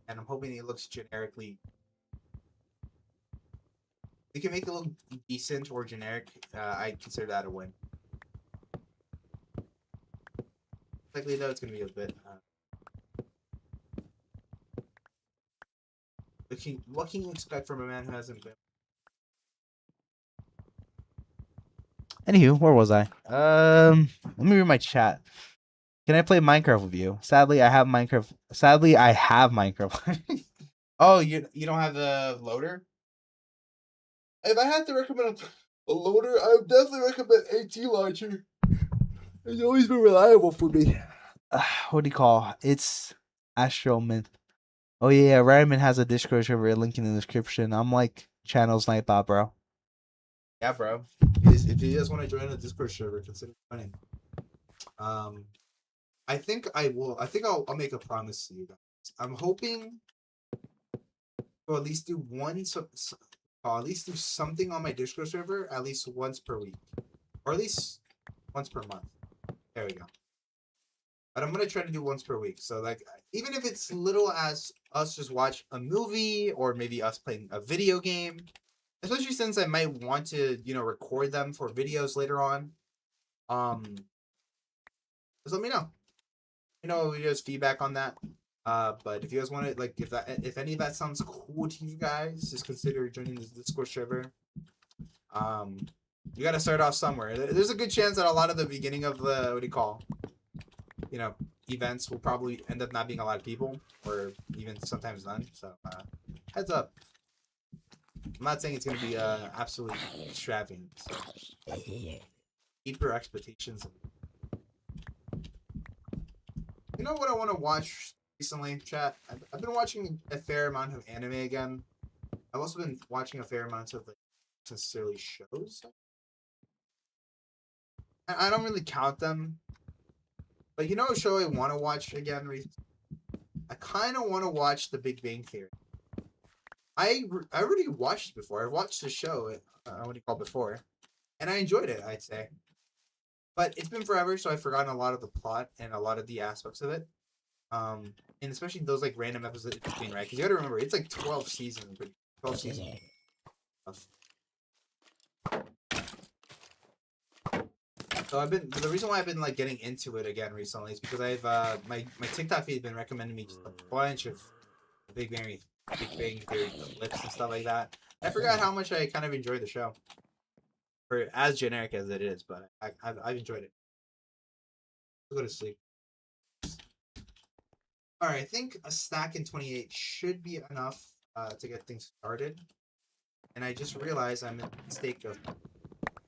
and I'm hoping it looks generically. We can make it look decent or generic. I consider that a win. Likely though, it's gonna be a bit What can you expect from a man who hasn't been? Anywho, where was I? Let me read my chat. Can I play Minecraft with you? Sadly, I have Minecraft. Sadly, I have Minecraft. Oh, you don't have the loader? If I had to recommend a loader, I would definitely recommend AT Launcher. It's always been reliable for me. What do you call? It's Astroman. Oh yeah, Ryman has a Discord server. Link in the description. I'm like channels Nightbot, bro. Yeah, bro. If you guys want to join the Discord server, consider joining. I think I will. I think I'll make a promise to you guys. I'm hoping to at least do at least do something on my Discord server at least once per week, or at least once per month. There we go. But I'm gonna try to do once per week. So like, even if it's little as us just watch a movie or maybe us playing a video game, especially since I might want to record them for videos later on. Just let me know. Just feedback on that. But if you guys want to, like, if any of that sounds cool to you guys, just consider joining the Discord server. You got to start off somewhere. There's a good chance that a lot of the beginning of the events will probably end up not being a lot of people, or even sometimes none. So heads up. I'm not saying it's gonna be absolutely extravagant. So keep your expectations. You know what I want to watch recently, chat? I've been watching a fair amount of anime again. I've also been watching a fair amount of, like, necessarily shows. I don't really count them. But you know a show I want to watch again? I kind of want to watch The Big Bang Theory. I already watched it before. I watched the show, what do you call it, before. And I enjoyed it, I'd say. But it's been forever, so I've forgotten a lot of the plot and a lot of the aspects of it. And especially those, like, random episodes in between, right? Because you gotta remember, it's like 12 seasons. 12 seasons. So the reason why I've been, like, getting into it again recently is because I've my TikTok feed has been recommending me just a bunch of Big Bang Theory clips and stuff like that. I forgot how much I kind of enjoy the show, for as generic as it is, but I've enjoyed it. I'll go to sleep. All right, I think a stack in 28 should be enough to get things started. And I just realized I'm in a mistake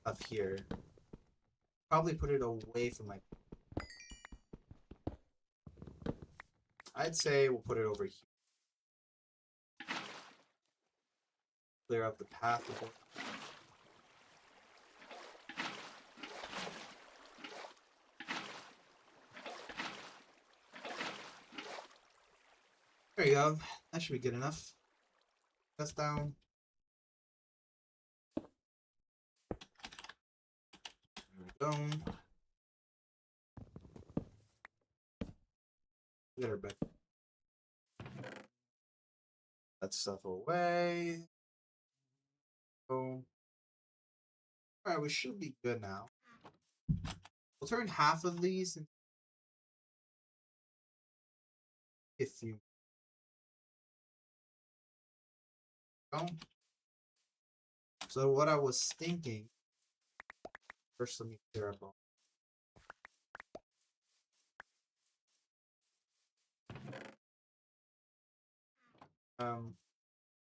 of here. Probably put it away from my. I'd say we'll put it over here. Clear up the path. There you go. That should be good enough. That's down. There we go. Get her back. That stuff away. Oh. Alright, we should be good now. We'll turn half of these into if you go. So what I was thinking, first let me clear up all.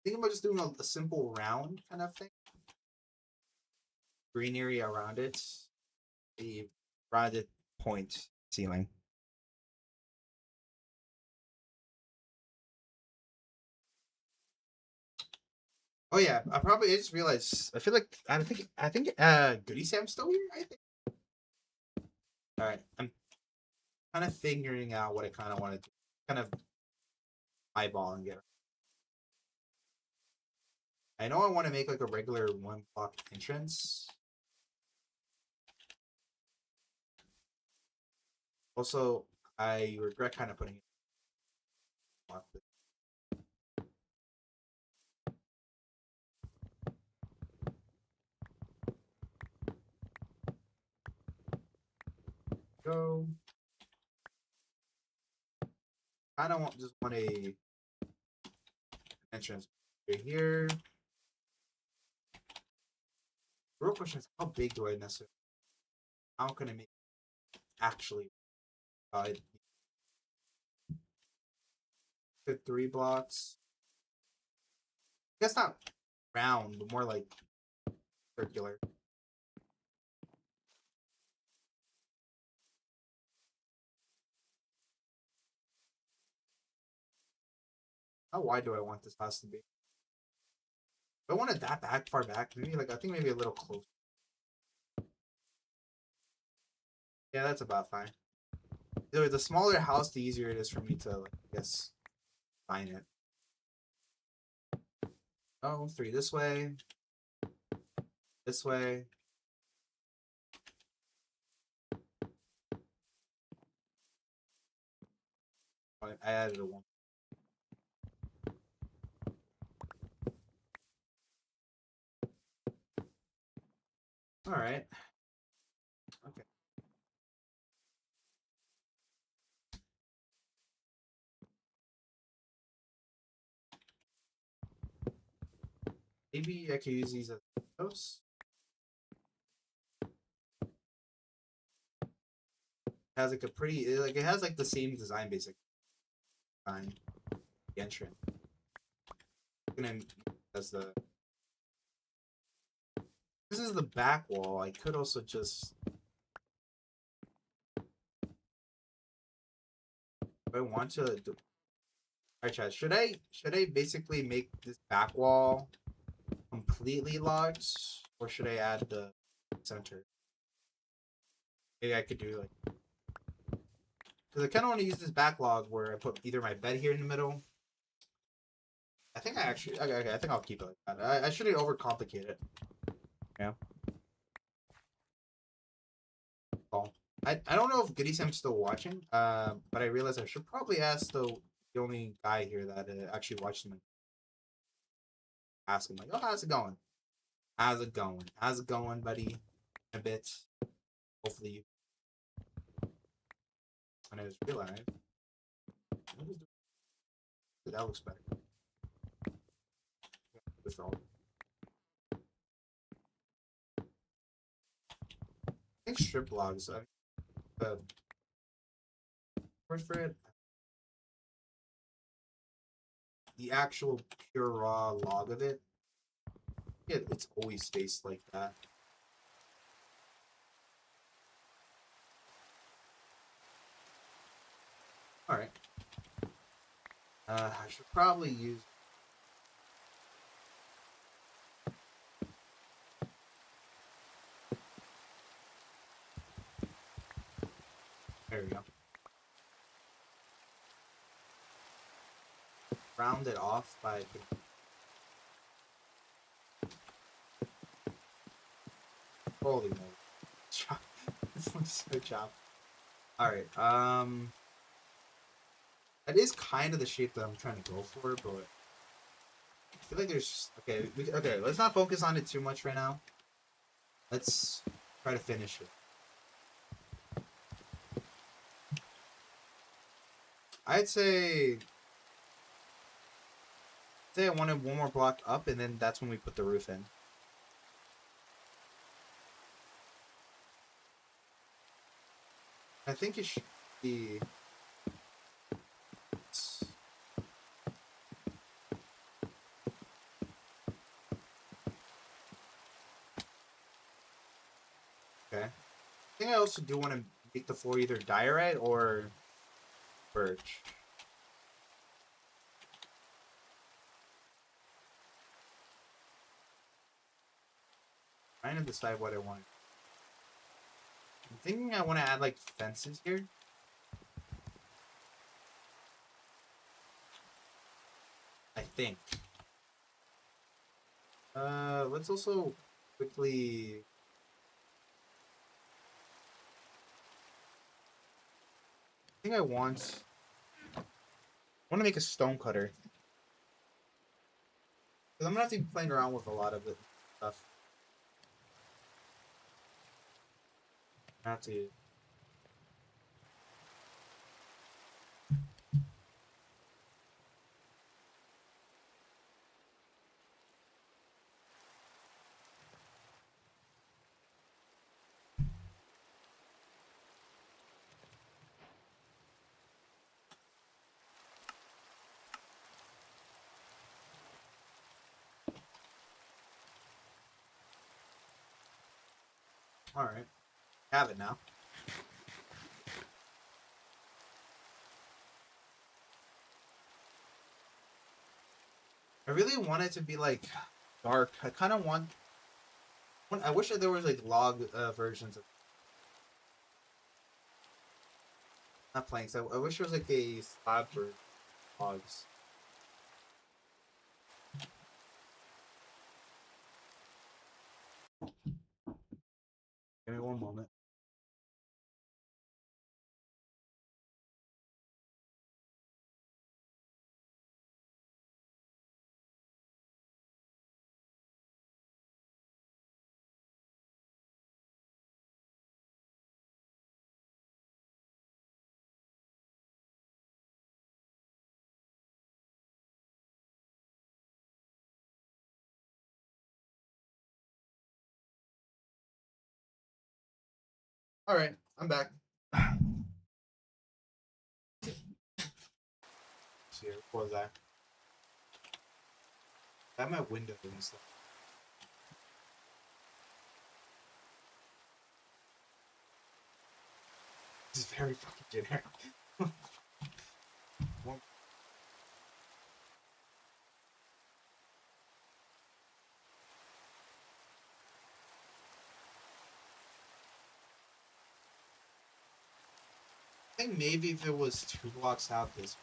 Think about just doing a simple round kind of thing. Green area around it. The rounded point ceiling. Oh yeah, I just realized. I feel like I think Goody Sam's still here. I think. All right, I'm kind of figuring out what I kind of want to do. Kind of eyeball and get. I know I want to make like a regular 1 block entrance. Also, I regret kind of putting it. Go. I don't want just want a entrance right here. The real question is, how big do I necessarily? How can I make it actually? Fit 3 blocks. I guess not round, but more like circular. How wide do I want this house to be? If I want it that back, far back, maybe like I think maybe a little close. Yeah, that's about fine. The smaller house, the easier it is for me to, like, I guess, find it. Oh, 3 this way. This way. I added a 1. All right. Okay. Maybe I could use these as windows. It has like a pretty, like it has like the same design, basic design. The entrance. I'm gonna as the. This is the back wall. I could also just. If I want to do. Alright, chat. Should I basically make this back wall completely logs, or should I add the center? Maybe I could do like, because I kind of want to use this backlog where I put either my bed here in the middle. I think I actually okay. I think I'll keep it like that. I shouldn't overcomplicate it. Yeah. Oh, I don't know if Goody Sam's still watching. But I realized I should probably ask the only guy here that actually watched me. Ask him like, oh, how's it going? How's it going? How's it going, buddy? A bit. Hopefully you. And I just realized. That looks better. With all. I think strip logs. Word for it. The actual pure raw log of it. Yeah, it's always spaced like that. All right. I should probably use. There we go. Round it off by. Holy moly! This looks so chopped. All right. That is kind of the shape that I'm trying to go for, but I feel like there's okay. Okay, let's not focus on it too much right now. Let's try to finish it. I'd say I wanted 1 more block up, and then that's when we put the roof in. I think it should be. Okay. I think I also do want to make the floor either diorite or birch. Trying to decide what I want. I'm thinking I want to add like fences here. I think. Let's also quickly. I think I want to make a stone cutter. Because I'm gonna have to be playing around with a lot of it stuff. I have to. All right, have it now. I really want it to be like dark. I kind of want. I wish that there was like log versions of not planks. I wish there was like a slab for logs. Give me one moment. All right, I'm back. See, what was that? I have my window and stuff. This is very fucking generic. One- I think maybe if it was 2 blocks out this.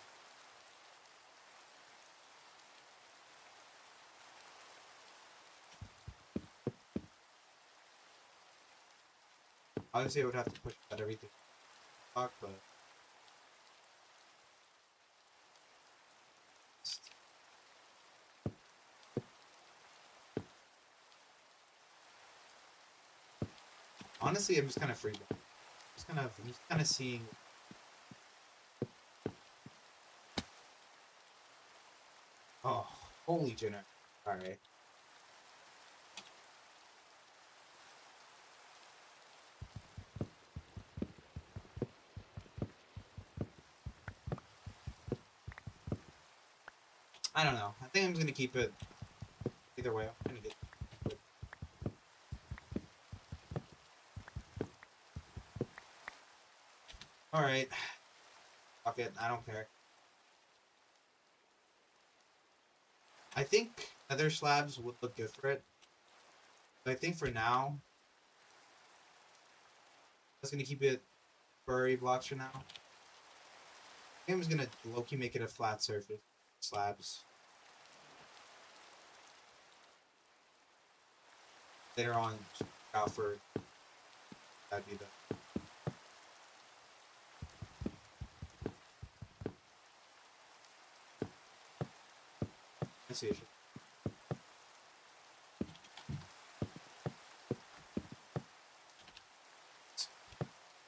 Obviously, I would have to push out everything block, but honestly, I'm just kind of free. I'm just kind of seeing. Oh, holy generic! All right. I don't know. I think I'm just gonna keep it. Either way, I'm gonna get. All right. Fuck it. I don't care. I think other slabs would look good for it. But I think for now, I'm just gonna keep it furry blocks for now. I think I'm just gonna low-key make it a flat surface. Slabs. Later on, out for that'd be the. Let's see.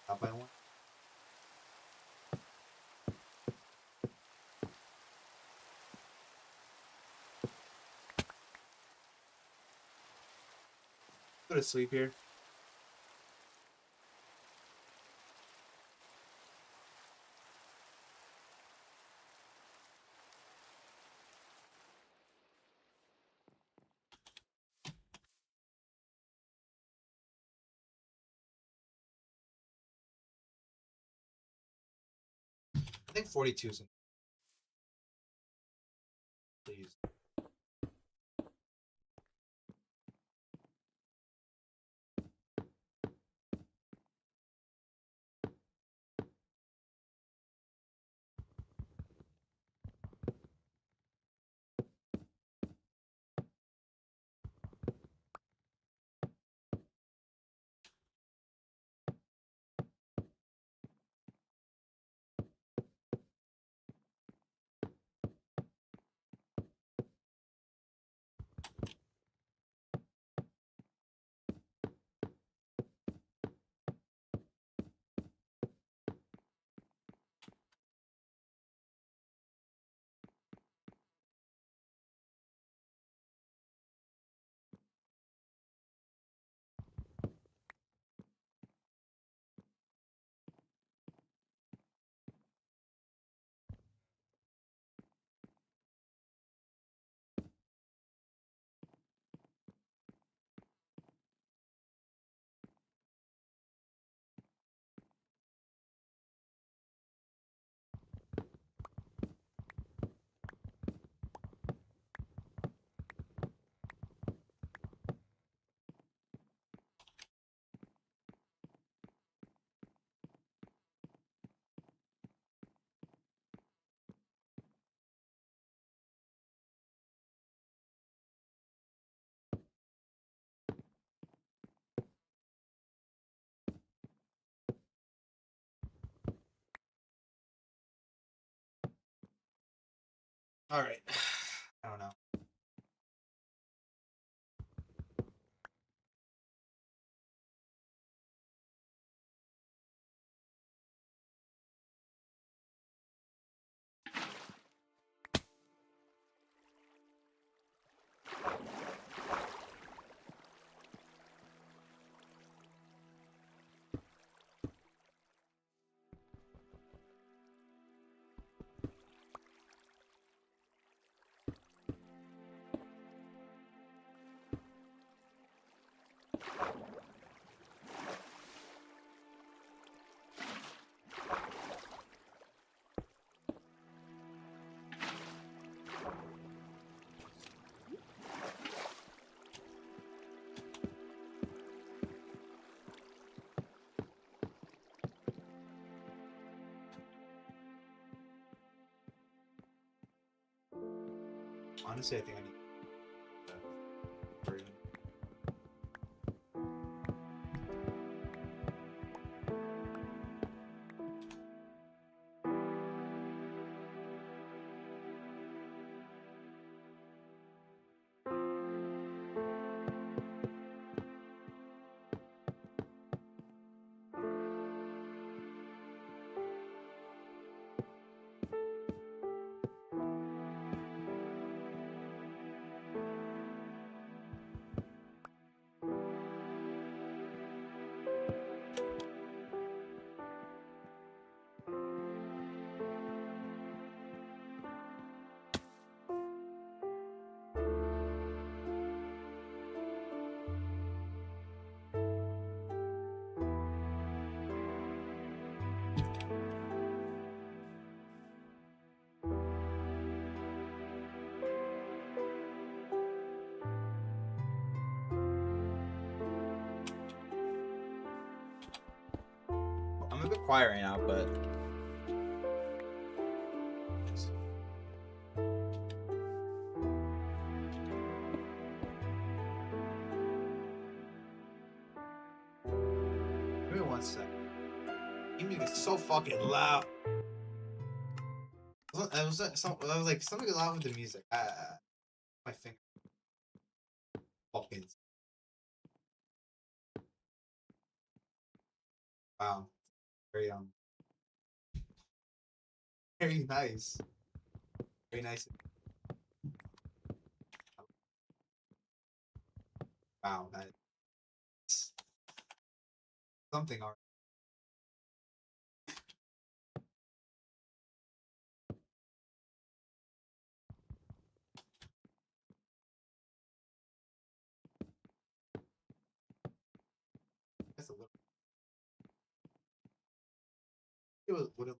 Out by one. Go to sleep here. I think 42 is. Please. All right. I don't know. Honestly, I think I need that version. I'm a bit quiet right now, but give me 1 second. Music is so fucking loud. I was like something loud with the music. My finger. Fucking. Wow. Very very nice. Very nice. Wow, that's something already. That's a little. It was would have.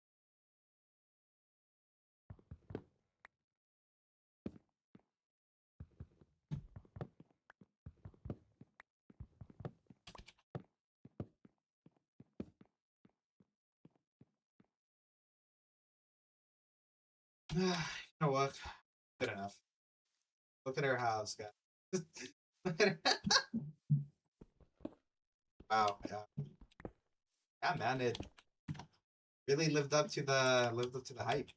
You know what? Good enough. Look at our house, guys. Look at her. Wow. Yeah. Yeah, man. It really lived up to the hype.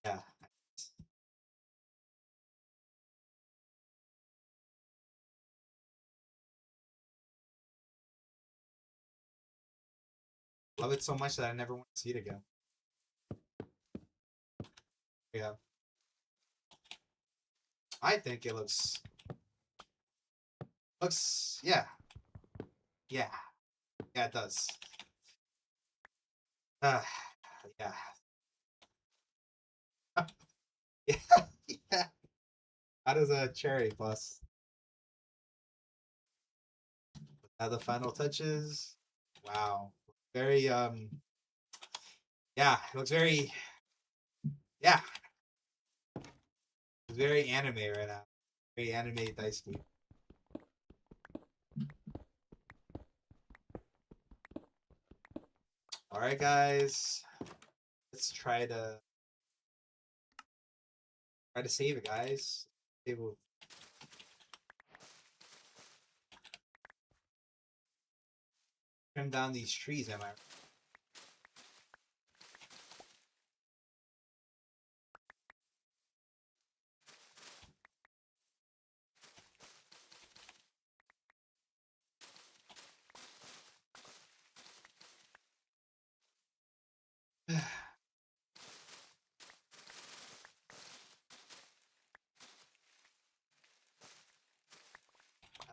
Yeah. Love it so much that I never want to see it again. Yeah. I think it looks yeah. Yeah. Yeah, it does. Uh, yeah. Yeah. Yeah. How does a cherry plus? The final touches. Wow. Very yeah, it looks very yeah, it's very anime right now. Very anime Daisuke. Alright guys. Let's try to save it, guys. It will trim down these trees, am I right?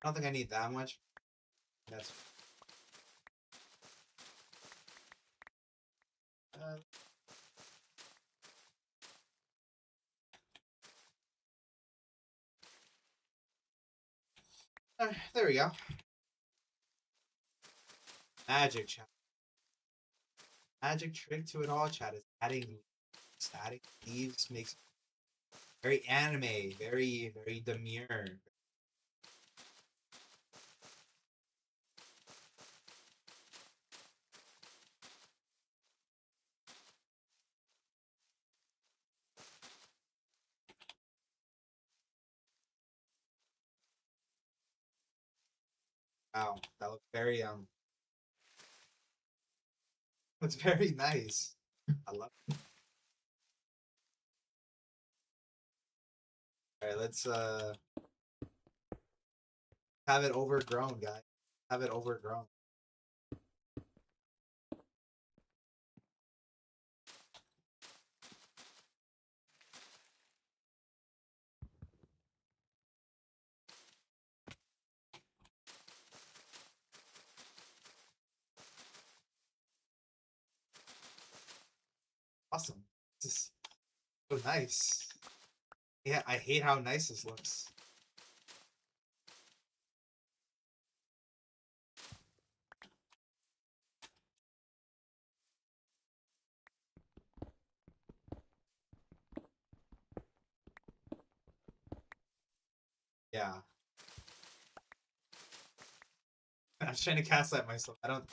don't think I need that much. That's there we go. Magic chat. Magic trick to it all, chat, is adding static leaves makes it very anime, very demure. Wow, that looks very it's very nice. I love it. Alright, let's have it overgrown, guys. Have it overgrown. Awesome. This is so nice. Yeah, I hate how nice this looks. Yeah. I'm trying to cast that myself. I don't.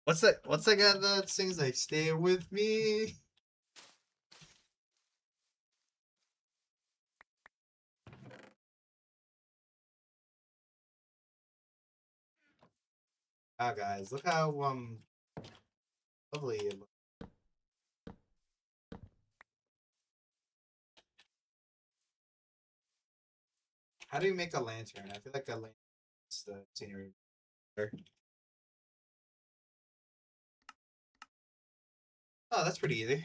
What's that? What's that guy that sings like "Stay with me"? Ah, guys, look how lovely it looks. How do you make a lantern? I feel like a lantern is the scenery. Oh, that's pretty easy.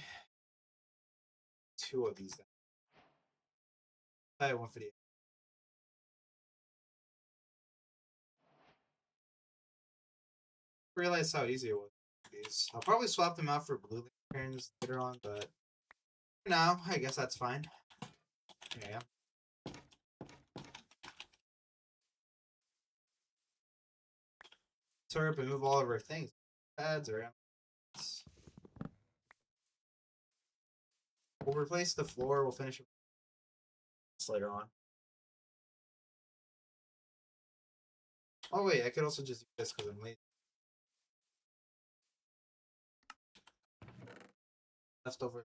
Two of these. I have one for the. Realize how easy it was. These. I'll probably swap them out for blue lanterns later on, but for now, I guess that's fine. Yeah. Sort of remove all of our things. Pads or we'll replace the floor. We'll finish it later on. Oh wait, I could also just do this because I'm late. Leftover.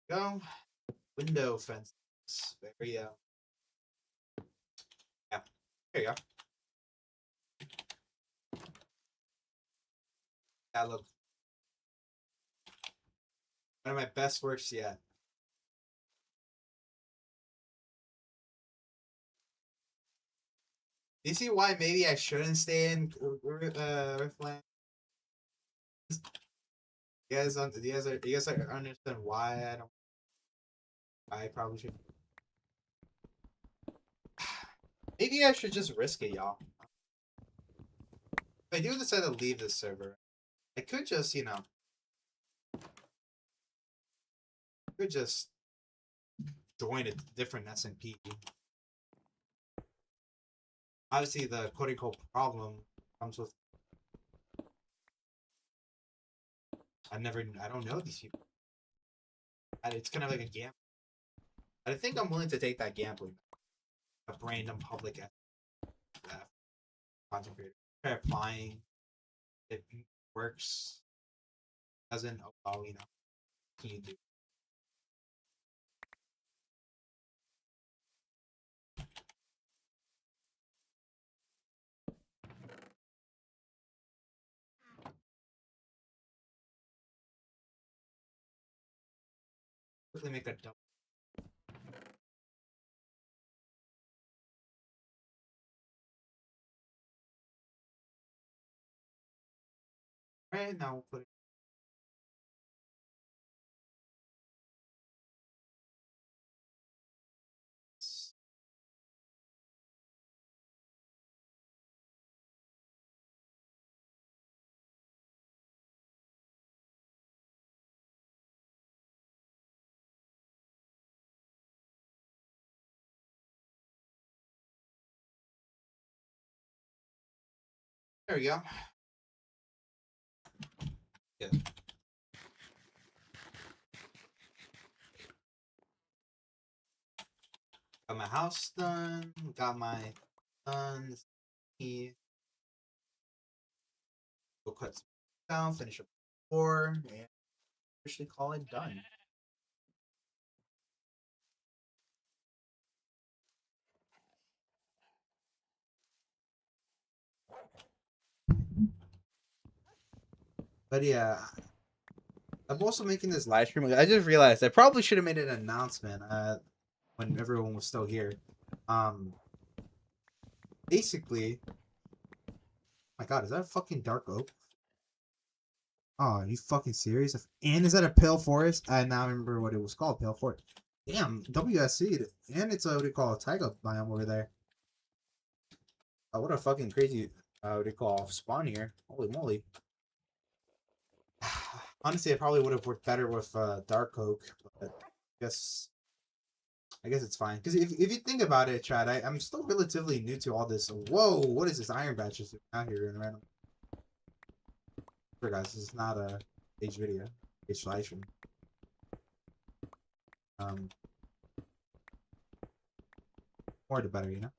Go. Window fences. Very yeah. There you go. That look one of my best works yet. You see why maybe I shouldn't stay in Earthland? You guys understand why I don't. I probably should. Maybe I should just risk it, y'all. If I do decide to leave this server, I could just, could just join a different SMP. Obviously, the quote-unquote problem comes with I don't know these people. It's kind of like a gamble. I think I'm willing to take that gambling. A random public content creator. Try applying. It works. Doesn't. Oh, well, can you do? quickly make a double. Right now, we'll put it. There we go. Yeah. Got my house done. Got my done. Go cut some down. Finish up the floor, and officially call it done. But yeah, I'm also making this live stream. I just realized I probably should have made an announcement when everyone was still here. Basically, my God, is that a fucking dark oak? Oh, are you fucking serious? And is that a pale forest? I now remember what it was called, pale forest. Damn, WSC, and it's a what do you call a taiga biome over there. Oh, what a fucking crazy what do you call spawn here? Holy moly! Honestly, I probably would have worked better with dark oak, but I guess it's fine. Because if you think about it, Chad, I'm still relatively new to all this. Whoa, what is this iron batch just out here in random? Sure, guys, this is not a page video, page live stream. More the better, you know.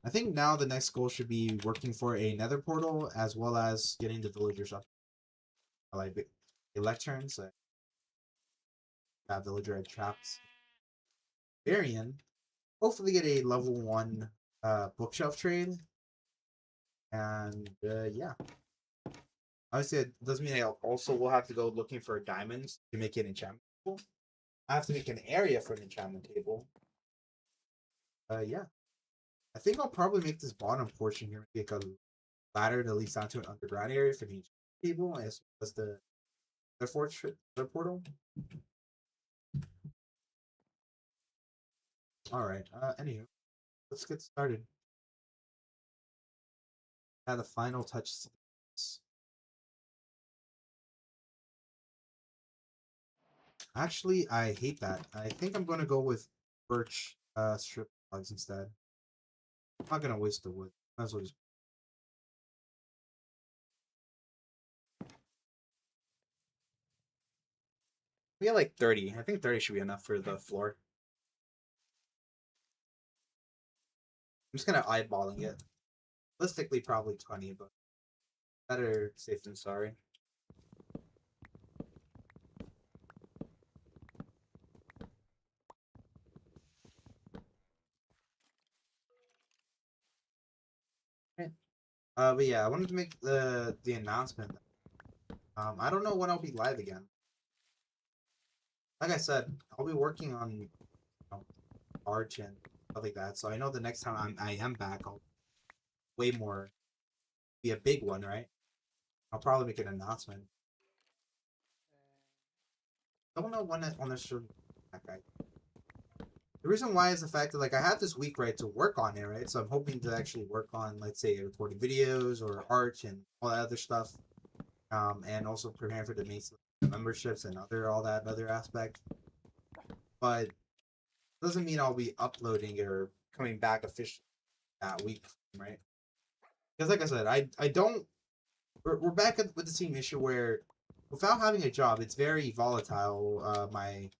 I think now the next goal should be working for a nether portal as well as getting the villagers up. I like electrons, that villager at traps. Varian, hopefully get a level 1 bookshelf trade. And yeah. Obviously, it doesn't mean I also will have to go looking for diamonds to make an enchantment table. I have to make an area for an enchantment table. Yeah. I think I'll probably make this bottom portion here make a ladder that leads down to an underground area for the enchantment table as well as the portal. Alright, anywho, let's get started. Add the final touches to this. Actually, I hate that. I think I'm gonna go with birch strip logs instead. I'm not gonna waste the wood. Might as well just. We got like 30. I think 30 should be enough for the floor. I'm just kind of eyeballing it. Realistically, probably 20, but better safe than sorry. But yeah, I wanted to make the announcement. I don't know when I'll be live again. Like I said, I'll be working on Arch and stuff like that. So I know the next time I am back, I'll way more be a big one, right? I'll probably make an announcement. I don't know when on the show that guy. The reason why is the fact that like I have this week right to work on it, right? So I'm hoping to actually work on, let's say, recording videos or art and all that other stuff, and also preparing for the memberships and all that other aspect. But doesn't mean I'll be uploading it or coming back officially that week, right? Because like I said, I don't. We're back with the same issue where without having a job, it's very volatile. My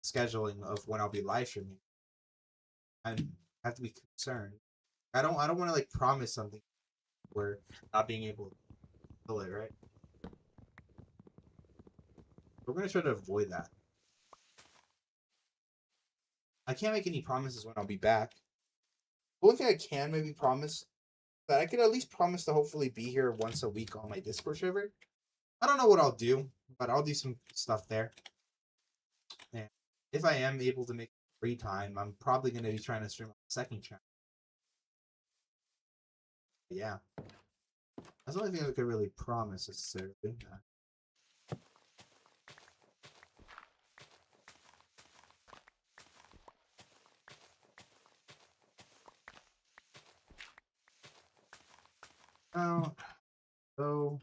scheduling of when I'll be live streaming. I have to be concerned. I don't want to like promise something where not being able to fill it, right? We're gonna try to avoid that. I can't make any promises when I'll be back. The only thing I can maybe promise that I could at least promise to hopefully be here once a week on my Discord server. I don't know what I'll do, but I'll do some stuff there. And if I am able to make free time, I'm probably gonna be trying to stream on the second channel. But yeah, that's the only thing I could really promise necessarily. Now, so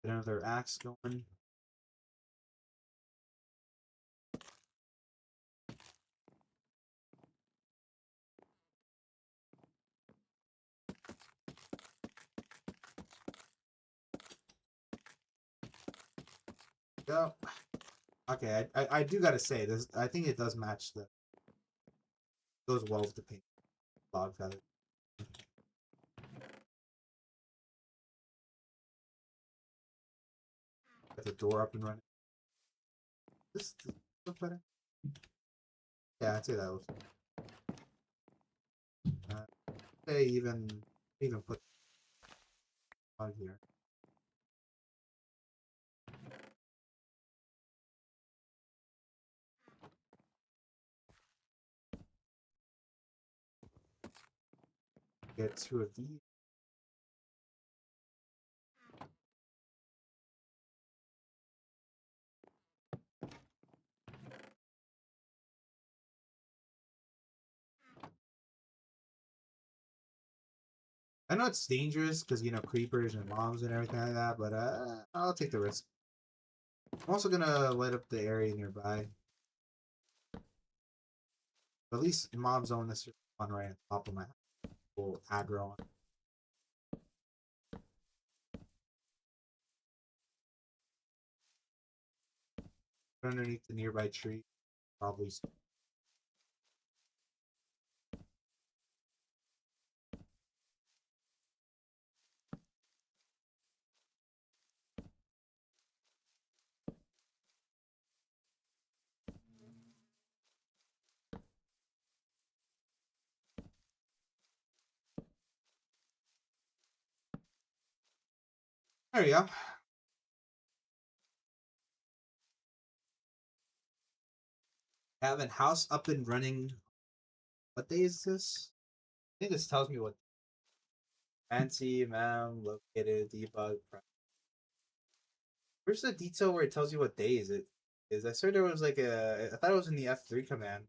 get another axe going. Go. Okay, I do gotta say this. I think it does match the goes well with the paint log feather. Get the door up and running. This look better. Yeah, I'd say that looks. They even put on here. Get two of these. I know it's dangerous because creepers and mobs and everything like that, but I'll take the risk. I'm also gonna light up the area nearby. At least mobs don't necessarily spawn right on top of my full aggro on. Underneath the nearby tree, probably. There you go. Have a house up and running. What day is this? I think this tells me what. Fancy, ma'am, located, debug. Where's the detail where it tells you what day is it? Is I swear there was like I thought it was in the F3 command.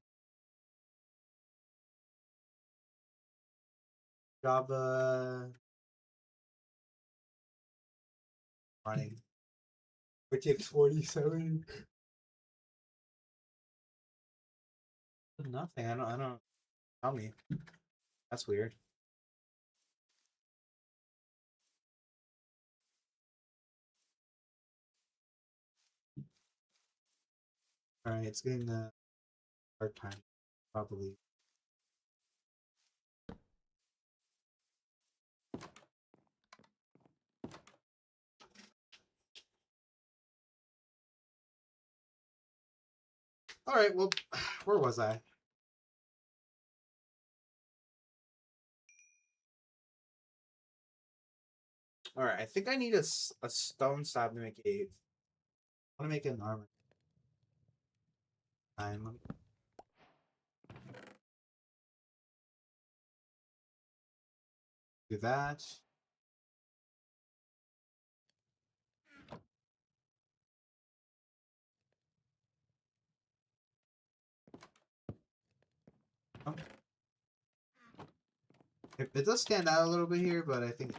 Java running. Vertex 47. Nothing. I don't tell me. That's weird. Alright, it's getting a hard time. Probably. Alright, well, where was I? Alright, I think I need a stone slab to make a. I want to make an armor. I'm do that. Oh. It does stand out a little bit here, but I think.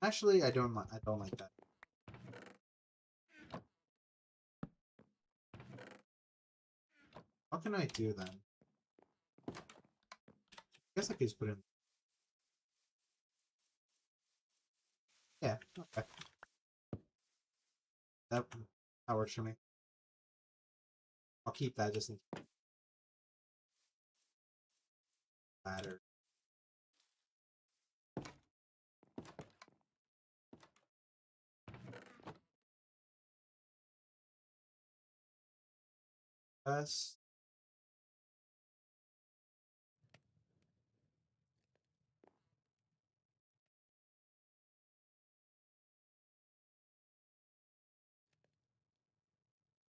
Actually, I don't like that. What can I do then? I guess I could just put in. Yeah, okay. That works for me. I'll keep that just in. ladder. Yes.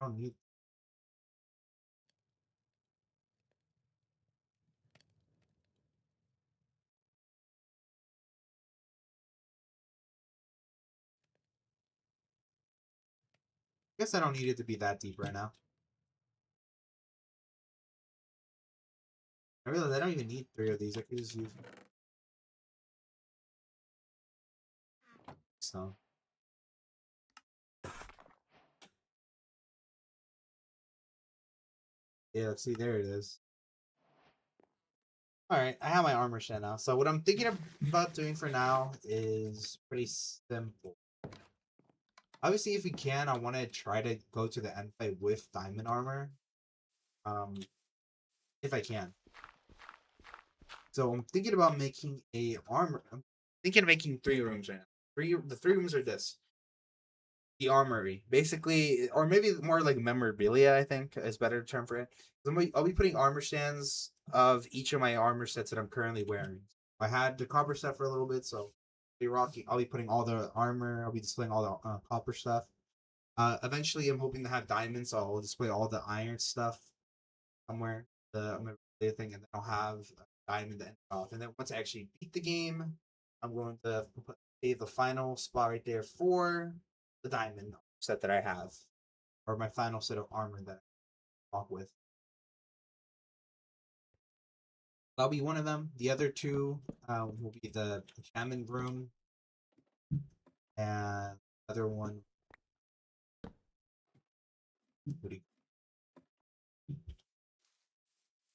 I don't need. Guess I don't need it to be that deep right now. I realize I don't even need 3 of these. I could just use stone. Yeah, let's see. There it is. Alright, I have my armor set now. So what I'm thinking about doing for now is pretty simple. Obviously, if we can, I want to try to go to the end fight with diamond armor. If I can. So I'm thinking about making a armor. I'm thinking of making 3 rooms right now. The 3 rooms are this. The armory, basically, or maybe more like memorabilia, I think is a better term for it. I'll be putting armor stands of each of my armor sets that I'm currently wearing. I had the copper set for a little bit, so I'll be putting all the armor. I'll be displaying all the copper stuff. Eventually, I'm hoping to have diamonds, so I'll display all the iron stuff somewhere. The memorabilia thing, and then I'll have a diamond to end off. And then once I actually beat the game, I'm going to put the final spot right there for the diamond set that I have, or my final set of armor that I walk with. That'll be one of them. The other 2 will be the enchantment room, and the other one.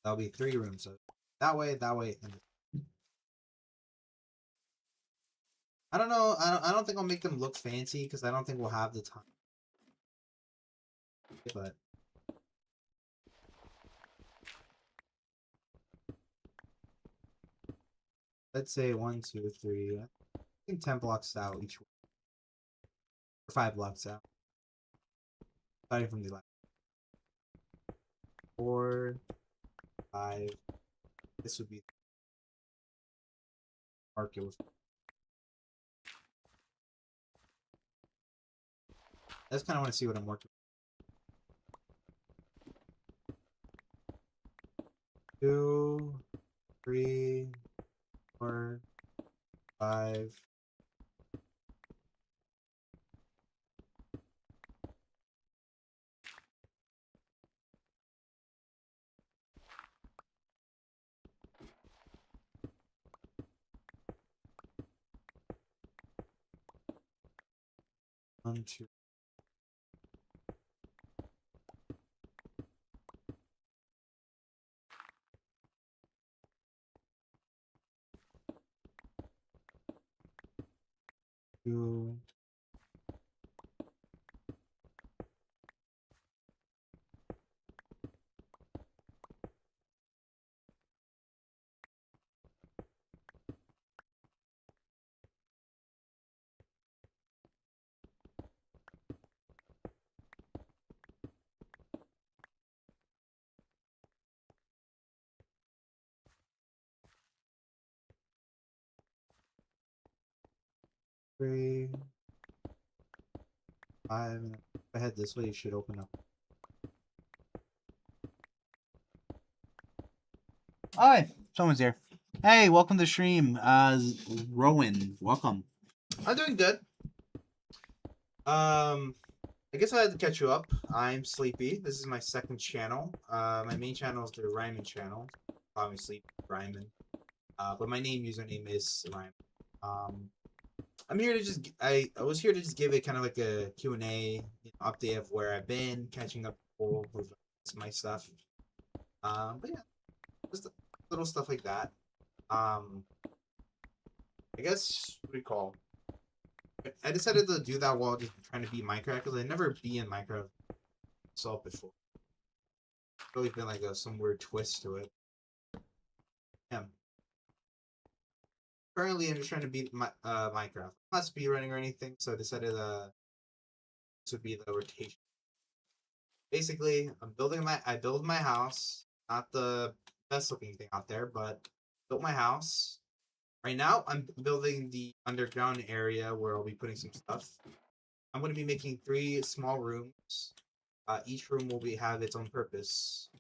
That'll be 3 rooms. So that way, and I don't know. I don't think I'll make them look fancy because I don't think we'll have the time. But let's say 1, 2, 3. I think 10 blocks out each way. Or 5 blocks out. Starting from the left. 4, 5. This would be mark it with. I just kind of want to see what I'm working with. 2, 3, 4, 5. One, 2. 2. 3, 5. If I head this way, it should open up. Hi, someone's here. Hey, welcome to the stream. Rowan, welcome. I'm doing good. I guess I had to catch you up. I'm Sleepy. This is my second channel. My main channel is the Ryman channel. Obviously, Ryman. But my username is Ryman. I'm here to just I was here to just give it kind of like a Q&A update of where I've been, catching up with my stuff. But yeah, just little stuff like that. I guess what do you call? I decided to do that while just trying to beat Minecraft because I never beat in Minecraft myself before. It's always been like some weird twist to it. Yeah. currently I'm just trying to beat my Minecraft. I'm not speedrunning or anything, so I decided this would be the rotation. Basically, I build my house. Not the best looking thing out there, but built my house. Right now, I'm building the underground area where I'll be putting some stuff. I'm going to be making 3 small rooms. Each room will have its own purpose.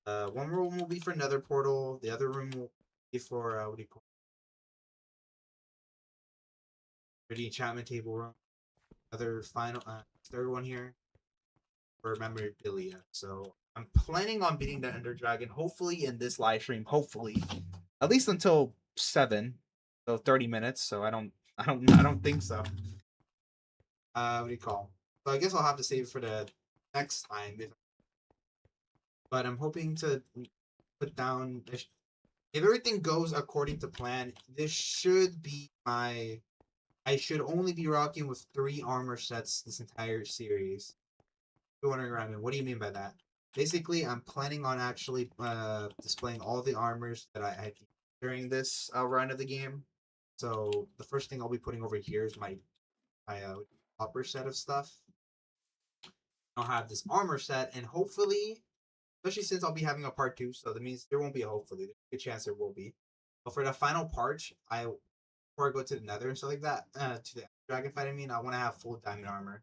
One room will be for Nether portal. The other room will be for what do you call it? For the enchantment table room. Other final third one here for memorabilia. So I'm planning on beating the Ender Dragon. Hopefully in this live stream. Hopefully, at least until 7, so 30 minutes. So I don't think so. What do you call? So I guess I'll have to save it for the next time. But I'm hoping to put down. If everything goes according to plan, this should be my. I should only be rocking with 3 armor sets this entire series. You're wondering, Ryan, what do you mean by that? Basically, I'm planning on actually displaying all the armors that I had during this run of the game. So the first thing I'll be putting over here is my upper set of stuff. I'll have this armor set, and hopefully, especially since I'll be having a part 2, so that means there won't be a hopefully. There's a good chance there will be. But for the final part, before I go to the Nether and stuff like that, to the dragon fight, I want to have full diamond armor.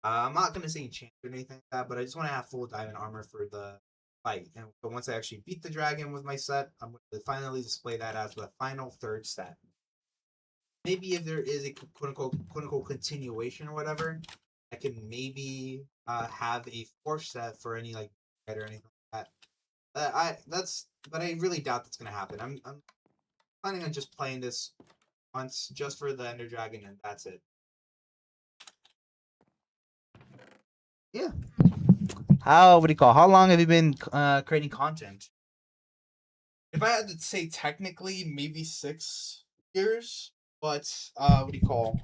I'm not gonna say enchant or anything like that, but I just want to have full diamond armor for the fight. And so once I actually beat the dragon with my set, I'm going to finally display that as the final 3rd set. Maybe if there is a quote unquote continuation or whatever, I can maybe have a 4th set for any like or anything like that. But I really doubt that's gonna happen. I'm planning on just playing this once just for the Ender Dragon, and that's it. Yeah. What do you call? How long have you been creating content? If I had to say, technically, maybe 6 years. But what do you call?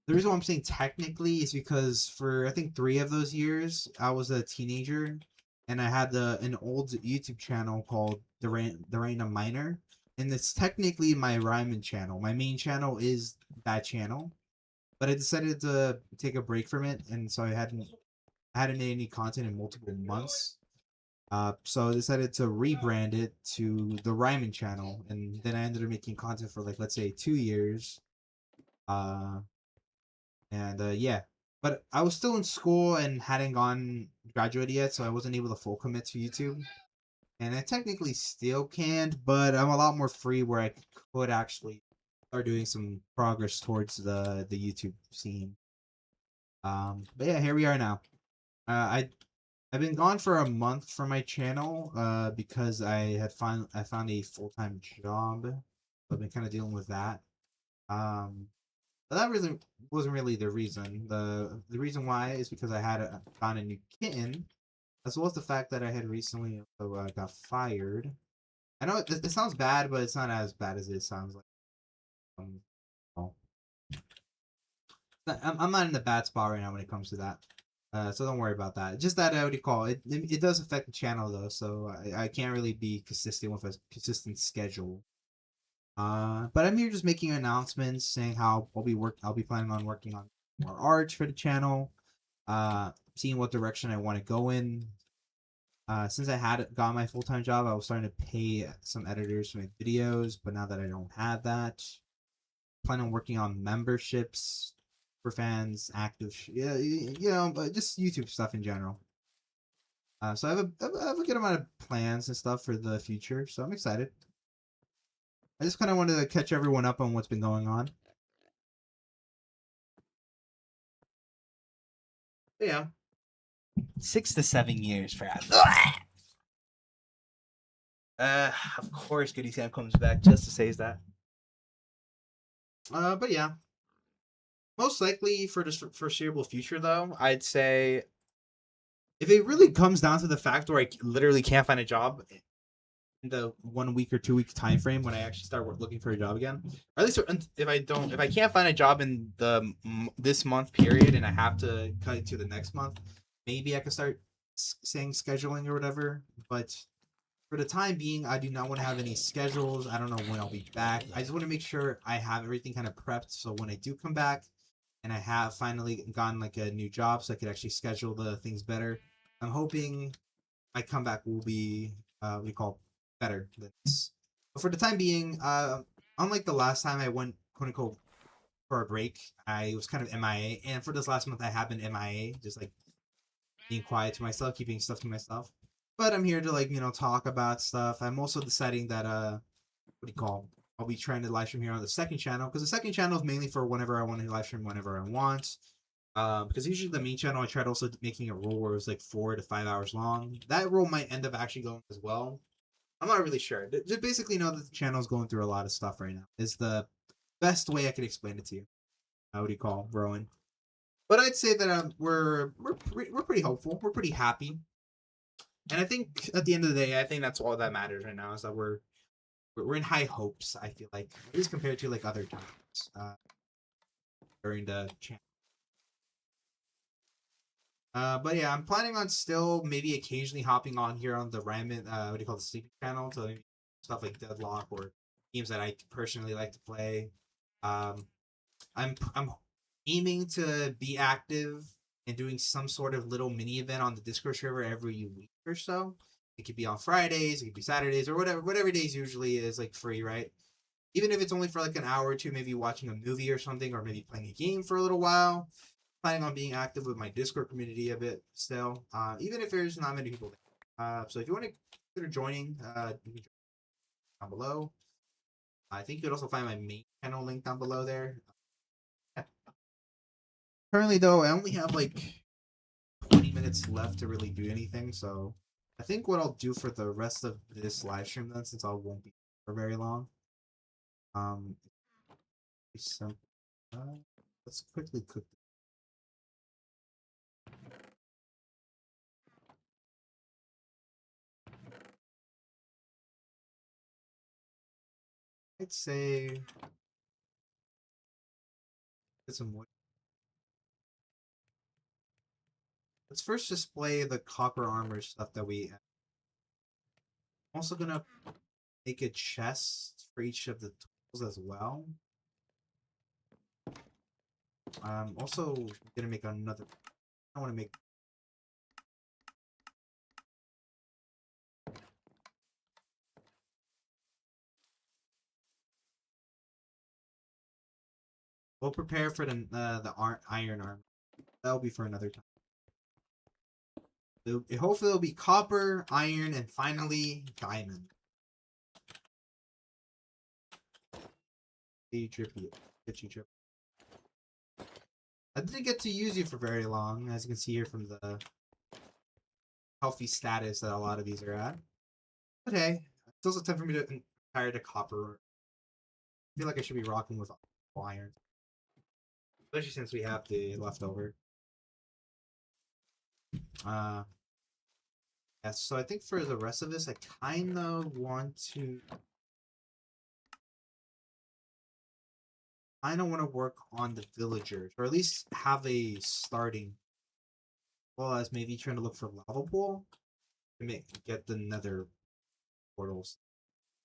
The reason why I'm saying technically is because for I think 3 of those years I was a teenager, and I had an old YouTube channel called the Random Miner, and it's technically my Ryman channel. My main channel is that channel, but I decided to take a break from it, and so I hadn't made any content in multiple months. So I decided to rebrand it to the Ryman channel, and then I ended up making content for like let's say 2 years. Yeah, but I was still in school and hadn't graduated yet, so I wasn't able to full commit to YouTube. And I technically still can't, but I'm a lot more free where I could actually start doing some progress towards the YouTube scene. But yeah, here we are now. I've been gone for a month from my channel because I found a full-time job. I've been kind of dealing with that. But that really wasn't really the reason. The reason why is because I had found a new kitten, as well as the fact that I had recently got fired. I know it sounds bad, but it's not as bad as it sounds like. Well, I'm not in a bad spot right now when it comes to that. So don't worry about that. Just that what do you call it? It does affect the channel though, so I can't really be consistent with a consistent schedule. But I'm here just making announcements saying how I'll be planning on working on more art for the channel. Seeing what direction I want to go in. Since I had got my full-time job, I was starting to pay some editors to make videos, but now that I don't have that, I plan on working on memberships for fans, active, but just YouTube stuff in general. So I have a good amount of plans and stuff for the future, so I'm excited. I just kind of wanted to catch everyone up on what's been going on. But yeah. 6 to 7 years for of course Goody Sam comes back just to say that. But yeah. Most likely for the foreseeable future though, I'd say if it really comes down to the fact where I literally can't find a job in the 1 week or 2 week time frame when I actually start looking for a job again, or at least if I can't find a job in this month period and I have to cut it to the next month, maybe I can start saying scheduling or whatever. But For the time being, I do not want to have any schedules. I don't know when I'll be back. I just want to make sure I have everything kind of prepped, so when I do come back and I have finally gotten like a new job, so I could actually schedule the things better. I'm hoping my comeback will be we call better than this. But for the time being, unlike the last time I went quote unquote for a break, I was kind of MIA, and for this last month I have been MIA, just like being quiet to myself, keeping stuff to myself. But I'm here to like talk about stuff. I'm also deciding that what do you call? I'll be trying to live stream here on the second channel because the second channel is mainly for whenever I want to live stream whenever I want. Because usually the main channel I tried also making a rule where it was like 4 to 5 hours long. That rule might end up actually going as well. I'm not really sure. Just basically know that the channel is going through a lot of stuff right now. Is the best way I could explain it to you. What do you call Rowan? But I'd say that we're pretty hopeful. We're pretty happy, and I think at the end of the day, I think that's all that matters right now is that we're in high hopes. I feel like at least compared to like other times during the channel. But yeah, I'm planning on still maybe occasionally hopping on here on the Ramen, what do you call the sleeping channel, so maybe stuff like Deadlock or games that I personally like to play. Um, I'm aiming to be active and doing some sort of little mini event on the Discord server every week or so. It could be on Fridays, it could be Saturdays, or whatever days usually is like free, right? Even if it's only for like an hour or two, maybe watching a movie or something, or maybe playing a game for a little while. Planning on being active with my Discord community a bit still, even if there's not many people there. So if you want to consider joining, you can join down below. I think you could also find my main channel link down below there. Currently, though, I only have like 20 minutes left to really do anything, so I think what I'll do for the rest of this live stream then, since I won't be for very long, um, some, let's quickly cook. I'd say get some wood. Let's first display the copper armor stuff that we. I'm also gonna make a chest for each of the tools as well. Also gonna make another. I want to make. We'll prepare for the iron armor. That'll be for another time. Hopefully it'll be copper, iron, and finally diamond. Hey, Trippy. Get you, Trip. I didn't get to use you for very long, as you can see here from the healthy status that a lot of these are at. But hey, it's also time for me to retire to copper. I feel like I should be rocking with iron. Especially since we have the leftover. Yes, so I think for the rest of this, I kind of want to work on the villagers, or at least have a starting. Well, as maybe trying to look for lava pool to get the nether portals,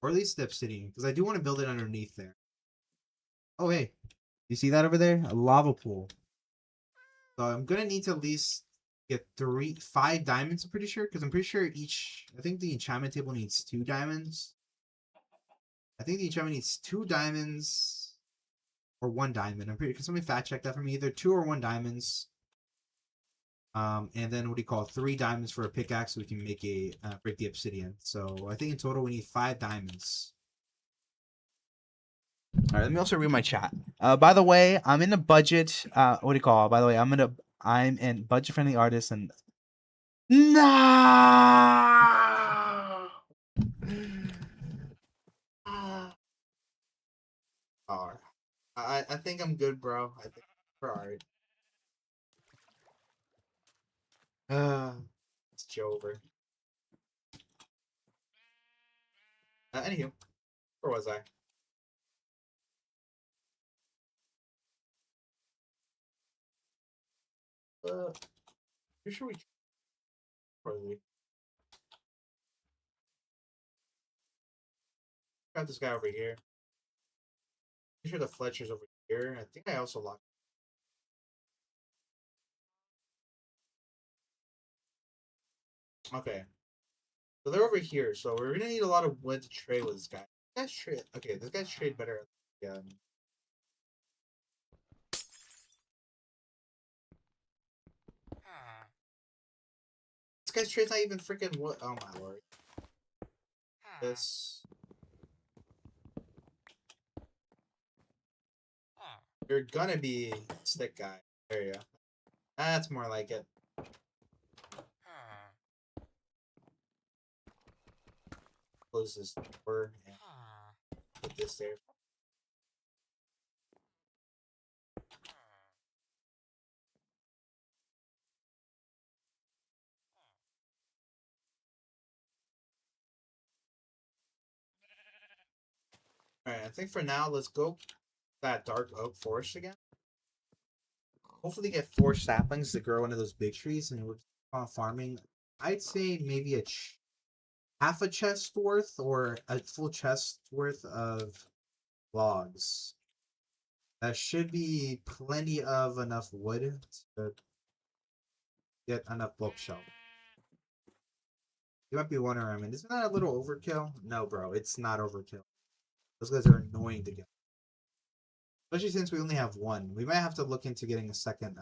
or at least the obsidian, because I do want to build it underneath there. Oh hey, you see that over there? A lava pool. So I'm gonna need to at least get 5 diamonds. I'm pretty sure, because I'm pretty sure each. I think the enchantment table needs 2 diamonds. I think the enchantment needs 2 diamonds or 1 diamond. I'm pretty. Can somebody fact check that for me? Either 2 or 1 diamonds. And then what do you call 3 diamonds for a pickaxe so we can make a break the obsidian. So I think in total we need 5 diamonds. All right, let me also read my chat. By the way, I'm in a budget. What do you call? By the way, I'm in budget friendly artist and no. Alright. I think I'm good, bro. I think we're alright. It's Joe over. Anywho, where was I? Pretty sure we. Got this guy over here. Pretty sure the Fletcher's over here. I think I also locked. Okay. So they're over here. So we're gonna need a lot of wood to trade with this guy. This guy's trade. Okay, this guy's trade better. Yeah. This guy's trade's not even freaking wood. Oh my lord. This. You're gonna be stick guy. There you go. That's more like it. Close this door and put this there. Alright, I think for now, let's go that dark oak forest again. Hopefully get 4 saplings to grow into those big trees, and we're on farming. I'd say maybe half a chest worth or a full chest worth of logs. That should be plenty of enough wood to get enough bookshelf. You might be wondering, I mean, isn't that a little overkill? No, bro, it's not overkill. Those guys are annoying to get. Especially since we only have one. We might have to look into getting a second,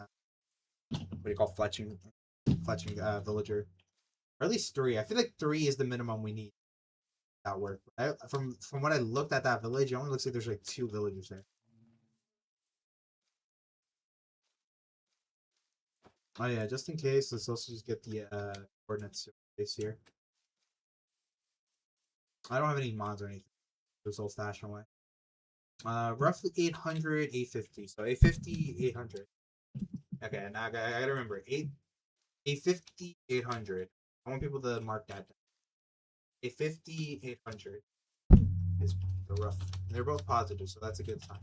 what do you call fletching villager. Or at least 3. I feel like 3 is the minimum we need. That work. From what I looked at that village, it only looks like there's like 2 villagers there. Oh yeah, just in case, let's also just get the coordinates base here. I don't have any mods or anything. This old fashioned way. Roughly 800, 850. So 850, 800. Okay, now I gotta remember 850, 800. I want people to mark that down. 850, 800 is the rough. They're both positive, so that's a good sign.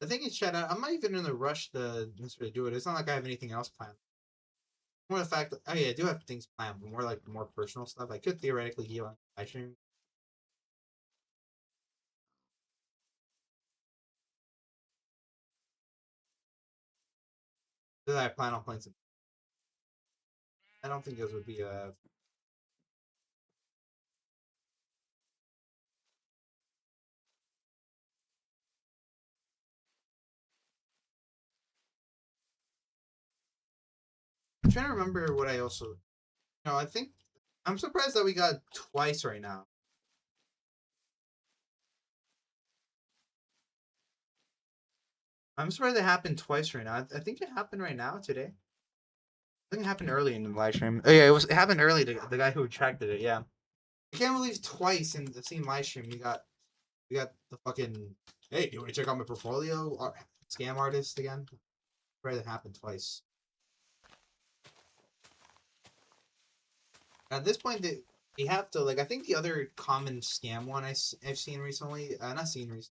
The thing is, Chad, I'm not even in a rush to necessarily do it. It's not like I have anything else planned. More the fact that, oh yeah, I do have things planned, but more like more personal stuff. I could theoretically heal on my stream. That I plan on playing some. I don't think those would be I'm trying to remember what I also. No, I think I'm surprised that we got twice right now. I'm surprised it happened twice right now. I think it happened right now today. I think it happened early in the live stream. Oh yeah, it happened early. The guy who retracted it. Yeah, I can't believe twice in the same live stream we got the fucking. Hey, do you want to check out my portfolio? Scam artist again. Surprised it happened twice. At this point, they have to like. I think the other common scam one I've seen recently, not seen recently,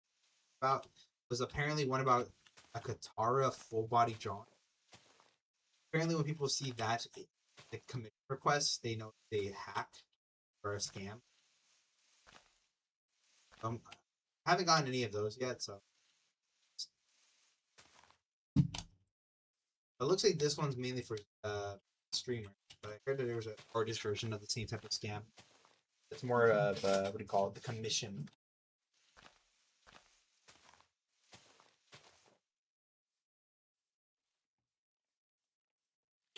about was apparently one about a Katara full body John. Apparently, when people see that the commit requests, they know they hacked or a scam. I haven't gotten any of those yet, so it looks like this one's mainly for streamers. But I heard that there was an artist version of the same type of scam. It's more of what do you call it? The commission.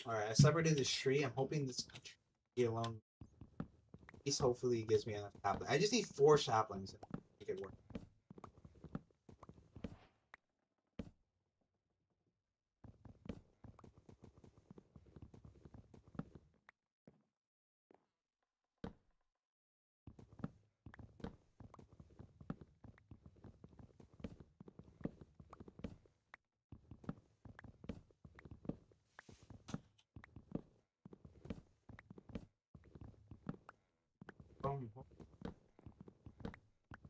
Alright, I separated this tree. I'm hoping this tree alone at least hopefully gives me enough saplings. I just need 4 saplings to make it work.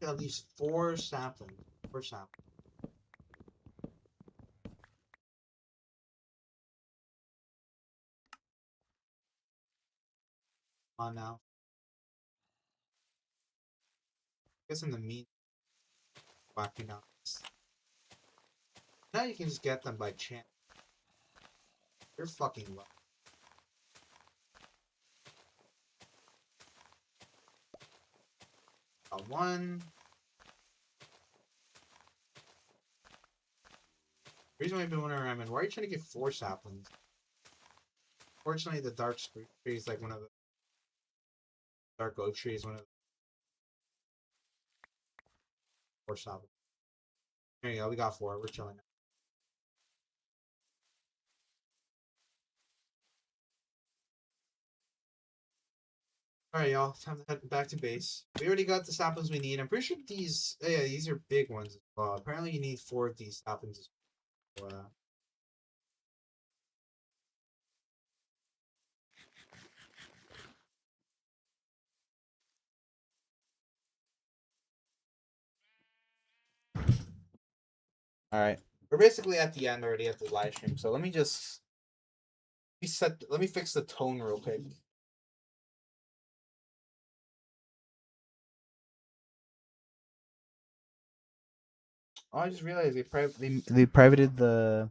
At least 4 saplings. 4 saplings. on now. I guess in the mean whacking out. Now you can just get them by chance. You're fucking lucky. Got one. The reason why I've been wondering, I mean, why are you trying to get 4 saplings? Fortunately, the dark spruce tree is like one of the dark oak trees, one of the 4 saplings. There you go, we got 4. We're chilling now. Alright, y'all. Time to head back to base. We already got the saplings we need. I'm pretty sure these... Oh, yeah, these are big ones as well. Apparently, you need 4 of these saplings as well. Alright. We're basically at the end already of the live stream, so let me just... Let me fix the tone real quick. Oh, I just realized they privated the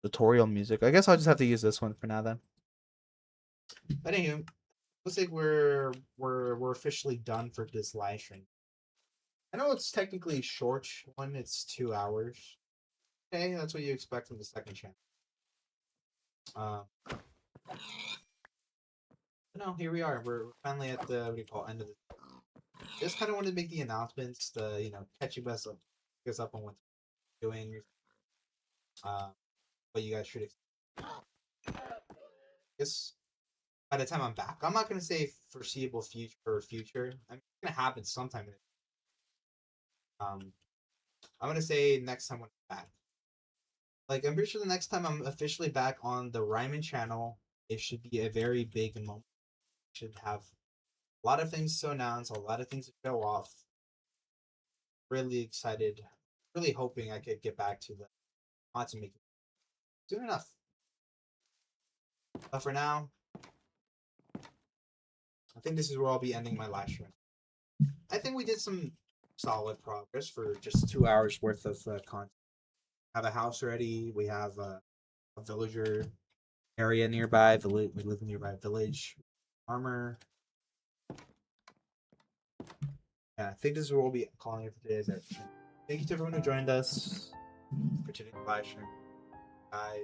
tutorial music. I guess I'll just have to use this one for now then. But anywho, looks like we're officially done for this live stream. I know it's technically a short one, it's 2 hours. Okay, that's what you expect from the second channel. No, here we are. We're finally at the end of the. Just kind of wanted to make the announcements to catch you guys up on what we're doing. What you guys should expect. Guess by the time I'm back, I'm not gonna say foreseeable future or future. I mean, it's gonna happen sometime. I'm gonna say next time when I'm back. Like, I'm pretty sure the next time I'm officially back on the Ryman channel, it should be a very big moment. Should have a lot of things to announce, a lot of things to show off. Really excited, really hoping I could get back to the content making soon enough. But for now, I think this is where I'll be ending my live stream. I think we did some solid progress for just 2 hours worth of content. Have a house ready. We have a villager area nearby. We live in nearby village. Armor. Yeah, I think this is where we'll be calling it for today's episode. Thank you to everyone who joined us for today's live stream, guys.